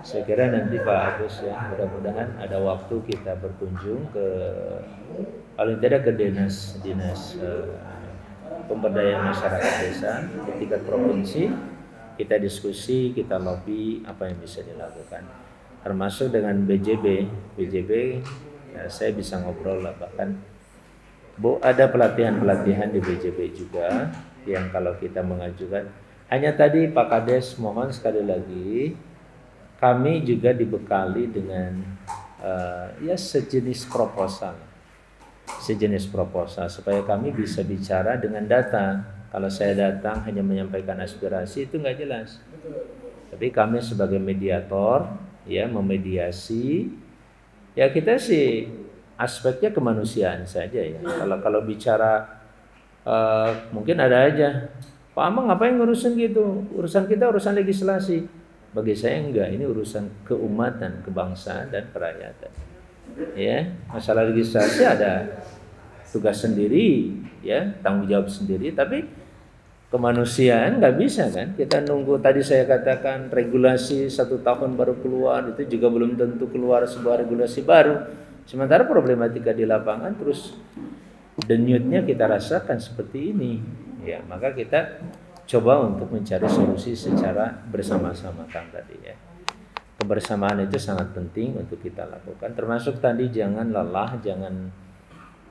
Saya kira nanti Pak Agus ya, mudah-mudahan ada waktu kita berkunjung ke paling tidak ke dinas pemberdayaan masyarakat desa di tingkat provinsi. Kita diskusi, kita lobby apa yang bisa dilakukan, termasuk dengan BJB ya, saya bisa ngobrol lah, bahkan Bu ada pelatihan di BJB juga yang kalau kita mengajukan. Hanya tadi Pak Kades mohon sekali lagi kami juga dibekali dengan ya sejenis proposal supaya kami bisa bicara dengan data. Kalau saya datang hanya menyampaikan aspirasi itu nggak jelas. Tapi kami sebagai mediator ya memediasi ya kita sih aspeknya kemanusiaan saja ya. Kalau bicara mungkin ada aja Pak Amang ngapain ngurusin gitu, urusan kita urusan legislasi. Bagi saya enggak, ini urusan keumatan, kebangsaan dan kerakyatan. Ya, masalah legislasi ada tugas sendiri, ya, tanggung jawab sendiri. Tapi kemanusiaan nggak bisa kan? Kita nunggu tadi saya katakan regulasi 1 tahun baru keluar, itu juga belum tentu keluar sebuah regulasi baru. Sementara problematika di lapangan terus denyutnya kita rasakan seperti ini. Ya, maka kita coba untuk mencari solusi secara bersama-sama kan tadi ya. Kebersamaan itu sangat penting untuk kita lakukan. Termasuk tadi jangan lelah, jangan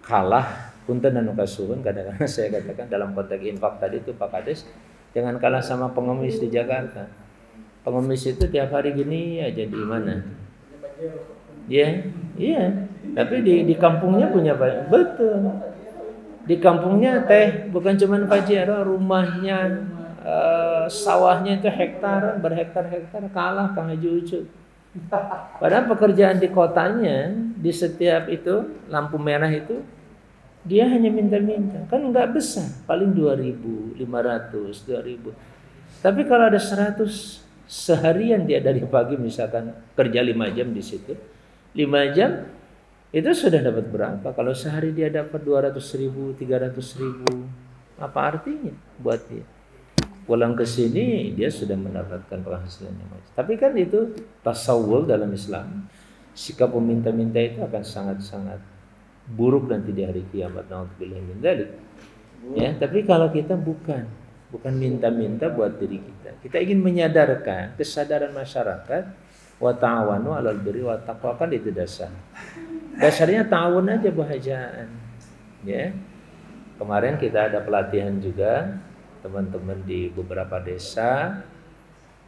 kalah. Punten dan kasuhun kadang-kadang saya katakan dalam konteks infak tadi itu Pak Kades, jangan kalah sama pengemis di Jakarta. Pengemis itu tiap hari gini aja di mana? Iya. Tapi di kampungnya punya banyak. Betul. Di kampungnya teh bukan cuma Fajero, rumahnya, sawahnya itu hektaran, berhektar-hektar, kalah Kang Haji Ucup. Padahal pekerjaan di kotanya, di setiap itu lampu merah itu dia hanya minta-minta, kan nggak besar, paling 2.500, 2.000. Tapi kalau ada 100 seharian dia dari pagi misalkan kerja 5 jam di situ, 5 jam itu sudah dapat berapa? Kalau sehari dia dapat 200.000, 300.000, apa artinya buat dia? Pulang ke sini dia sudah mendapatkan penghasilan yang baik. Tapi kan itu tasawwur dalam Islam. Sikap meminta-minta itu akan sangat-sangat buruk nanti di hari kiamat. Na'udzubillah min dzalik. Ya, tapi kalau kita bukan minta-minta buat diri kita. Kita ingin menyadarkan kesadaran masyarakat, wa ta'awanu 'alal birri wa taqwa, kan itu dasar. Dasarnya ta'awun aja bahajaan. Ya. Kemarin kita ada pelatihan juga teman-teman di beberapa desa.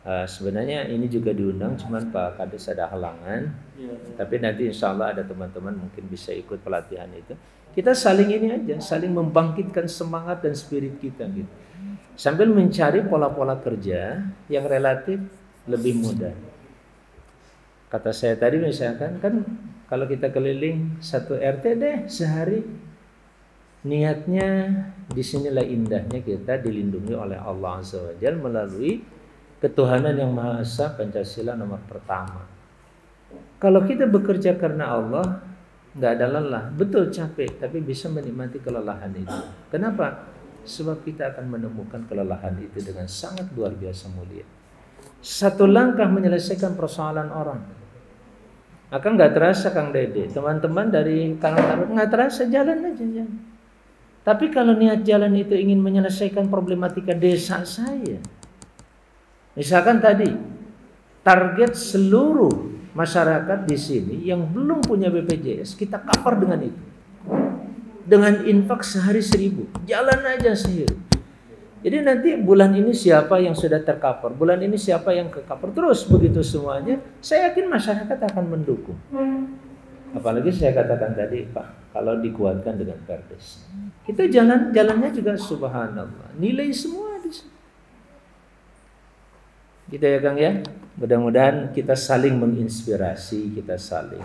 Sebenarnya ini juga diundang, cuman Pak Kades ada halangan. Tapi nanti insya Allah ada teman-teman mungkin bisa ikut pelatihan itu. Kita saling ini aja, saling membangkitkan semangat dan spirit kita gitu. Sambil mencari pola-pola kerja yang relatif lebih mudah. Kata saya tadi misalkan kan kalau kita keliling satu RT deh sehari, niatnya disinilah indahnya kita dilindungi oleh Allah Azza wa Jalla melalui ketuhanan yang Maha Esa, Pancasila nomor pertama. Kalau kita bekerja karena Allah, nggak ada lelah, betul capek, tapi bisa menikmati kelelahan itu. Kenapa? Sebab kita akan menemukan kelelahan itu dengan sangat luar biasa mulia. Satu langkah menyelesaikan persoalan orang. Akan nggak terasa Kang Dede, teman-teman dari Karang nggak terasa, jalan aja jalan. Tapi kalau niat jalan itu ingin menyelesaikan problematika desa saya, misalkan tadi target seluruh masyarakat di sini yang belum punya BPJS kita cover dengan itu, dengan infak sehari 1.000, jalan aja sehari. Jadi nanti bulan ini siapa yang sudah tercover, bulan ini siapa yang ke cover, terus begitu semuanya. Saya yakin masyarakat akan mendukung. Apalagi saya katakan tadi Pak, kalau dikuatkan dengan perdes. Kita jalannya juga subhanallah. Nilai semua di sini. Gitu ya Kang ya. Mudah-mudahan kita saling menginspirasi, kita saling.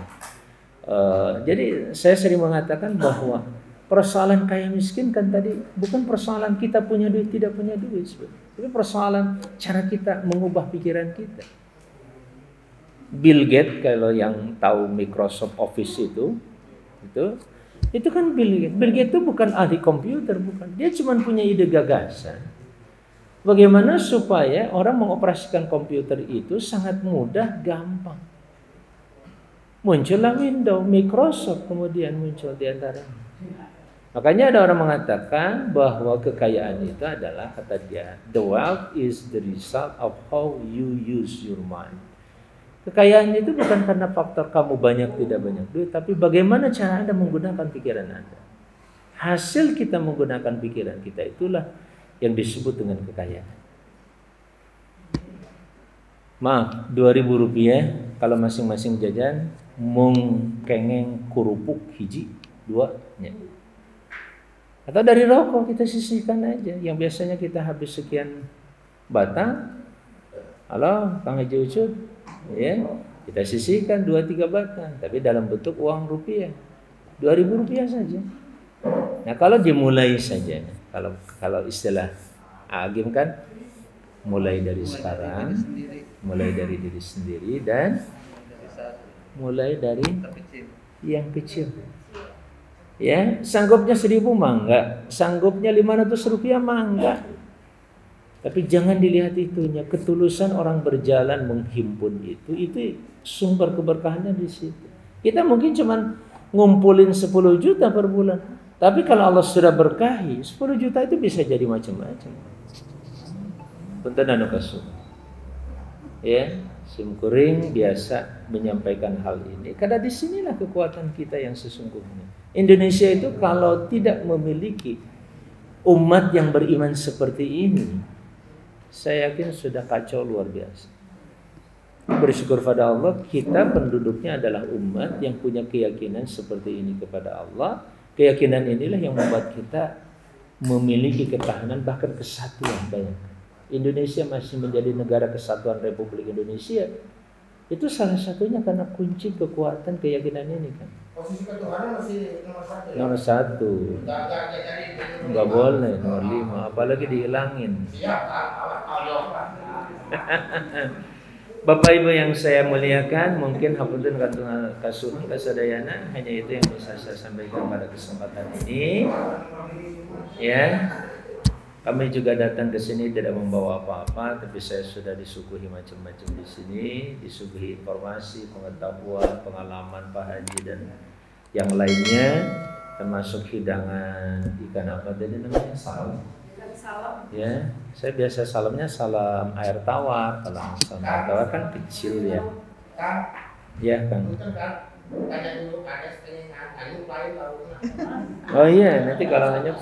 Jadi saya sering mengatakan bahwa persoalan kaya miskin kan tadi bukan persoalan kita punya duit tidak punya duit, tapi persoalan cara kita mengubah pikiran kita. Bill Gates, kalau yang tahu Microsoft Office itu kan Bill Gates. Bill Gates itu bukan ahli komputer, bukan. Dia cuma punya ide gagasan. Bagaimana supaya orang mengoperasikan komputer itu sangat mudah, gampang. Muncullah Windows, Microsoft kemudian muncul di antaranya. Makanya ada orang mengatakan bahwa kekayaan itu adalah, kata dia, the wealth is the result of how you use your mind. Kekayaan itu bukan karena faktor kamu banyak tidak banyak duit, tapi bagaimana cara Anda menggunakan pikiran Anda. Hasil kita menggunakan pikiran kita itulah yang disebut dengan kekayaan. Maaf, 2.000 rupiah kalau masing-masing jajan mung kengeng kurupuk hiji 2 nya. Atau dari rokok kita sisihkan aja, yang biasanya kita habis sekian batang. Halo, Kang Haji Ucup, ya, kita sisihkan 2-3 batang, tapi dalam bentuk uang rupiah, 2.000 rupiah saja. Nah kalau dimulai saja, kalau istilah Agim kan, mulai dari sekarang, mulai dari diri sendiri dan mulai dari yang kecil. Ya, sanggupnya 1.000 mah enggak, sanggupnya 500 rupiah mah enggak. Tapi jangan dilihat itunya, ketulusan orang berjalan menghimpun itu sumber keberkahannya di situ. Kita mungkin cuman ngumpulin 10 juta per bulan, tapi kalau Allah sudah berkahi, 10 juta itu bisa jadi macam-macam. Punten anu kasih. Ya, Simkuring biasa menyampaikan hal ini karena disinilah kekuatan kita yang sesungguhnya. Indonesia itu kalau tidak memiliki umat yang beriman seperti ini, saya yakin sudah kacau luar biasa. Bersyukur pada Allah, kita penduduknya adalah umat yang punya keyakinan seperti ini kepada Allah. Keyakinan inilah yang membuat kita memiliki ketahanan bahkan kesatuan. Bayangkan, Indonesia masih menjadi negara kesatuan Republik Indonesia. Itu salah satunya karena kunci kekuatan keyakinan ini kan. Posisi ketuhanan masih nomor 1 ya? Nomor 1. Enggak boleh nomor 5, apalagi dihilangin. Siap, Bapak Ibu yang saya muliakan, mungkin hapunten kasuhun kasadayana, hanya itu yang bisa saya sampaikan pada kesempatan ini. Ya. Kami juga datang ke sini tidak membawa apa-apa, tapi saya sudah disuguhi macam-macam di sini, disuguhi informasi, pengetahuan, pengalaman Pak Haji dan yang lainnya, termasuk hidangan ikan apa tadi namanya, salam. Ya, saya biasa salamnya salam air tawar. Kalau salam air tawar kan kecil ya. Ya kan. Oh iya, nanti kalau nganyuk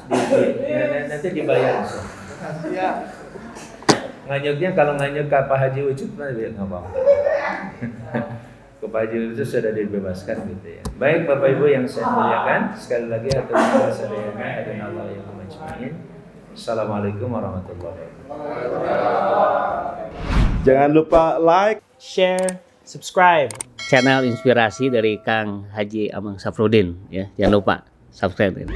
nanti dibayar. Nganyuknya kalau nganyuk ke Pak Haji Ucup mah nggak apa-apa. Ke Pak Haji Ucup sudah dibebaskan gitu ya. Baik Bapak Ibu yang saya muliakan, sekali lagi atur sadayana hadana Allah yang majmu'in. Assalamualaikum warahmatullahi wabarakatuh. Jangan lupa like, share, subscribe channel inspirasi dari Kang Haji Amang Safrudin ya. Jangan lupa subscribe ini.